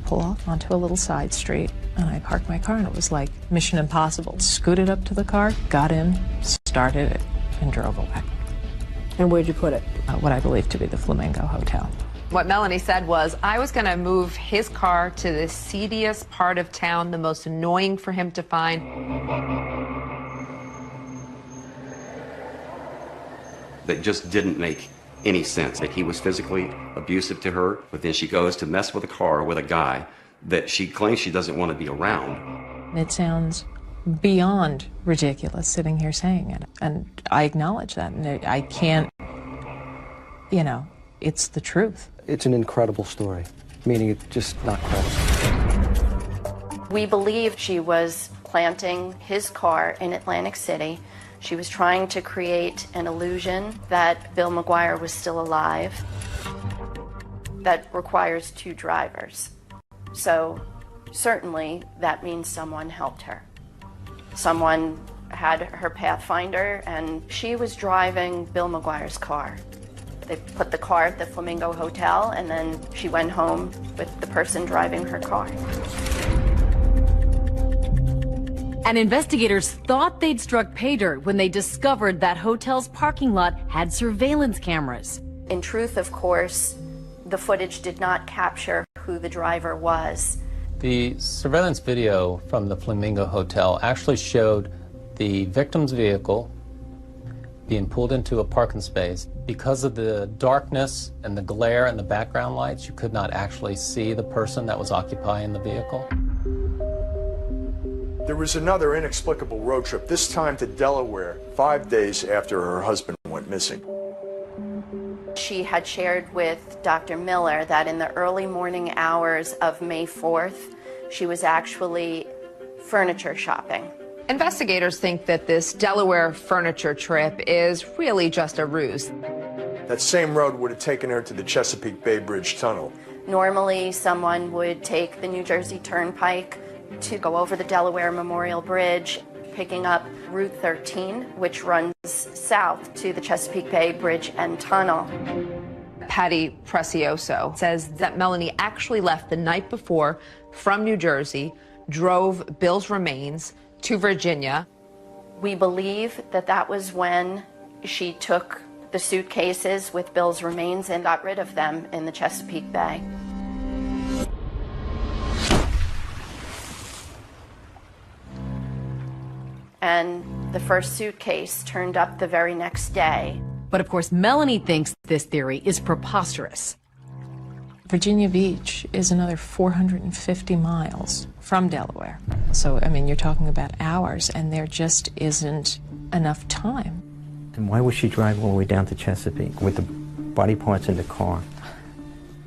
Pull off onto a little side street, and I parked my car, and it was like Mission Impossible. Scooted up to the car, got in, started it, and drove away. And where'd you put it? What I believe to be the Flamingo Hotel. What Melanie said was, I was going to move his car to the seediest part of town, the most annoying for him to find. That just didn't make any sense. Like, he was physically abusive to her, but then she goes to mess with a car with a guy that she claims she doesn't want to be around. It sounds beyond ridiculous sitting here saying it, and I acknowledge that, and I can't, it's the truth. It's an incredible story, meaning it's just not credible. We believe she was planting his car in Atlantic City. She was trying to create an illusion that Bill McGuire was still alive. That requires 2 drivers. So certainly that means someone helped her. Someone had her Pathfinder, and she was driving Bill McGuire's car. They put the car at the Flamingo Hotel, and then she went home with the person driving her car. And investigators thought they'd struck pay dirt when they discovered that hotel's parking lot had surveillance cameras. In truth, of course, the footage did not capture who the driver was. The surveillance video from the Flamingo Hotel actually showed the victim's vehicle being pulled into a parking space. Because of the darkness and the glare and the background lights, you could not actually see the person that was occupying the vehicle. There was another inexplicable road trip, this time to Delaware, 5 days after her husband went missing. She had shared with Dr. Miller that in the early morning hours of May 4th, she was actually furniture shopping. Investigators think that this Delaware furniture trip is really just a ruse. That same road would have taken her to the Chesapeake Bay Bridge Tunnel. Normally, someone would take the New Jersey Turnpike to go over the Delaware Memorial Bridge, picking up Route 13, which runs south to the Chesapeake Bay Bridge and Tunnel. Patty Precioso says that Melanie actually left the night before from New Jersey, drove Bill's remains to Virginia. We believe that that was when she took the suitcases with Bill's remains and got rid of them in the Chesapeake Bay. And the first suitcase turned up the very next day. But of course, Melanie thinks this theory is preposterous. Virginia Beach is another 450 miles from Delaware. So, I mean, you're talking about hours, and there just isn't enough time. And why would she drive all the way down to Chesapeake with the body parts in the car,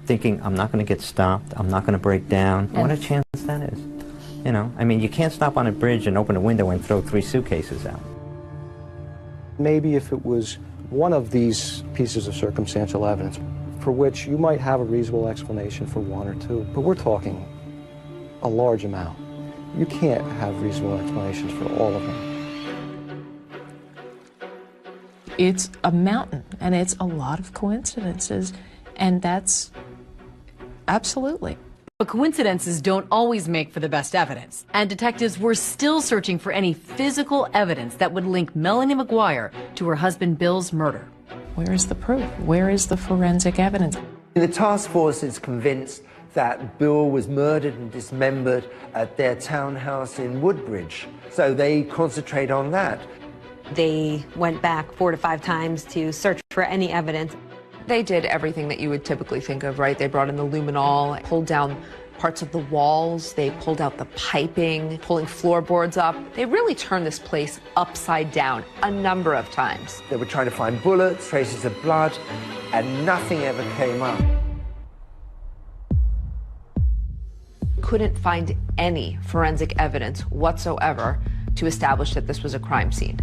thinking, I'm not going to get stopped, I'm not going to break down? What a chance that is. You know, I mean, you can't stop on a bridge and open a window and throw 3 suitcases out. Maybe if it was one of these pieces of circumstantial evidence for which you might have a reasonable explanation for 1 or 2, but we're talking a large amount. You can't have reasonable explanations for all of them. It's a mountain, and it's a lot of coincidences, and that's absolutely. But coincidences don't always make for the best evidence, and detectives were still searching for any physical evidence that would link Melanie McGuire to her husband Bill's murder. Where is the proof? Where is the forensic evidence? The task force is convinced that Bill was murdered and dismembered at their townhouse in Woodbridge, so they concentrate on that. They went back 4 to 5 times to search for any evidence. They did everything that you would typically think of, right? They brought in the luminol, pulled down parts of the walls, they pulled out the piping, pulling floorboards up. They really turned this place upside down a number of times. They were trying to find bullets, traces of blood, and nothing ever came up. Couldn't find any forensic evidence whatsoever to establish that this was a crime scene.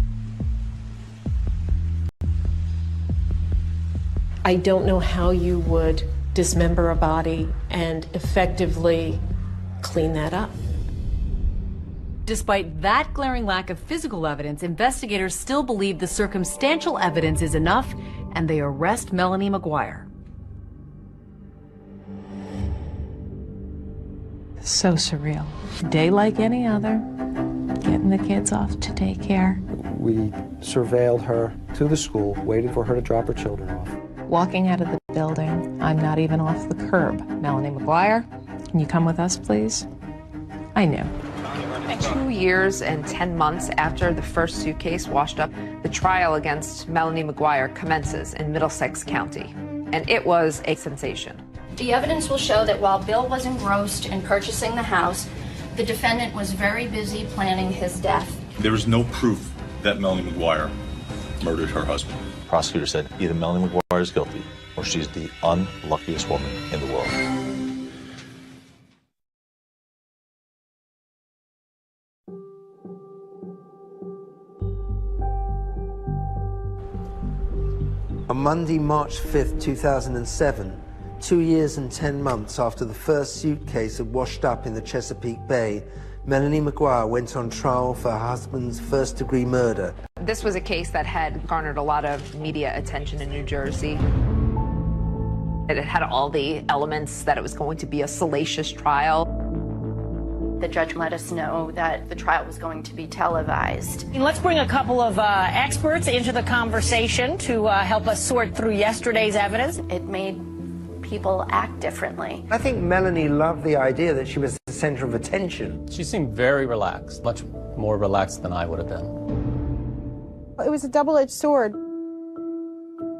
I don't know how you would dismember a body and effectively clean that up. Despite that glaring lack of physical evidence, investigators still believe the circumstantial evidence is enough, and they arrest Melanie McGuire. So surreal. A day like any other, getting the kids off to daycare. We surveilled her to the school, waited for her to drop her children off. Walking out of the building, I'm not even off the curb. Melanie McGuire, can you come with us, please? I knew. 2 years and 10 months after the first suitcase washed up, the trial against Melanie McGuire commences in Middlesex County, and it was a sensation. The evidence will show that while Bill was engrossed in purchasing the house, the defendant was very busy planning his death. There is no proof that Melanie McGuire murdered her husband. The prosecutor said either Melanie McGuire is guilty or she's the unluckiest woman in the world. On Monday, March 5th, 2007, 2 years and 10 months after the first suitcase had washed up in the Chesapeake Bay, Melanie McGuire went on trial for her husband's first-degree murder. This was a case that had garnered a lot of media attention in New Jersey. It had all the elements that it was going to be a salacious trial. The judge let us know that the trial was going to be televised. Let's bring a couple of experts into the conversation to help us sort through yesterday's evidence. It made people act differently. I think Melanie loved the idea that she was the center of attention. She seemed very relaxed, much more relaxed than I would have been. It was a double-edged sword,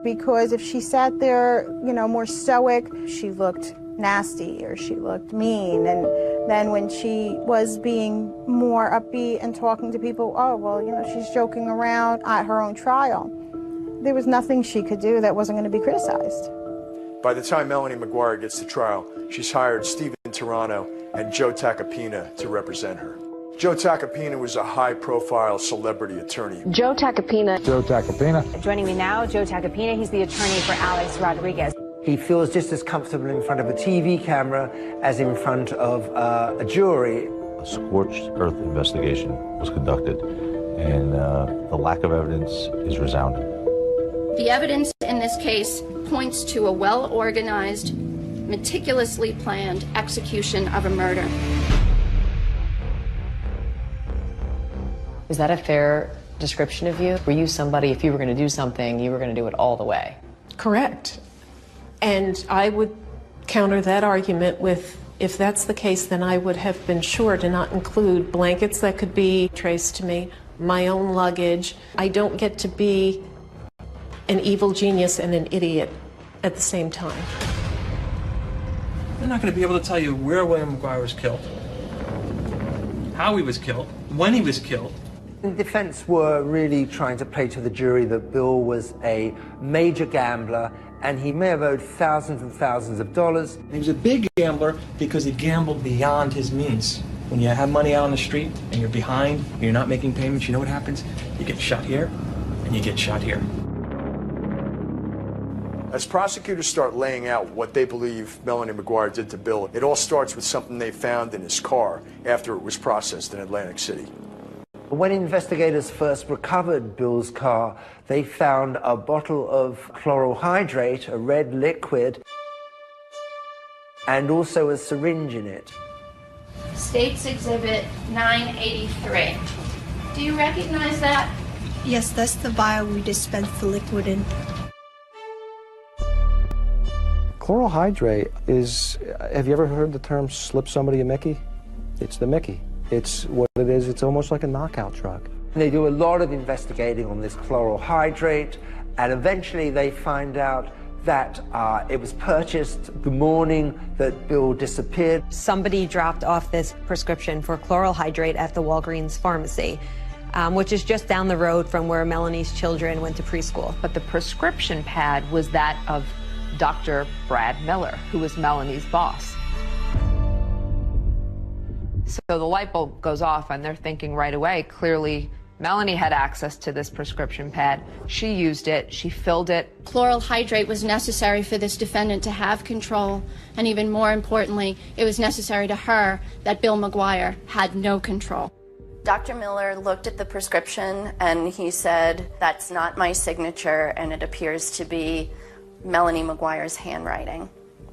because if she sat there, more stoic, she looked nasty or she looked mean. And then when she was being more upbeat and talking to people, oh, well, she's joking around at her own trial. There was nothing she could do that wasn't going to be criticized. By the time Melanie McGuire gets to trial, she's hired Stephen Tirano and Joe Tacopina to represent her. Joe Tacopina was a high-profile celebrity attorney. Joe Tacopina. Joe Tacopina. Joining me now, Joe Tacopina. He's the attorney for Alex Rodriguez. He feels just as comfortable in front of a TV camera as in front of a jury. A scorched earth investigation was conducted, and the lack of evidence is resounding. The evidence in this case points to a well-organized, meticulously planned execution of a murder. Is that a fair description of you? Were you somebody, if you were going to do something, you were going to do it all the way? Correct. And I would counter that argument with, if that's the case, then I would have been sure to not include blankets that could be traced to me, my own luggage. I don't get to be an evil genius and an idiot at the same time. They're not going to be able to tell you where William McGuire was killed, how he was killed, when he was killed. The defense were really trying to play to the jury that Bill was a major gambler and he may have owed thousands and thousands of dollars. He was a big gambler because he gambled beyond his means. When you have money out on the street and you're behind and you're not making payments, you know what happens? You get shot here and you get shot here. As prosecutors start laying out what they believe Melanie McGuire did to Bill, it all starts with something they found in his car after it was processed in Atlantic City. When investigators first recovered Bill's car, they found a bottle of chloral hydrate, a red liquid, and also a syringe in it. State's Exhibit 983. Do you recognize that? Yes, that's the vial we dispensed the liquid in. Chloral hydrate is, have you ever heard the term slip somebody a Mickey? It's the Mickey. It's what it is. It's almost like a knockout drug. They do a lot of investigating on this chloral hydrate, and eventually they find out that it was purchased the morning that Bill disappeared. Somebody dropped off this prescription for chloral hydrate at the Walgreens pharmacy, which is just down the road from where Melanie's children went to preschool. But the prescription pad was that of Dr. Brad Miller, who was Melanie's boss. So the light bulb goes off and they're thinking right away, clearly Melanie had access to this prescription pad. She used it, she filled it. Chloral hydrate was necessary for this defendant to have control, and even more importantly, it was necessary to her that Bill McGuire had no control. Dr. Miller looked at the prescription and he said, "That's not my signature, and it appears to be Melanie McGuire's handwriting."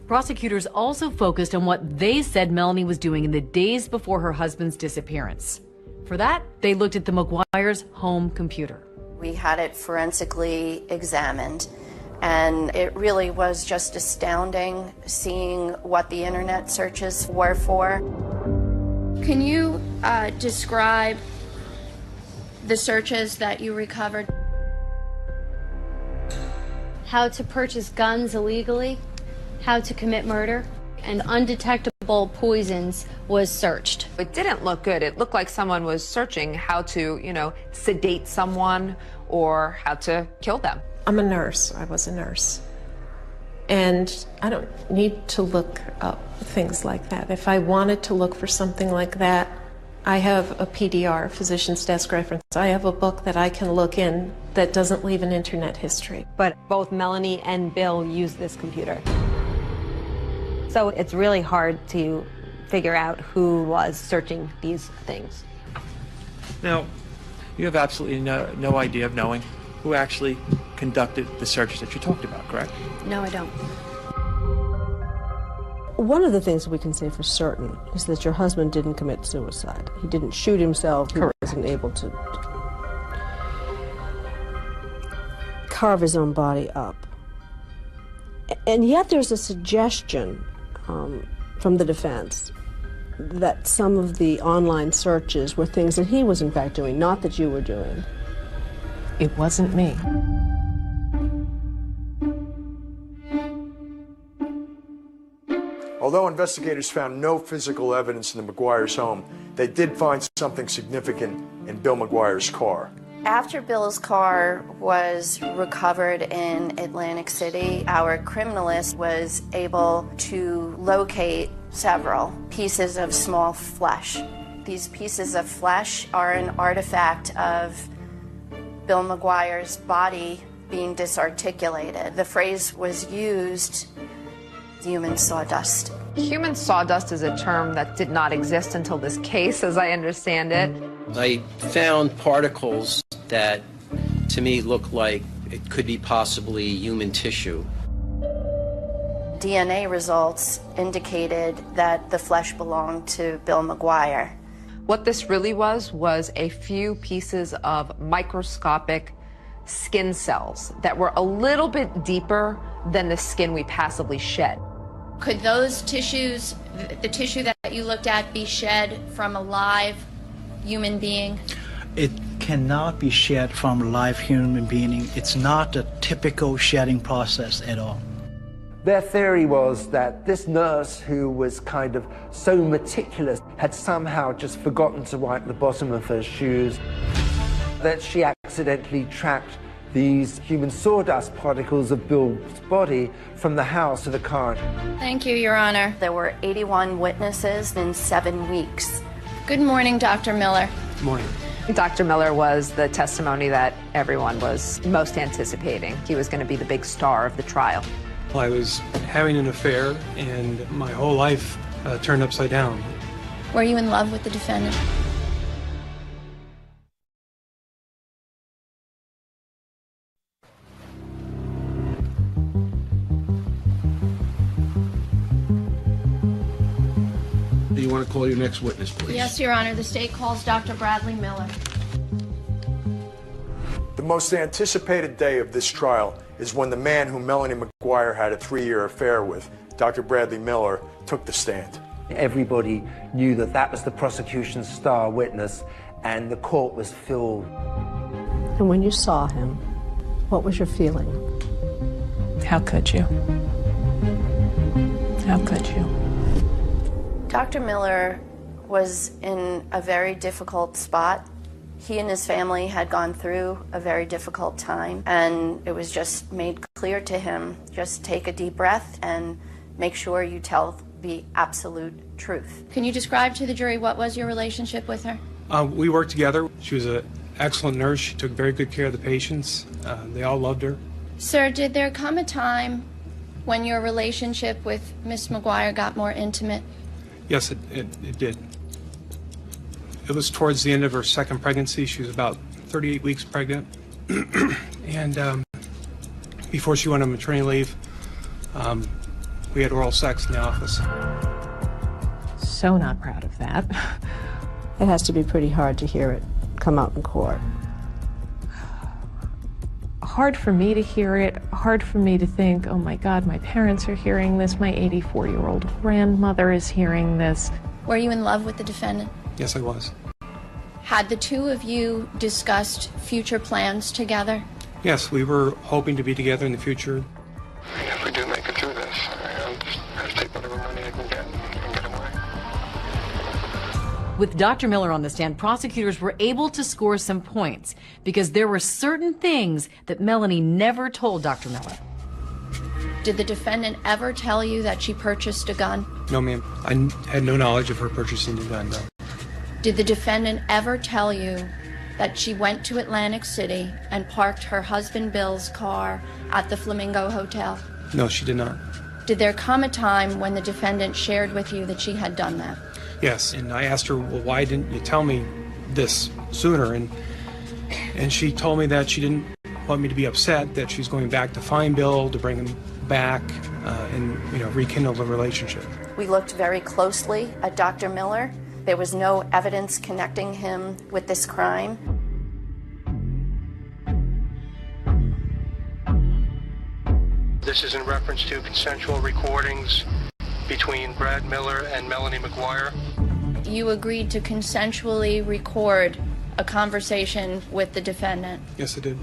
Prosecutors also focused on what they said Melanie was doing in the days before her husband's disappearance. For that, they looked at the McGuire's home computer. We had it forensically examined, and it really was just astounding seeing what the internet searches were for. Can you describe the searches that you recovered? How to purchase guns illegally, how to commit murder, and undetectable poisons was searched. It didn't look good. It looked like someone was searching how to, sedate someone or how to kill them. I'm a nurse. I was a nurse. And I don't need to look up things like that. If I wanted to look for something like that, I have a PDR, Physician's Desk Reference. I have a book that I can look in that doesn't leave an internet history. But both Melanie and Bill used this computer. So it's really hard to figure out who was searching these things. Now, you have absolutely no idea of knowing who actually conducted the searches that you talked about, correct? No, I don't. One of the things we can say for certain is that your husband didn't commit suicide. He didn't shoot himself. He wasn't able to carve his own body up. And yet there's a suggestion from the defense that some of the online searches were things that he was in fact doing, not that you were doing. It wasn't me. Although investigators found no physical evidence in the McGuire's home, they did find something significant in Bill McGuire's car. After Bill's car was recovered in Atlantic City, our criminalist was able to locate several pieces of small flesh. These pieces of flesh are an artifact of Bill McGuire's body being disarticulated. The phrase was used, human sawdust. Human sawdust is a term that did not exist until this case, as I understand it. I found particles that, to me, look like it could be possibly human tissue. DNA results indicated that the flesh belonged to Bill McGuire. What this really was a few pieces of microscopic skin cells that were a little bit deeper than the skin we passively shed. Could those tissues, the tissue that you looked at, be shed from a live human being? It cannot be shed from a live human being. It's not a typical shedding process at all. Their theory was that this nurse, who was kind of so meticulous, had somehow just forgotten to wipe the bottom of her shoes, that she accidentally tracked these human sawdust particles of Bill's body from the house to the car. Thank you, Your Honor. There were 81 witnesses in 7 weeks. Good morning, Dr. Miller. Morning. Dr. Miller was the testimony that everyone was most anticipating. He was going to be the big star of the trial. I was having an affair, and my whole life turned upside down. Were you in love with the defendant? Do you want to call your next witness, please? Yes, Your Honor. The state calls Dr. Bradley Miller. The most anticipated day of this trial is when the man who Melanie McGuire had a 3-year affair with, Dr. Bradley Miller, took the stand. Everybody knew that that was the prosecution's star witness, and the court was filled. And when you saw him, what was your feeling? How could you? How could you? Dr. Miller was in a very difficult spot. He and his family had gone through a very difficult time, and it was just made clear to him, just take a deep breath and make sure you tell the absolute truth. Can you describe to the jury what was your relationship with her? We worked together. She was an excellent nurse. She took very good care of the patients. They all loved her. Sir, did there come a time when your relationship with Miss McGuire got more intimate? Yes, it did. It was towards the end of her second pregnancy. She was about 38 weeks pregnant. And before she went on maternity leave, we had oral sex in the office. So not proud of that. It has to be pretty hard to hear it come out in court. Hard for me to hear it, hard for me to think, oh my God, my parents are hearing this, my 84-year-old grandmother is hearing this. Were you in love with the defendant? Yes, I was. Had the two of you discussed future plans together? Yes, we were hoping to be together in the future. If we do make it through this, I'll just have to take whatever money I can get and get away. With Dr. Miller on the stand, prosecutors were able to score some points because there were certain things that Melanie never told Dr. Miller. Did the defendant ever tell you that she purchased a gun? No, ma'am. I had no knowledge of her purchasing the gun, no. Did the defendant ever tell you that she went to Atlantic City and parked her husband Bill's car at the Flamingo Hotel? No, she did not. Did there come a time when the defendant shared with you that she had done that? Yes, and I asked her, well, why didn't you tell me this sooner? And she told me that she didn't want me to be upset, that she's going back to find Bill, to bring him back, and rekindle the relationship. We looked very closely at Dr. Miller. There was no evidence connecting him with this crime. This is in reference to consensual recordings between Brad Miller and Melanie McGuire. You agreed to consensually record a conversation with the defendant. Yes, I did.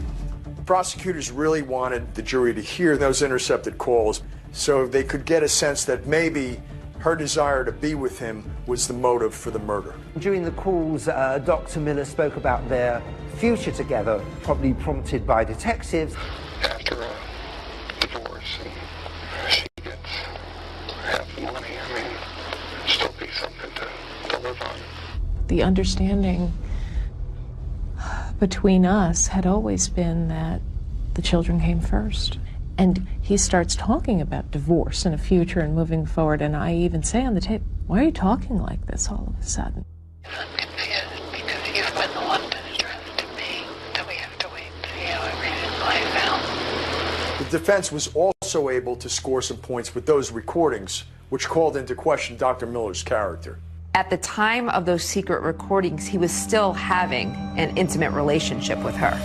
Prosecutors really wanted the jury to hear those intercepted calls so they could get a sense that maybe her desire to be with him was the motive for the murder. During the calls, Dr. Miller spoke about their future together, probably prompted by detectives. After a divorce, and she gets half the money, I mean, it'd still be something to live on. The understanding between us had always been that the children came first. And he starts talking about divorce and a future and moving forward, and I even say on the tape, why are you talking like this all of a sudden? I'm confused because you've been the one to address to me that we have to wait and see how everything plays out. The defense was also able to score some points with those recordings, which called into question Dr. Miller's character. At the time of those secret recordings, he was still having an intimate relationship with her.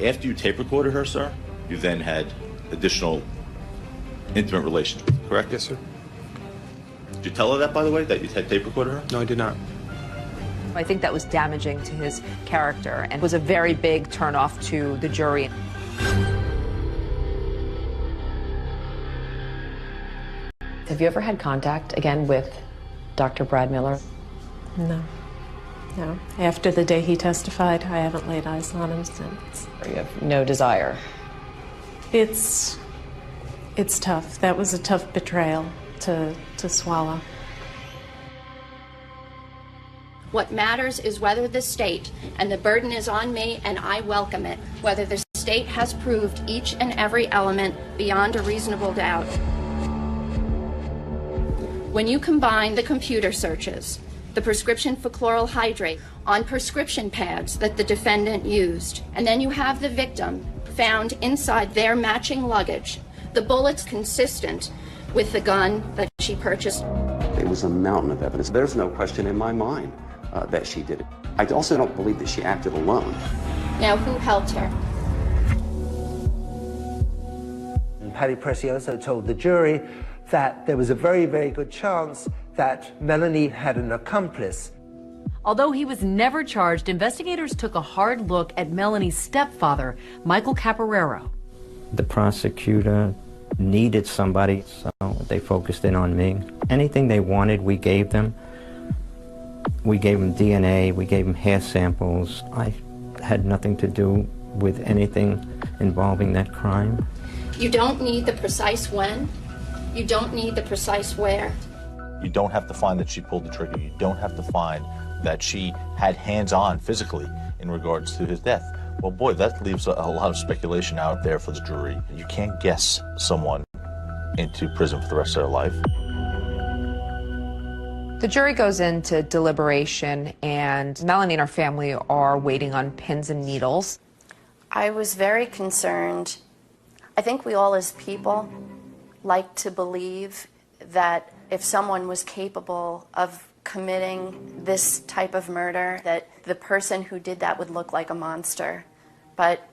After you tape recorded her, sir, you then had additional intimate relations with her, correct? Yes, sir. Did you tell her that, by the way, that you had tape recorded her? No, I did not. I think that was damaging to his character and was a very big turnoff to the jury. Have you ever had contact again with Dr. Brad Miller? No. No. After the day he testified, I haven't laid eyes on him since. You have no desire? It's tough. That was a tough betrayal to swallow. What matters is whether the state, and the burden is on me and I welcome it, whether the state has proved each and every element beyond a reasonable doubt. When you combine the computer searches, the prescription for chloral hydrate on prescription pads that the defendant used, and then you have the victim found inside their matching luggage, the bullets consistent with the gun that she purchased. It was a mountain of evidence. There's no question in my mind that she did it. I also don't believe that she acted alone. Now, who helped her? Paddy Precioso told the jury that there was a very, very good chance that Melanie had an accomplice. Although he was never charged, investigators took a hard look at Melanie's stepfather, Michael Caporero. The prosecutor needed somebody, so they focused in on me. Anything they wanted, we gave them. We gave them DNA, we gave them hair samples. I had nothing to do with anything involving that crime. You don't need the precise when. You don't need the precise where. You don't have to find that she pulled the trigger. You don't have to find that she had hands-on physically in regards to his death. Well, boy, that leaves a lot of speculation out there for the jury. You can't guess someone into prison for the rest of their life. The jury goes into deliberation, and Melanie and her family are waiting on pins and needles. I was very concerned. I think we all as people like to believe that if someone was capable of committing this type of murder, that the person who did that would look like a monster. But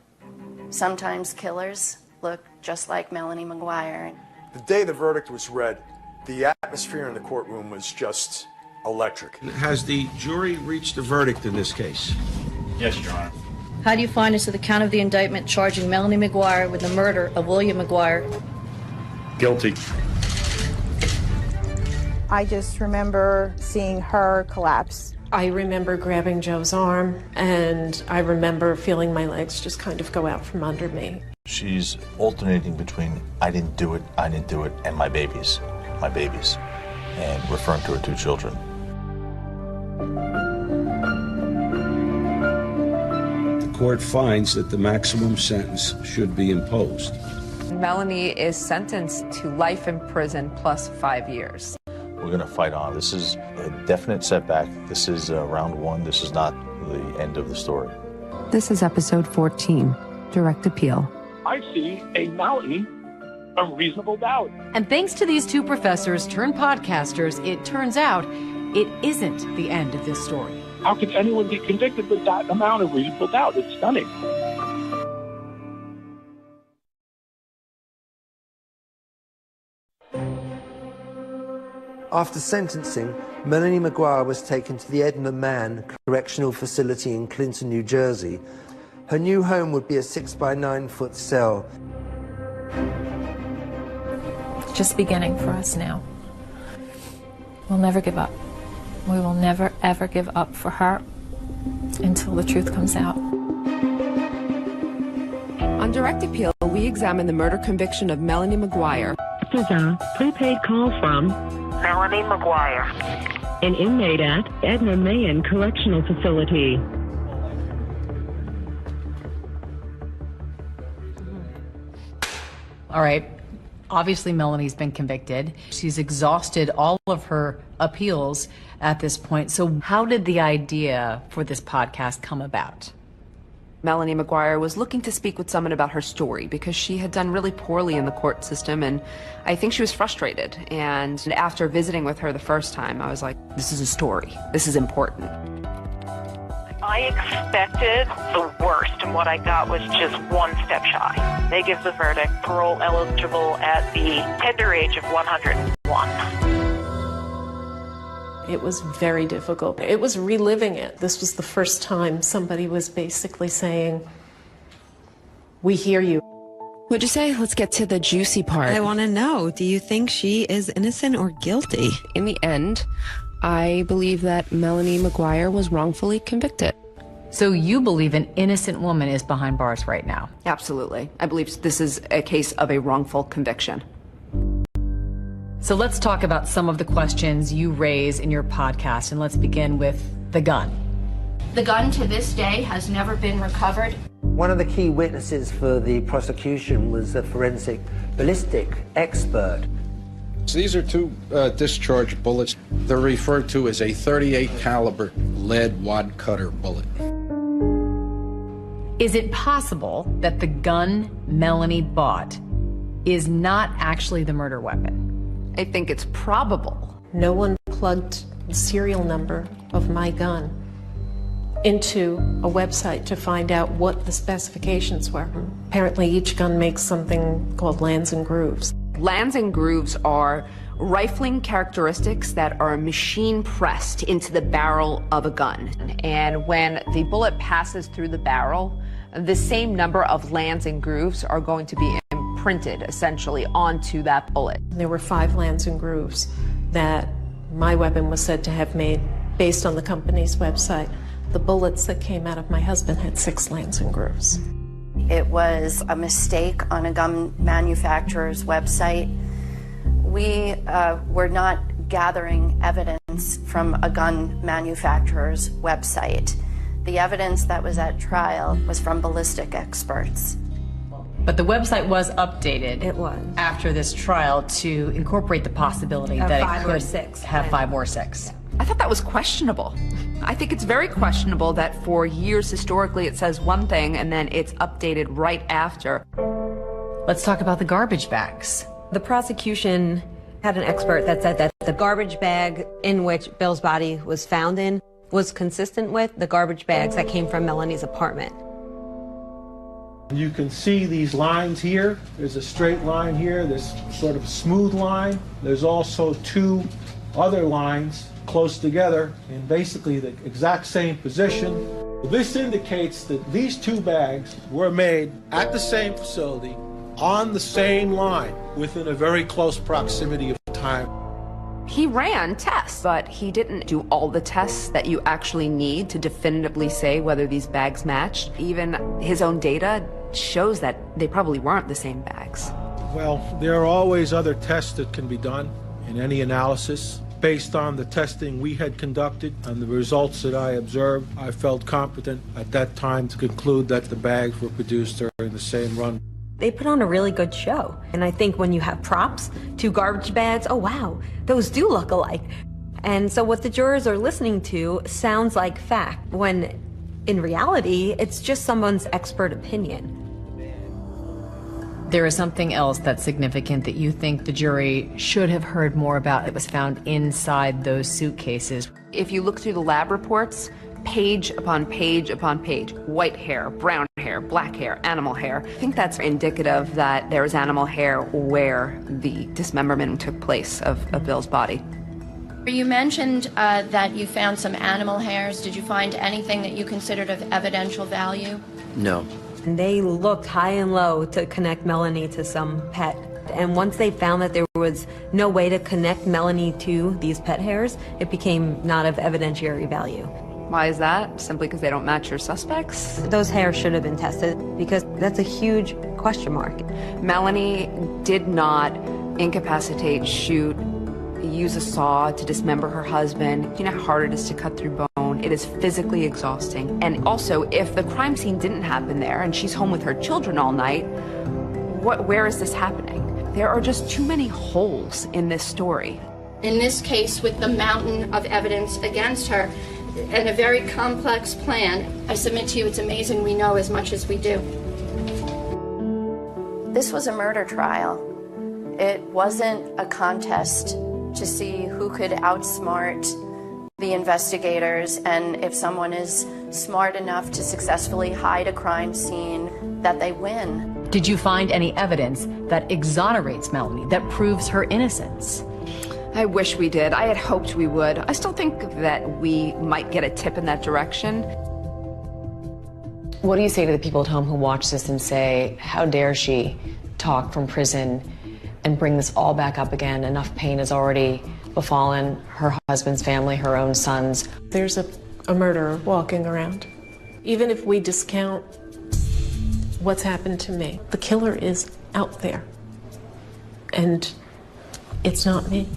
sometimes killers look just like Melanie McGuire. The day the verdict was read, the atmosphere in the courtroom was just electric. Has the jury reached a verdict in this case? Yes, Your Honor. How do you find as to the count of the indictment charging Melanie McGuire with the murder of William McGuire? Guilty. I just remember seeing her collapse. I remember grabbing Joe's arm, and I remember feeling my legs just kind of go out from under me. She's alternating between I didn't do it, and my babies, and referring to her two children. The court finds that the maximum sentence should be imposed. Melanie is sentenced to life in prison plus 5 years. We're going to fight on. This is a definite setback. This is round one. This is not the end of the story. This is episode 14, Direct Appeal. I see a mountain of reasonable doubt. And thanks to these two professors turned podcasters, it turns out it isn't the end of this story. How could anyone be convicted with that amount of reasonable doubt? It's stunning. After sentencing, Melanie McGuire was taken to the Edna Mann Correctional Facility in Clinton, New Jersey. Her new home would be a 6 by 9 foot cell. Just beginning for us now. We'll never give up. We will never, ever give up for her until the truth comes out. On Direct Appeal, we examine the murder conviction of Melanie McGuire. This is a prepaid call from Melanie McGuire, an inmate at Edna Mann Correctional Facility. All right. Obviously, Melanie's been convicted. She's exhausted all of her appeals at this point. So how did the idea for this podcast come about? Melanie McGuire was looking to speak with someone about her story because she had done really poorly in the court system, and I think she was frustrated. And after visiting with her the first time, I was like, this is a story. This is important. I expected the worst, and what I got was just one step shy. They give the verdict, parole eligible at the tender age of 101. It was very difficult. It was reliving it. This was the first time somebody was basically saying, we hear you. What'd you say? Let's get to the juicy part. I want to know, do you think she is innocent or guilty? In the end, I believe that Melanie McGuire was wrongfully convicted. So you believe an innocent woman is behind bars right now? Absolutely. I believe this is a case of a wrongful conviction. So let's talk about some of the questions you raise in your podcast, and let's begin with the gun. The gun to this day has never been recovered. One of the key witnesses for the prosecution was a forensic ballistic expert. So these are two discharge bullets. They're referred to as a 38 caliber lead wad cutter bullet. Is it possible that the gun Melanie bought is not actually the murder weapon? I think it's probable. No one plugged the serial number of my gun into a website to find out what the specifications were. Apparently each gun makes something called lands and grooves. Lands and grooves are rifling characteristics that are machine pressed into the barrel of a gun. And when the bullet passes through the barrel, the same number of lands and grooves are going to be imprinted essentially onto that bullet. There were 5 lands and grooves that my weapon was said to have made based on the company's website. The bullets that came out of my husband had 6 lands and grooves. It was a mistake on a gun manufacturer's website. We were not gathering evidence from a gun manufacturer's website. The evidence that was at trial was from ballistic experts. But the website was updated. It was. After this trial to incorporate the possibility Of that 5 it or could 6 have lands. 5 or 6. I thought that was questionable. I think it's very questionable that for years historically it says one thing and then it's updated right after. Let's talk about the garbage bags. The prosecution had an expert that said that the garbage bag in which Bill's body was found in was consistent with the garbage bags that came from Melanie's apartment. You can see these lines here. There's a straight line here, there's sort of a smooth line. There's also 2 other lines close together in basically the exact same position. This indicates that these 2 bags were made at the same facility on the same line within a very close proximity of time. He ran tests, but he didn't do all the tests that you actually need to definitively say whether these bags matched. Even his own data shows that they probably weren't the same bags. Well, there are always other tests that can be done in any analysis. Based on the testing we had conducted and the results that I observed, I felt competent at that time to conclude that the bags were produced during the same run. They put on a really good show. And I think when you have props, 2 garbage bags, oh wow, those do look alike. And so what the jurors are listening to sounds like fact, when in reality, it's just someone's expert opinion. There is something else that's significant that you think the jury should have heard more about that was found inside those suitcases. If you look through the lab reports, page upon page upon page, white hair, brown hair, black hair, animal hair. I think that's indicative that there was animal hair where the dismemberment took place of Bill's body. You mentioned that you found some animal hairs. Did you find anything that you considered of evidential value? No. And they looked high and low to connect Melanie to some pet. And once they found that there was no way to connect Melanie to these pet hairs, it became not of evidentiary value. Why is that? Simply because they don't match your suspects? Those hairs should have been tested because that's a huge question mark. Melanie did not incapacitate, shoot, use a saw to dismember her husband. You know how hard it is to cut through bone? It is physically exhausting. And also, if the crime scene didn't happen there and she's home with her children all night, where is this happening? There are just too many holes in this story. In this case, with the mountain of evidence against her and a very complex plan, I submit to you it's amazing we know as much as we do. This was a murder trial. It wasn't a contest to see who could outsmart the investigators, and if someone is smart enough to successfully hide a crime scene, that they win. Did you find any evidence that exonerates Melanie, that proves her innocence? I wish we did. I had hoped we would. I still think that we might get a tip in that direction. What do you say to the people at home who watch this and say, how dare she talk from prison and bring this all back up again? Enough pain has already befallen her husband's family, her own sons. There's a murderer walking around. Even if we discount what's happened to me, the killer is out there. And it's not me.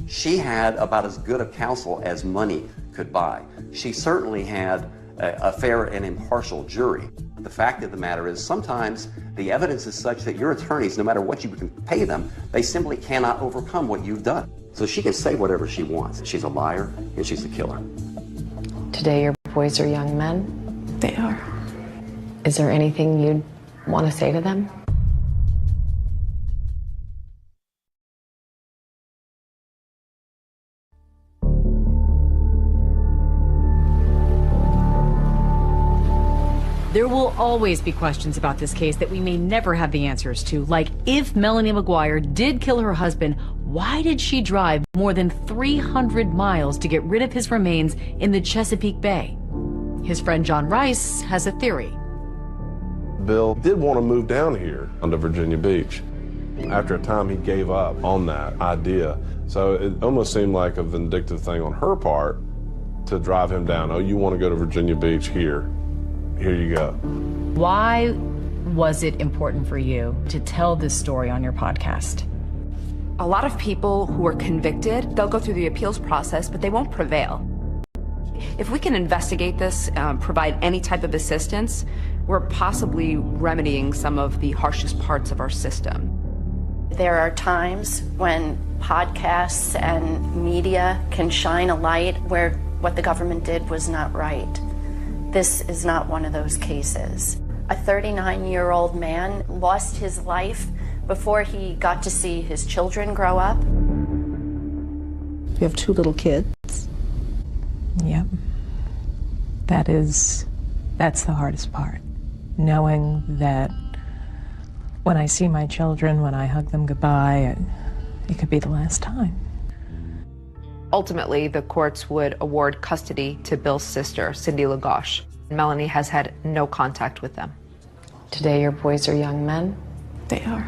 She had about as good a counsel as money could buy. She certainly had a fair and impartial jury. The fact of the matter is sometimes the evidence is such that your attorneys, no matter what you can pay them, they simply cannot overcome what you've done. So she can say whatever she wants. She's a liar and she's a killer. Today your boys are young men. They are. Is there anything you'd want to say to them? There will always be questions about this case that we may never have the answers to, like if Melanie McGuire did kill her husband, why did she drive more than 300 miles to get rid of his remains in the Chesapeake Bay? His friend John Rice has a theory. Bill did want to move down here onto Virginia Beach. After a time, he gave up on that idea. So it almost seemed like a vindictive thing on her part to drive him down. Oh, you want to go to Virginia Beach? Here you go. Why was it important for you to tell this story on your podcast? A lot of people who are convicted, they'll go through the appeals process, but they won't prevail. If we can investigate this, provide any type of assistance, we're possibly remedying some of the harshest parts of our system. There are times when podcasts and media can shine a light where what the government did was not right. This is not one of those cases. A 39-year-old man lost his life before he got to see his children grow up. You have 2 little kids. Yep. That's the hardest part. Knowing that when I see my children, when I hug them goodbye, it could be the last time. Ultimately, the courts would award custody to Bill's sister, Cindy Lagoche. Melanie has had no contact with them. Today your boys are young men. They are.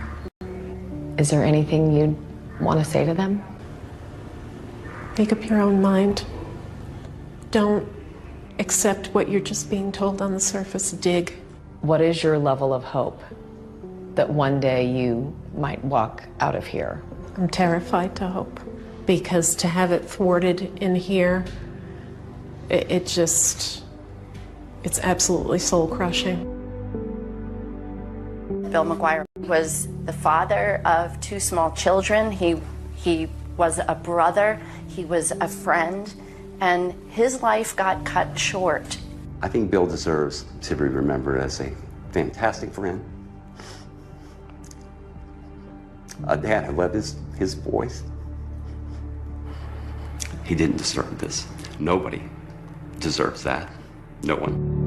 Is there anything you'd want to say to them? Make up your own mind. Don't accept what you're just being told on the surface. Dig. What is your level of hope that one day you might walk out of here? I'm terrified to hope, because to have it thwarted in here, it's absolutely soul-crushing. Bill McGuire was the father of 2 small children. He was a brother, he was a friend, and his life got cut short. I think Bill deserves to be remembered as a fantastic friend, a dad who loved his boys. He didn't deserve this. Nobody deserves that. No one.